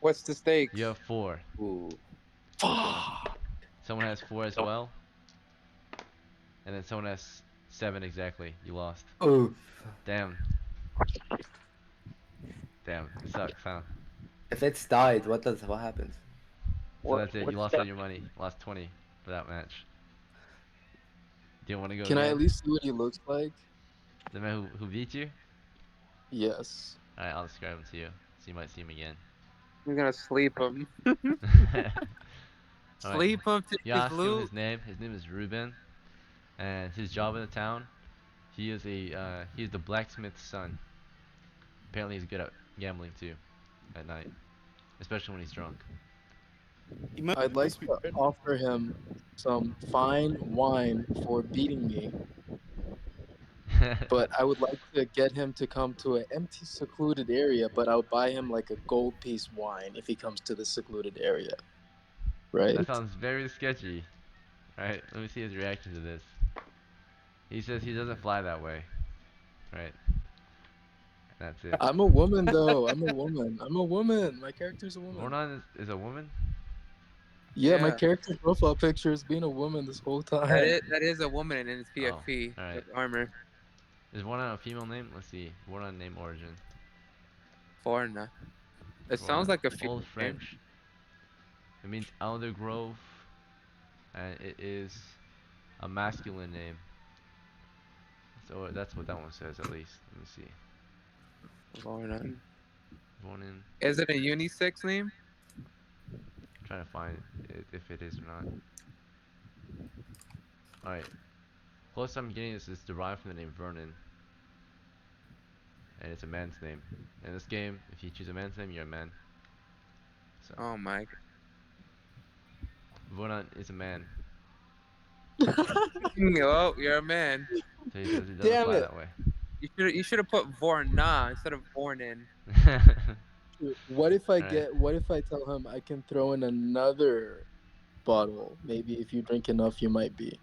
What's the stakes? You have 4. Ooh. Fuck. Someone has 4 as well. And then someone has 7 exactly. You lost. Ooh. Damn. Damn. It sucks, huh? If it's died, what happens? So that's it. You lost all your money. Lost 20 for that match. Do you want to go Can I again? at least see what he looks like? The man who beat you? Yes. Alright, I'll describe him to you. So you might see him again. I'm gonna sleep him. Alright. Sleep him to You his ask him loot. his name. His name is Ruben. And his job in the town, he is he's the blacksmith's son. Apparently he's good at gambling too, at night. Especially when he's drunk. I'd like to offer him some fine wine for beating me, but I would like to get him to come to an empty, secluded area, but I'll buy him like a gold piece wine if he comes to the secluded area. Right? That sounds very sketchy. Alright, let me see his reaction to this. He says he doesn't fly that way. Right. That's it. I'm a woman though. I'm a woman. I'm a woman. My character's a woman. Vornon is a woman? Yeah, my Yeah. character profile picture is being a woman this whole time. That is a woman in its Oh, PFP alright. armor. Is Vornon a female name? Let's see. Vornon name origin. Foreigner. It sounds Vornon. like a Old female name. French. It means elder grove. And it is a masculine name. So that's what that one says at least. Let me see. Foreigner. Vornon. Is it a unisex name? I'm trying to find it, if it is or not. Alright. Closest I'm getting is derived from the name Vernon. And it's a man's name. In this game, if you choose a man's name, you're a man. So, Oh my. Vernon is a man. Oh, you're a man. So he says he doesn't Damn fly it. that way. You should have put Vorna instead of Vornin. What if I Alright. get? What if I tell him I can throw in another bottle? Maybe if you drink enough, you might be.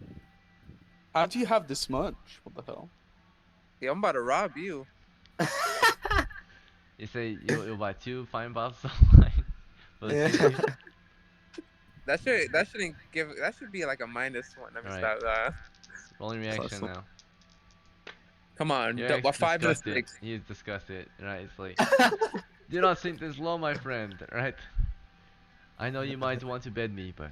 How do you have this much? What the hell? Yeah, I'm about to rob you. You say you'll buy 2 fine bottles of wine for the Yeah. 2 of you? That shouldn't give. That should be like a minus one. Let me Alright. stop. Rolling reaction Plus now. Come on, Your ex 5 to disgusted. 6. He is disgusted. Right, it's like, do not sink this low, my friend. Right? I know you might want to bed me, but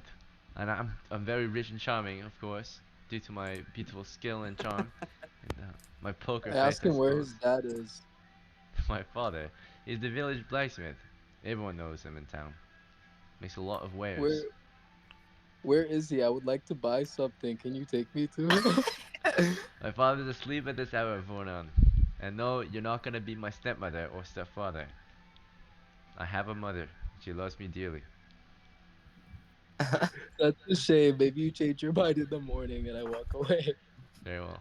and I'm very rich and charming, of course, due to my beautiful skill and charm, and my poker I face, ask I him where suppose. his dad is. My father is the village blacksmith. Everyone knows him in town. Makes a lot of wares. Where is he? I would like to buy something. Can you take me to him? My father's asleep at this hour, Vornon. And no, you're not gonna be my stepmother or stepfather. I have a mother. She loves me dearly. That's a shame. Maybe you change your mind in the morning and I walk away. Very well.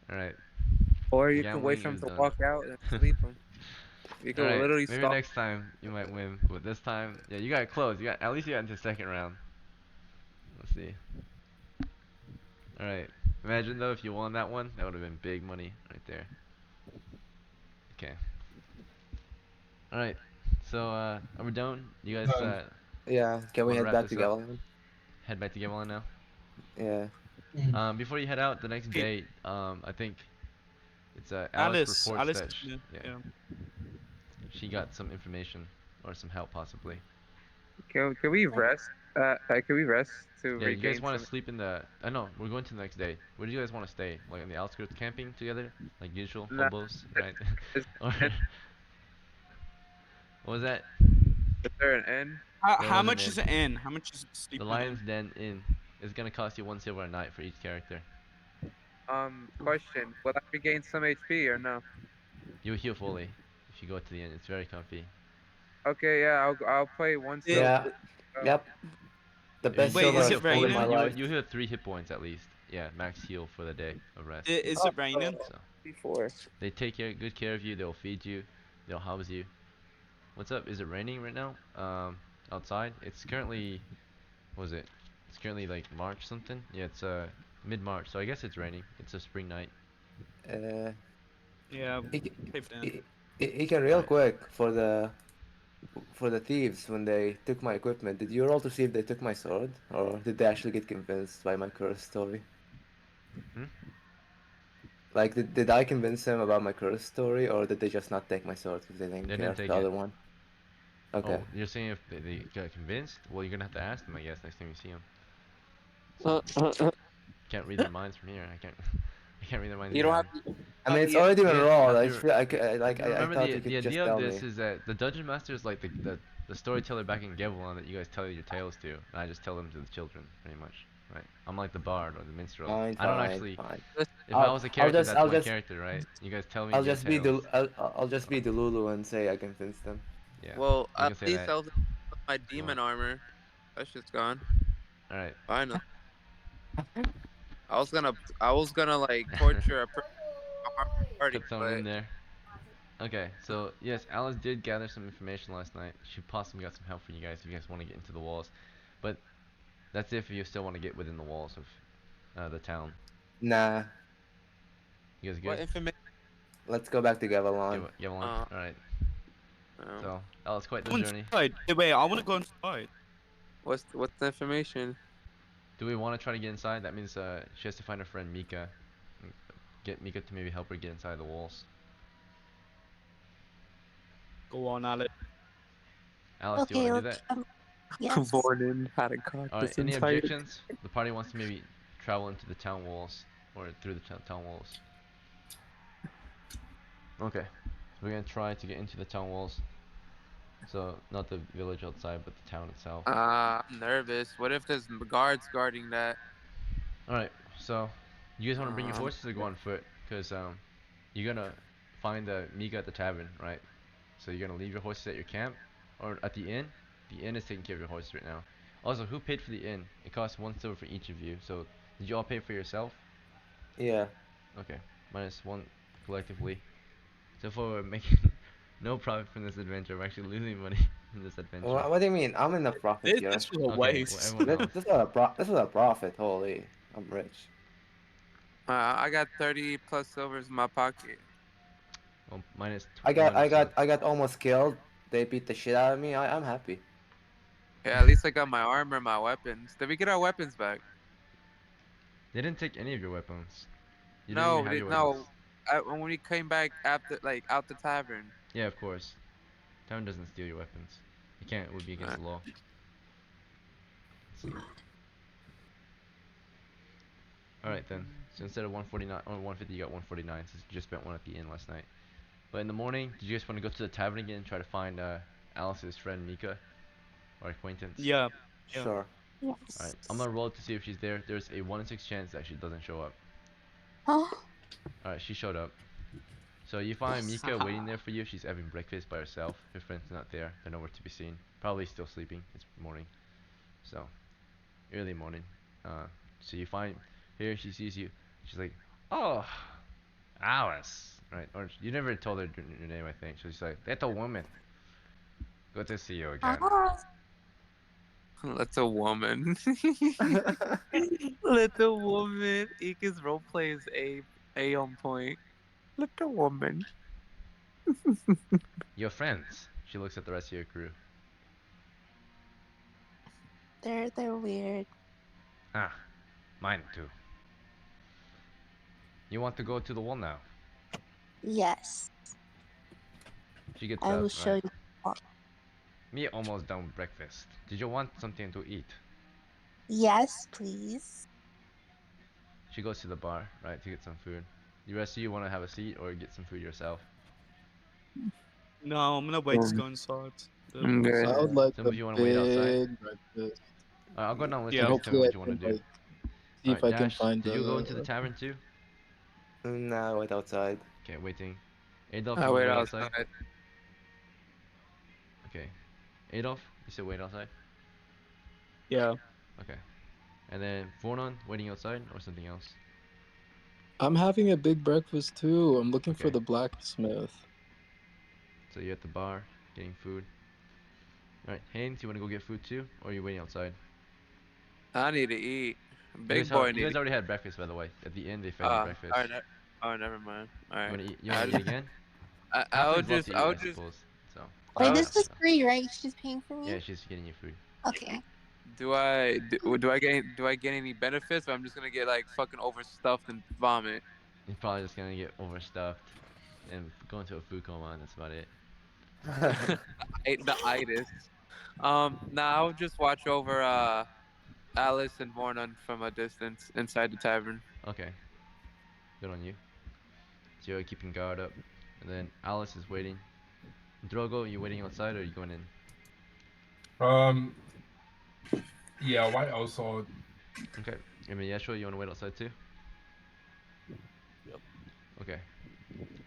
Alright. Or you can wait Gambling for him is to done. walk out and sleep him. You can Alright. literally Maybe stop. next time you might win. But this time, yeah, you got close. You got at least you got into the second round. Let's see. Alright. Imagine though if you won that one, that would have been big money right there. Okay. Alright. So are we done? You guys Yeah, can we wanna head wrap back this to up? Gavilan? Head back to Gameland now? Yeah. Before you head out the next day, I think it's Alice reports Alice. that Yeah. she got some information or some help possibly. Can we rest? Can we rest to Yeah, you guys regain want some? to sleep in the? I know we're going to the next day. Where do you guys want to stay? Like in the outskirts, camping together, like usual Nah, hobos, right? is, Or what was that? is there an end? There How was an much is inn. it in? How much is The sleeping Lion's in? Den Inn is gonna cost you 1 silver a night for each character. Question: will I regain some HP or no? You'll heal fully if you go to the inn. It's very comfy. Okay, yeah, I'll play one It- silver. Yeah. Yep. The best Wait, silver is I've it pulled in my raining? life. You heal 3 hit points at least. Yeah, max heal for the day of rest. Is it raining? So Before. they take good care of you. They'll feed you. They'll house you. What's up? Is it raining right now? Outside. It's currently. What was it? It's currently like March something. Yeah, it's mid-March. So I guess it's raining. It's a spring night. Uh, Yeah. he, c- Paved in. he can real Right. quick for the thieves when they took my equipment. Did you roll to see if they took my sword, or did they actually get convinced by my curse story? Hmm? Like, did I convince them about my curse story, or did they just not take my sword because they didn't They care didn't for take the it. other one? Okay. Oh, you're saying if they got convinced? Well, you're gonna have to ask them, I guess, next time you see them. Can't read their minds from here. I can't. I can't read their minds You don't either. have. I mean, it's Yeah, already been Because rolled. I you're- just feel I Remember thought you the could just idea tell of this me. is that the dungeon master is like the storyteller back in Gevelon that you guys tell your tales to, and I just tell them to the children, pretty much, right? I'm like the bard or the minstrel. Fine, I don't fine, actually. fine. If I was a I'll character, just that's my character, right? You guys tell me I'll your just be tales. I'll just be Delulu and say I convinced them. Yeah, Well, you at can say least that. I'll my demon armor. That shit's gone. All right. Finally. I was gonna like torture a person in my party, Put someone but in there. Okay, so yes, Alice did gather some information last night. She possibly got some help for you guys if you guys want to get into the walls. But that's if you still want to get within the walls of the town. Nah. You guys What good? information? Let's go back to Gavilan. Give one. Uh, Alright. um, So that was quite the Go journey. inside. Hey, wait, I want to go inside. what's the information? Do we want to try to get inside? That means she has to find her friend Mika. and Get Mika to maybe help her get inside the walls. Go on, Alex. Alice, do you Okay, want to do let's. that? Yes. Warden had a got Alright, this any entire. objections? The party wants to maybe travel into the town walls or through the town walls. Okay, we're gonna try to get into the town walls. So not the village outside, but the town itself. I'm nervous. What if there's guards guarding that? Alright, so you guys want to bring your Um, horses or go on foot? Cause you're gonna find Mika at the tavern, right? So you're gonna leave your horses at your camp or at the inn. The inn is taking care of your horses right now. Also, who paid for the inn? It costs 1 silver for each of you. So did you all pay for yourself? Yeah. Okay, -1 collectively. So far we're making no profit from this adventure. We're actually losing money in this adventure. What do you mean? I'm in the profit here. This was a Okay, well, waste. everyone This, knows. this is a this is a profit. Holy, I'm rich. I got 30 plus silvers in my pocket. Well, minus I got I 1, so got I got almost killed. They beat the shit out of me. I'm happy. Yeah, at least I got my armor, my weapons. Did we get our weapons back? they didn't take any of your weapons. You didn't even No, have your weapons. no. When we came back after, like, out the tavern. Yeah, of course. Town doesn't steal your weapons. You can't. It would be against Uh, the law. Let's see. Alright then. So instead of 149 or 150, you got 149 since you just spent one at the inn last night. But in the morning, did you guys want to go to the tavern again and try to find Alice's friend Mika? Or acquaintance? Yeah. Yeah. Sure. Yes. Alright, I'm gonna roll to see if she's there. There's a 1 in 6 chance that she doesn't show up. Oh, Alright, she showed up. So you find Mika waiting there for you. She's having breakfast by herself. Her friend's not there. They're nowhere to be seen. Probably still sleeping. It's morning. So, early morning. So you find here, she sees you. She's like, "Oh, Alice." Right? Or you never told her your name, I think. So she's like, "Little woman. Good to see you again." ah, That's a woman. Little woman. Ika's roleplay is a on point. Little woman. Your friends. She looks at the rest of your crew. they're weird. Ah, mine too. You want to go to the wall now? Yes, She gets I up, will show right? you. All. Me almost done with breakfast. Did you want something to eat? Yes, please. She goes to the bar, right, to get some food. The rest of you want to have a seat or get some food yourself? No, I'm gonna wait to go inside. I'm good. I would like Some a of you want to wait outside? big breakfast. I'll go down the list. You Yeah. guys tell me Hopefully, I what you want can to do. like see if Alright, I can Dash, find did you go into the the. tavern too? Nah, wait outside. Okay, waiting. Adolf, I you want wait to wait outside. outside? Okay. Adolf, you said wait outside? Yeah. Okay. And then Vornon, waiting outside or something else? I'm having a big breakfast too. I'm looking for Okay. the blacksmith. So you're at the bar, getting food. Alright, Haynes, you want to go get food too? Or are you waiting outside? I need to eat. You Big guys, boy you need guys to. already had breakfast, by the way. At the end, they fed you breakfast. Alright. Oh, never mind. You Alright. wanna eat? You wanna eat again? I'll Halflings love just, to eat, I'll I just, suppose. So Wait, I'll, yeah. this was So. free, right? She's paying for me. Yeah, she's getting you food. Okay. do I get any benefits? Or I'm just gonna get like fucking overstuffed and vomit. You're probably just gonna get overstuffed and go into a food coma, and that's about it. The itis. Nah, I'll just watch over Alice and Vornon from a distance inside the tavern. Okay, good on you. So you're keeping guard up, and then Alice is waiting. Drogo, you waiting outside or are you going in? Yeah, wait outside. Okay. I mean, yeah, sure. You wanna wait outside too? Yep. Okay.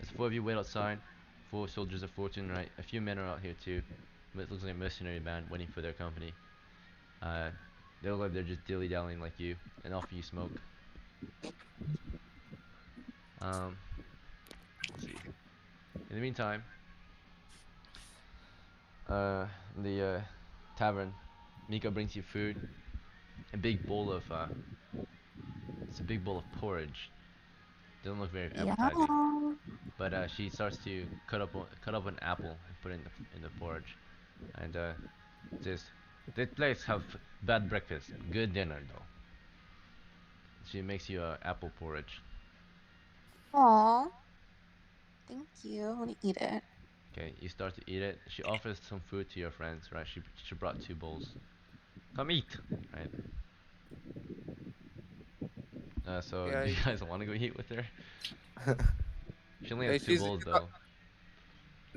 As 4 of you wait outside, 4 soldiers of fortune, right? A few men are out here too. But it looks like a mercenary band waiting for their company. They look like they're just dilly-dallying like you and offer you smoke. Let's see. In the meantime, in the tavern, Mika brings you food. A big bowl of, it's a big bowl of porridge. Doesn't look very Yeah. appetizing. But she starts to cut up an apple and put it in the porridge, and says, "This place have bad breakfast, good dinner though." She makes you a apple porridge. Aw. Thank you. I want to eat it. Okay, you start to eat it. She offers some food to your friends, right? She brought 2 bowls. Come eat, right? So Yeah. do you guys want to go eat with her? She only has Hey, two she's bowls though.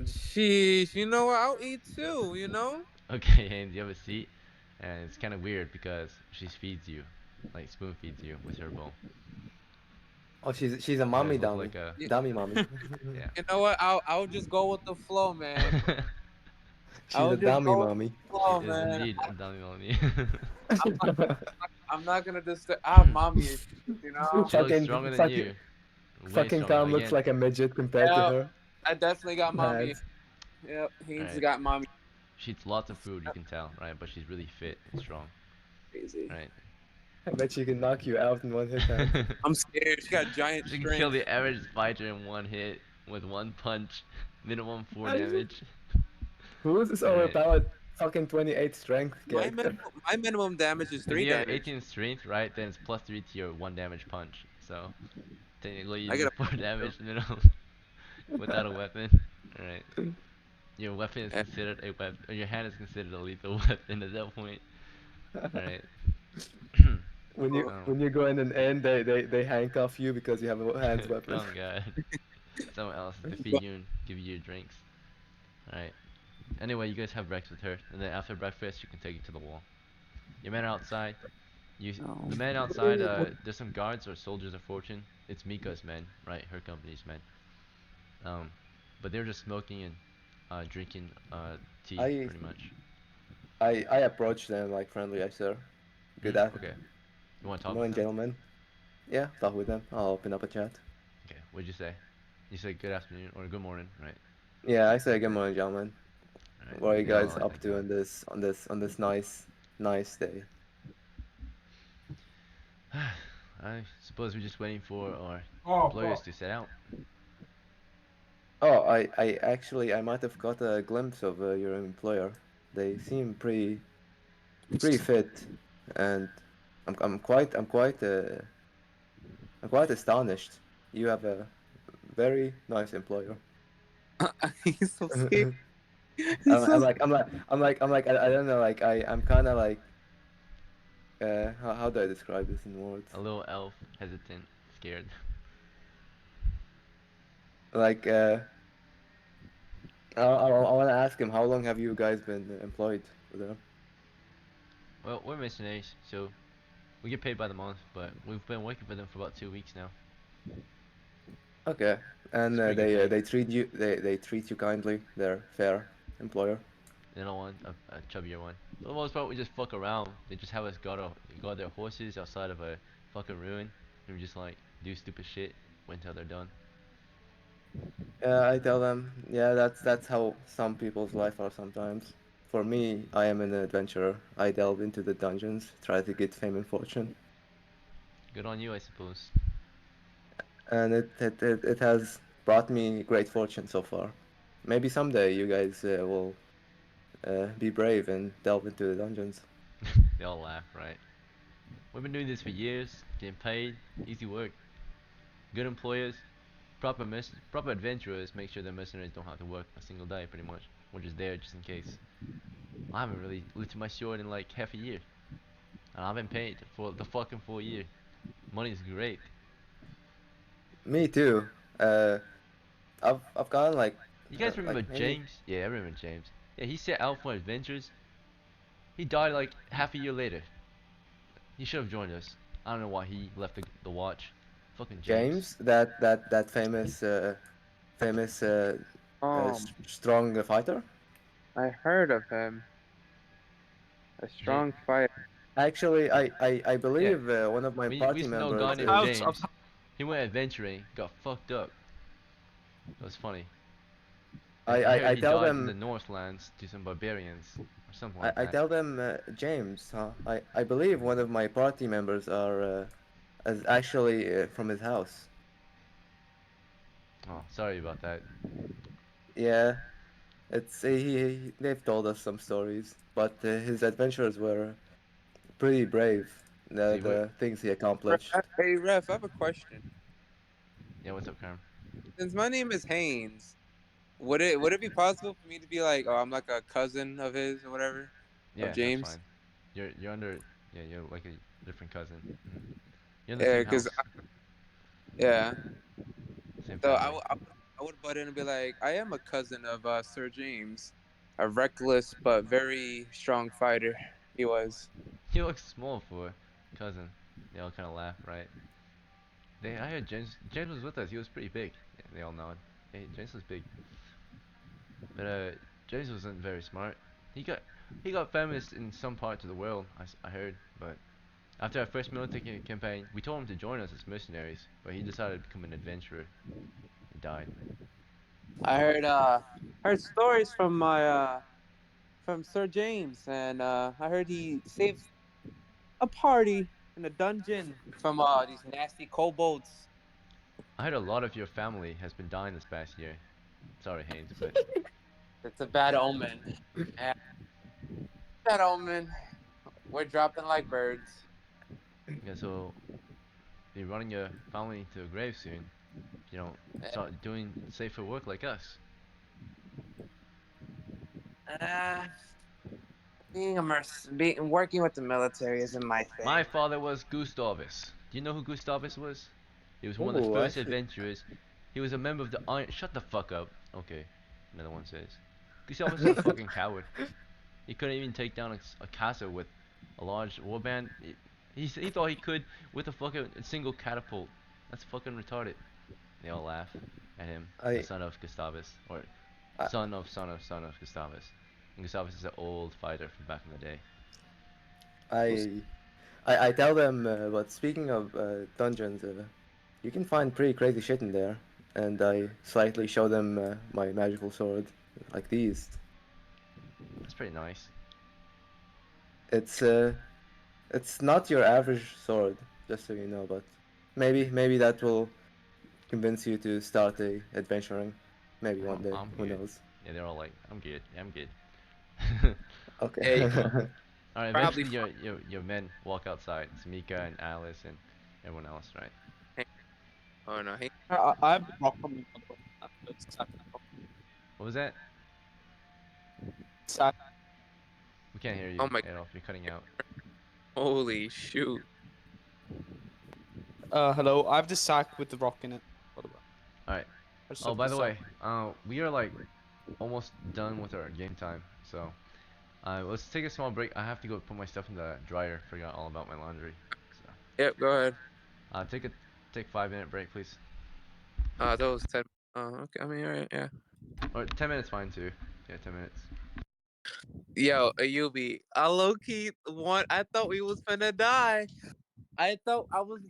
she you know what? I'll eat too. You know. Okay, and you have a seat, and it's kind of weird because she feeds you, like spoon feeds you with her bowl. Oh, she's a You mommy guys look dummy. like a You, Dummy mommy. yeah. you know what? I'll just go with the flow, man. She's I'll a just dummy go with mommy. the She flow, is man. indeed a dummy mommy. I'm not, I'm not gonna disturb. I have mommy issues, you know. She looks fucking stronger than fucking you, way fucking stronger. Tom looks Again, like a midget compared to Yeah, her. I definitely got mommy. Mad. Yep, all Haynes has right. got mommy. She eats lots of food, you can tell, right? But she's really fit and strong, Crazy. right? I bet she can knock you out in one hit, Hans. I'm scared. She got giant She can kill strength. the average fighter in one hit with one punch, minimum 4 I- damage. Who is this Alright. overpowered fucking 28 strength My character? minimum, my minimum damage is If 3 you have damage. 18 strength, right, then it's plus 3 to your 1 damage punch. So technically you I do get a 4 damage minimum without a weapon. Alright. Your weapon is Eh, considered a weapon, or your hand is considered a lethal weapon at that point. Alright. Um, When you go in and end, they handcuff you because you have a hands weapon. oh god. Someone else has to feed you and give you your drinks. Alright. Anyway, you guys have breakfast with her, and then after breakfast, you can take it to the wall. Your men are outside. no. The men outside. There's some guards or soldiers of fortune. It's Mika's men, right? Her company's men. Um, but they're just smoking and drinking tea, I pretty much. I approach them like friendly, I sir. Good Okay. afternoon, You want to talk with morning, them? gentlemen. Yeah, talk with them. I'll open up a chat. Okay. What'd you say? You said good afternoon or good morning, right? Yeah, I say good morning, gentlemen. All right. What are you They all guys like up that to guy. on this nice day? I suppose we're just waiting for our Oh, employers fuck. to set out. Oh, I actually I might have got a glimpse of your employer. They seem pretty fit, and I'm quite astonished. You have a very nice employer. He's so scared. I'm, He's so I don't know, like I'm kind of like how do I describe this in words? A little elf, hesitant, scared. Like I want to ask him, how long have you guys been employed with them? Well, we're missionaries, so we get paid by the month, but we've been working for them for about 2 weeks now. Okay, and It's pretty good pay. they treat you kindly. They're fair employer. They don't want a chubbier one. For the most part, we just fuck around. They just have us guard their horses outside of a fucking ruin, and we just like do stupid shit until they're done. Yeah, I tell them, yeah, that's how some people's life are sometimes. For me, I am an adventurer. I delve into the dungeons, try to get fame and fortune, Good on you, I suppose. and it has brought me great fortune so far. Maybe someday you guys will be brave and delve into the dungeons. They all laugh, right? We've been doing this for years, getting paid, easy work. Good employers, proper adventurers make sure their mercenaries don't have to work a single day, pretty much. We're just there just in case. I haven't really lifted my sword in like half a year, and I've been paid for the fucking full year. Money's great. Me too. Uh, I've gotten You guys remember like maybe James? Yeah, I remember James. Yeah, he set out for adventures. He died like half a year later. He should have joined us. I don't know why he left the watch. Fucking James. James, that famous strong fighter. I heard of him. A Ja strong fighter. Actually, I yeah, believe one of my we party used to know a members. guy I've named helped. James. He went adventuring, got fucked up. It was funny. I heard I he tell died in the them Northlands to some barbarians or something like I that. tell them James, huh? I believe one of my party members are is actually from his house. Oh, sorry about that. Yeah, it's they've told us some stories, but his adventures were pretty brave. See, The things he Ref, accomplished. hey, Ref, I have a question. yeah, what's up, Carm? Since my name is Haynes, would it be possible for me to be like, oh, I'm like a cousin of his or whatever, of Yeah, that's James? fine. You're under. Yeah, you're like a different cousin. You're in the Yeah, same cause house, yeah. same So family. I would butt in and be like, I am a cousin of Sir James, a reckless but very strong fighter. He was. You look small for a cousin. They all kind of laugh, right? I heard James was with us. He was pretty big. Yeah, they all nod. Hey, James was big, but James wasn't very smart. He got he got famous in some parts of the world. I heard, but after our first military campaign, we told him to join us as mercenaries, but he decided to become an adventurer and died. I heard stories from my from Sir James, and I heard he saved a party in a dungeon from these nasty kobolds. I heard a lot of your family has been dying this past year. Sorry, Haynes, but It's a bad omen. Yeah, bad omen. We're dropping like birds. yeah, so you're running your family to a grave soon. If you don't start doing safer work like us. Uh, being working with the military isn't my My thing. father was Gustavus. Do you know who Gustavus was? He was one of the Oh, first actually, adventurers. He was a member of the Iron. Shut the fuck up. Okay, another one says. Gustavus is a fucking coward. He couldn't even take down a castle with a large warband. He thought he could with a fucking single catapult. That's fucking retarded. They all laugh at him, the I, son of Gustavus, or I, son of Gustavus. And Gustavus is an old fighter from back in the day. I, I tell them. But speaking of dungeons, you can find pretty crazy shit in there, and I slightly show them my magical sword, like these. That's pretty nice. It's uh, it's not your average sword, just so you know. But maybe that will convince you to start adventuring. Maybe one day. I'm Who good. knows? Yeah, they're all like, I'm good. Yeah, I'm good. Okay. Yeah, you could Alright, probably eventually your men walk outside. It's Mika and Alice and everyone else, right? find. Oh no, hey, I have the rock on me, by the way. That's exactly what What was that? it's at. We can't hear you, oh my, Adolf. You're cutting out. holy shoot! Hello. I have the sack with the rock in it, by the way. Alright. I just Oh, have by the the sack. way, we are like almost done with our game time, so let's take a small break. I have to go put my stuff in the dryer. Forgot all about my laundry. So, Yep, go ahead. take 5 minute break, please. Those 10. Okay. I mean, all right, yeah. Or 10 minutes, fine too. Yeah, 10 minutes. Yo, Ayubi, I low key want. I thought we was finna die. I thought I was,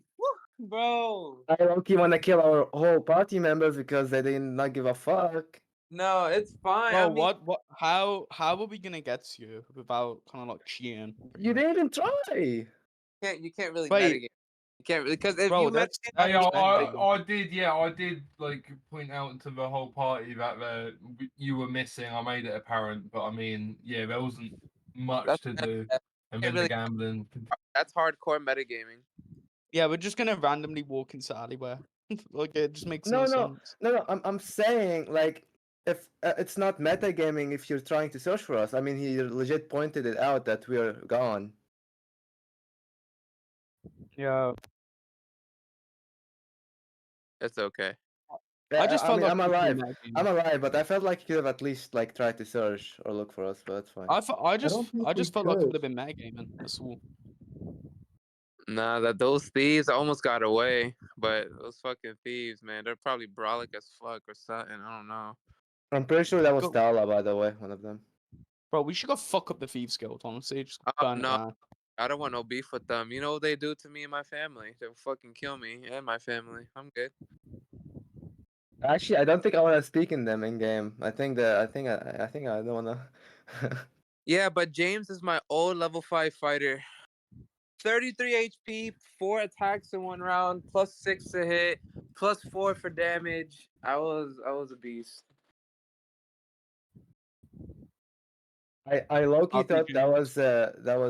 bro. I low-key want to kill our whole party members because they did not give a fuck. No, it's fine. Bro, I mean, what? How are we gonna get to you without kind of like cheating? You didn't even try. you can't really Wait, metagame. You can't really because if bro, you met, Hey, that's I, metagaming. I did, yeah, I did like point out to the whole party that you were missing. I made it apparent, but I mean, yeah, there wasn't much that's to do. And can't then the really. gambling. That's hardcore metagaming. Yeah, we're just gonna randomly walk into alleyway. Like it just makes no No, no, sense. no, no. I'm saying like if it's not metagaming if you're trying to search for us. I mean, he legit pointed it out that we're gone. Yeah, It's okay. I just I felt mean, like I'm it was alive. I'm metagaming. alive, but I felt like you could have at least like tried to search or look for us, but that's fine. I just felt like it would have been metagaming. That's all. Nah, those thieves almost got away, but those fucking thieves, man, they're probably brolic as fuck or something. I don't know. I'm pretty sure that was Go, Tala, by the way, one of them. bro. We should go fuck up the thieves guild. Honestly, just Oh burn it no, down. I don't want no beef with them. You know what they do to me and my family? They'll fucking kill me and my family. I'm good. Actually, I don't think I want to speak in them in game. I think I don't want to. Yeah, but James is my old level 5 fighter. 33 HP, 4 attacks in 1 round, plus 6 to hit, plus 4 for damage. I was a beast. I low-key I'll be thought doing- that was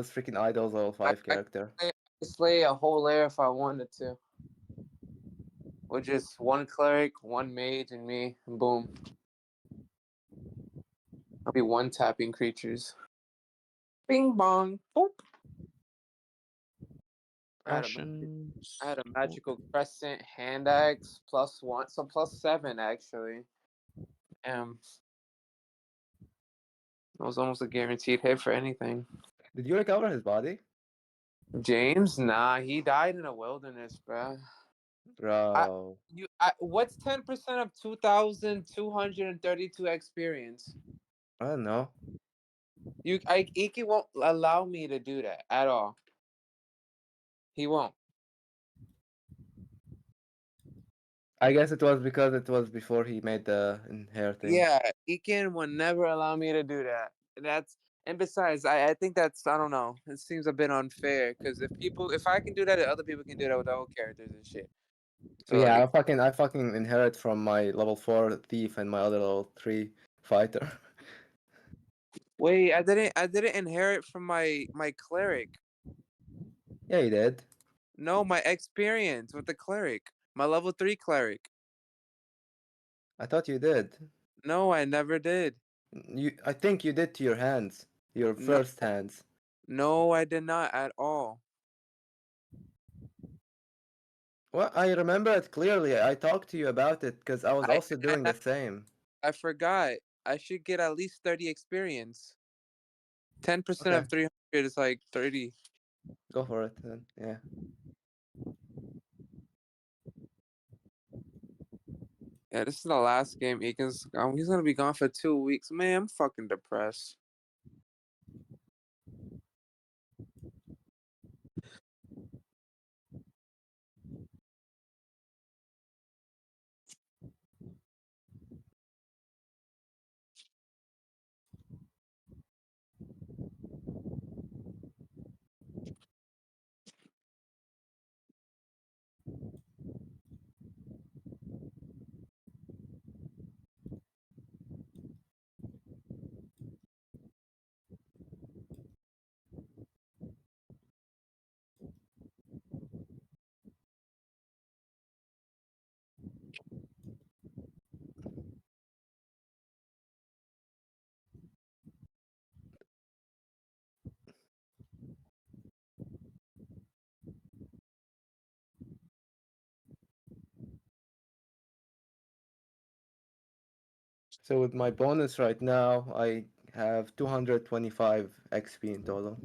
freaking Idol's level 5 character. I could slay a whole layer if I wanted to. With just one cleric, one mage, and me, and boom. I'll be one tapping creatures. Bing bong, boop. I had a Rations. I had a magical crescent hand axe +1, so +7 actually. That was almost a guaranteed hit for anything. Did you recover his body? James, nah, he died in a wilderness, bruh. Bro. What's 10% of 2,232 experience? I don't know. Iki won't allow me to do that at all. He won't. I guess it was because it was before he made the inheriting. Yeah, Iken would never allow me to do that. And besides, I think that's, I don't know. It seems a bit unfair because if I can do that, other people can do that with their own characters and shit. So Yeah, like, I fucking inherit from my level 4 thief and my other level 3 fighter. wait, I didn't inherit from my cleric. Yeah, you did. No, my experience with the cleric, my level 3 cleric. I thought you did. No, I never did. I think you did to your hands. Your No, first hands. no, I did not at all. Well, I remember it clearly. I talked to you about it because I was I also doing the same. I forgot. I should get at least 30 experience. 10% Okay, of 300 is like 30. go for it then. Yeah. Yeah, this is the last game. He's gonna be gone for 2 weeks. Man, I'm fucking depressed. So with my bonus right now, I have 225 XP in total.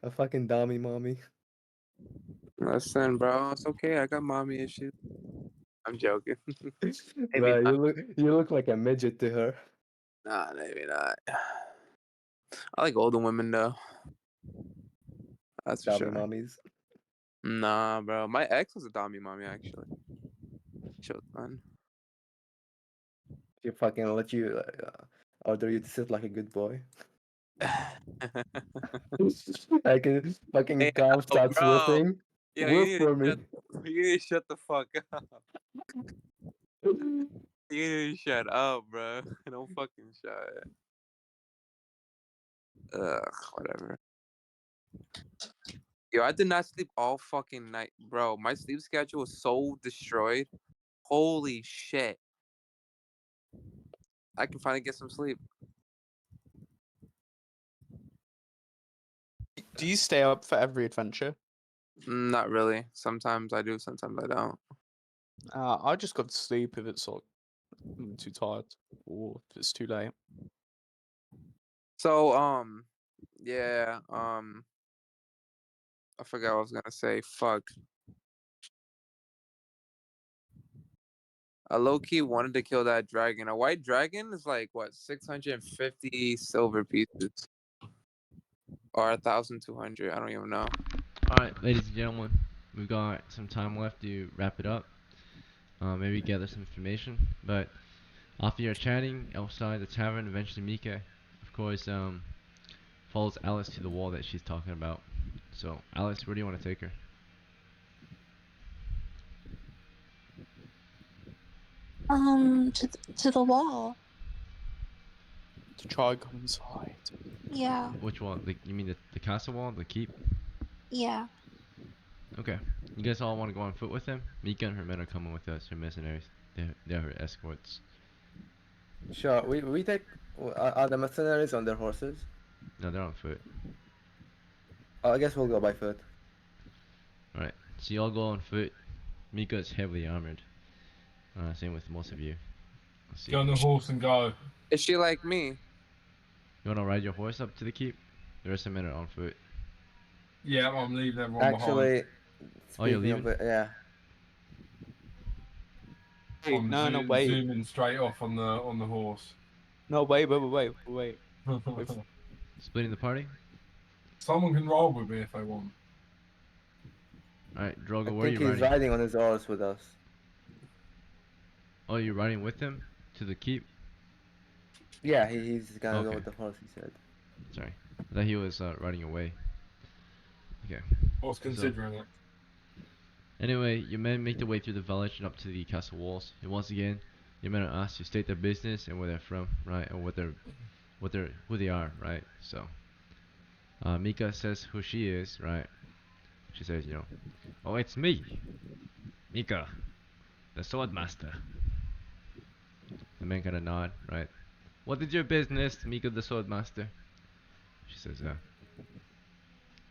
A fucking dummy mommy. Listen, bro, it's okay. I got mommy issues. I'm joking. Maybe Bro, not. you look like a midget to her. Nah, maybe not. I like older women though. That's for Dummy sure. mommies. Nah, bro. My ex was a dummy mommy actually. She was fun. She fucking let you order you to sit like a good boy. I can fucking Hey, calm oh, starts bro. whipping. Yo, Whip for me. you need to shut the fuck up. You need to shut up, bro. Don't fucking shut. Ugh, whatever. Yo, I did not sleep all fucking night, bro. My sleep schedule was so destroyed. Holy shit. I can finally get some sleep. Do you stay up for every adventure? Not really. Sometimes I do, sometimes I don't. I just got to sleep if it's like I'm too tired or if it's too late. So, yeah, I forgot what I was gonna say. Fuck. I low key wanted to kill that dragon. A white dragon is like what, 650 silver pieces, or 1,200. I don't even know. Alright, ladies and gentlemen, we've got some time left to wrap it up. maybe gather some information. But after you're chatting outside the tavern, eventually Mika, of course, follows Alice to the wall that she's talking about. So, Alice, where do you want to take her? To the wall. To try and come inside. Yeah. Which wall? You mean the castle wall, the keep? Yeah. Okay. You guys all want to go on foot with him? Mika and her men are coming with us. Her mercenaries. They're her escorts. Sure. We take. Are the mercenaries on their horses? No, they're on foot. Oh, I guess we'll go by foot. Alright. So you all go on foot. Mika is heavily armored. Same with most of you. Let's see. Get on the horse and go. Is she like me? You want to ride your horse up to the keep? The rest of the men are on foot. Yeah, I'm leaving everyone Actually, Oh, you're speaking of leaving? it, yeah. Wait, behind. no, I'm wait. zooming straight off on the horse. No, wait. Splitting the party? Someone can roll with me if they want. Alright, I Drogo, where are think you he's riding? riding on his horse with us. Oh, you're riding with him? To the keep? Yeah, he's gonna go Okay. with the horse. He said. Sorry. I thought he was riding away. Okay. I was considering it. Anyway, your men make their way through the village and up to the castle walls. And once again, your men are asked to state their business and where they're from, right? And who they are, right? So, Mika says who she is, right? She says, oh, it's me, Mika, the sword master. The men kind of nod, right? What is your business, Mika, the sword master? She says,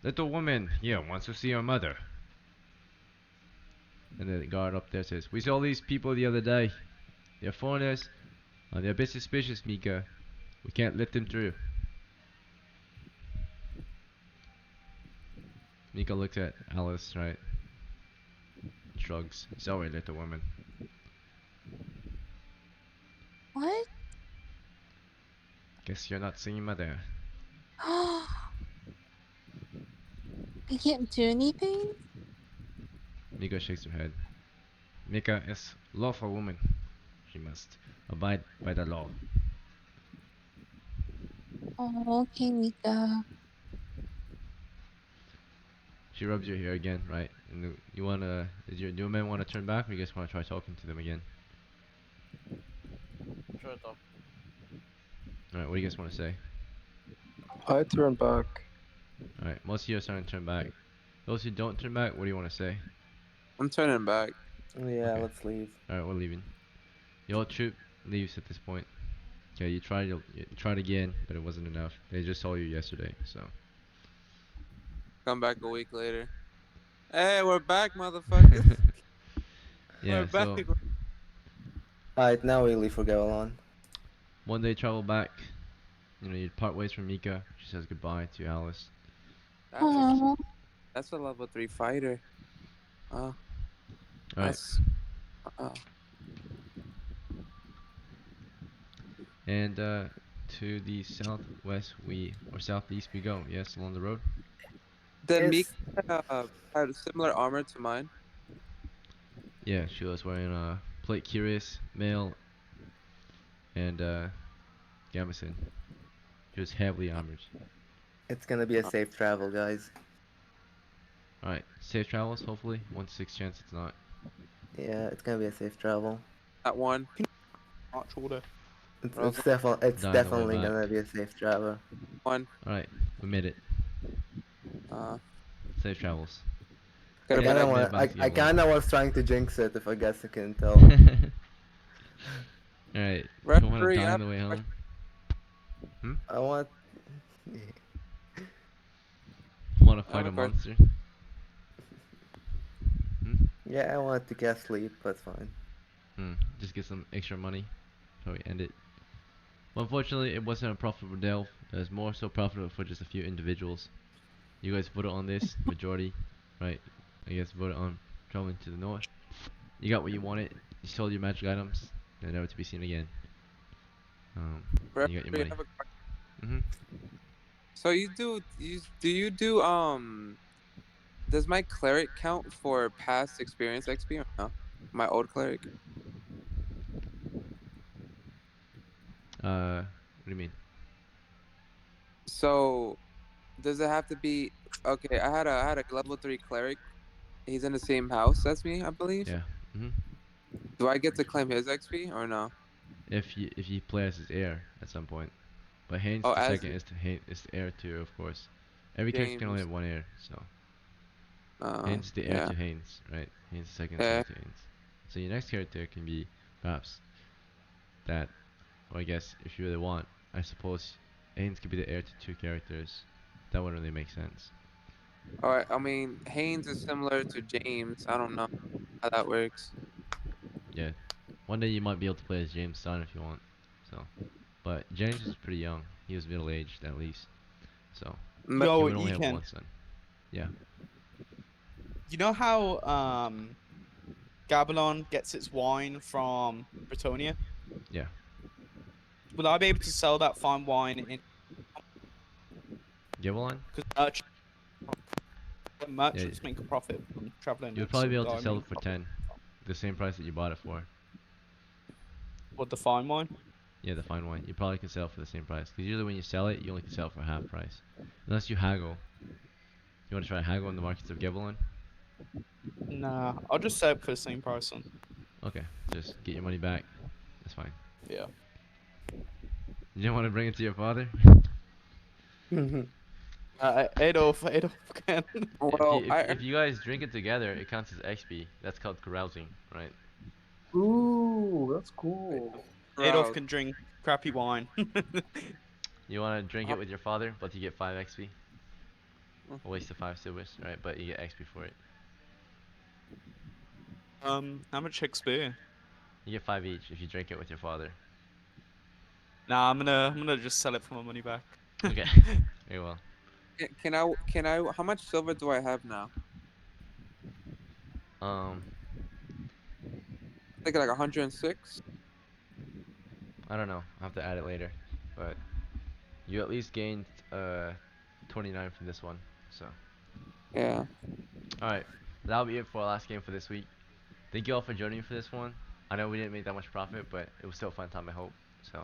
little woman here wants to see her mother. And the guard up there says, we saw these people the other day. They're foreigners. They're a bit suspicious, Mika. We can't let them through. Mika looks at Alice, right? Shrugs. Sorry, little woman. What? Guess you're not seeing mother. I can't do anything? Mika shakes her head. Mika is lawful woman. She must abide by the law. Oh, okay, Mika. She rubs your hair again, right? And you wanna, do your men wanna turn back, or you guys wanna try talking to them again? Sure, though. Alright, what do you guys wanna say? I turn back. Alright, most of you are starting to turn back. Those who don't turn back, what do you wanna say? I'm turning back. Yeah, Okay. let's leave. Alright, we're leaving. Your troop leaves at this point. Okay, you tried again, but it wasn't enough. They just saw you yesterday, so. Come back a week later. Hey, we're back, motherfuckers. Yeah, We're back. so Alright, now we leave for Gavilan. one day travel back. You'd part ways from Mika. She says goodbye to Alice. Oh, That's a level 3 fighter. Alright, That's and to the southwest or southeast we go. Yes, along the road. Did Yes. Mika had a similar armor to mine? Yeah, she was wearing plate curious, mail, and gambeson. She was heavily armored. It's gonna be a safe travel, guys. Alright, safe travels, hopefully. 1/6 chance it's not. Yeah, it's gonna be a safe travel. That one. March order. It's Well, it's definitely Die on the way definitely back. gonna be a safe travel. One. Alright, we made it. Safe travels. I Gotta Yeah, put kinda we made it want. back to I Gavilan. kinda was trying to jinx it, if I guess you can tell. Alright, you wanna Referee, die I on the way home? I want. Wanna I have fight a a question. monster? Yeah, I want to cast sleep. That's fine. Just get some extra money. So we end it. Well, unfortunately, it wasn't a profitable delve. It was more so profitable for just a few individuals. You guys voted on this, majority, right? I guess voted on traveling to the north. You got what you wanted. You sold your magic items. They're never to be seen again. And you got your Referee, I money. have a question. Mhm. So you do does my cleric count for past experience XP or no? My old cleric. What do you mean? So does it have to be okay? I had a level 3 cleric. He's in the same house as me, I believe. Yeah. Mhm. Do I get to claim his XP or no? If you play as his heir at some point, but Haynes Oh, the as second is the heir too, of course. Every character can only James. have one heir, so Haynes is the heir Yeah. to Haynes, right? Haynes the second is Yeah. heir to Haynes. So your next character can be perhaps that, or I guess if you really want, I suppose Haynes could be the heir to two characters. That wouldn't really make sense. All right. I mean, Haynes is similar to James. I don't know how that works. Yeah. One day you might be able to play as James' son if you want. So, but James was pretty young. He was middle aged at least. So But he Yo, would only have Ekan, one son. Yeah. you know how Gabalon gets its wine from Bretonia? Yeah. Will I be able to sell that fine wine in Givelon? because Yeah. merchants make a profit from traveling You would there, probably so be able do to I sell make it for profit 10, the same price that you bought it for. with the fine wine? Yeah, the fine wine. You probably can sell it for the same price. Because usually when you sell it, you only can sell it for half price. Unless you haggle. You want to try to haggle in the markets of Givelon? Nah, I'll just sell it for the same price. Then. Okay, just get your money back. That's fine. Yeah. You don't want to bring it to your father? Adolf can. if you well, if, if you guys drink it together, it counts as XP. That's called carousing, right? Ooh, that's cool. Adolf Rouse. can drink crappy wine. You want to drink Uh, it with your father, but you get 5 XP. mm, A waste of 5 silvers, right? But you get XP for it. How much XP? You get 5 each if you drink it with your father. Nah, I'm gonna just sell it for my money back. Okay. Very well. can I? How much silver do I have now? Um, I think like 106. I don't know. I'll have to add it later. But you at least gained 29 from this one. So, Yeah. alright. That'll be it for our last game for this week. Thank you all for joining me for this one. I know we didn't make that much profit, but it was still a fun time, I hope. So,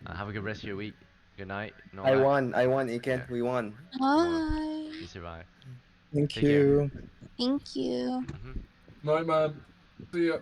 have a good rest of your week. Good night and all I that. won. I won, Yeah, Iken. We won. you won. Hi. You survived. Thank Take care. you. Thank you. Hmm Night, man. See ya.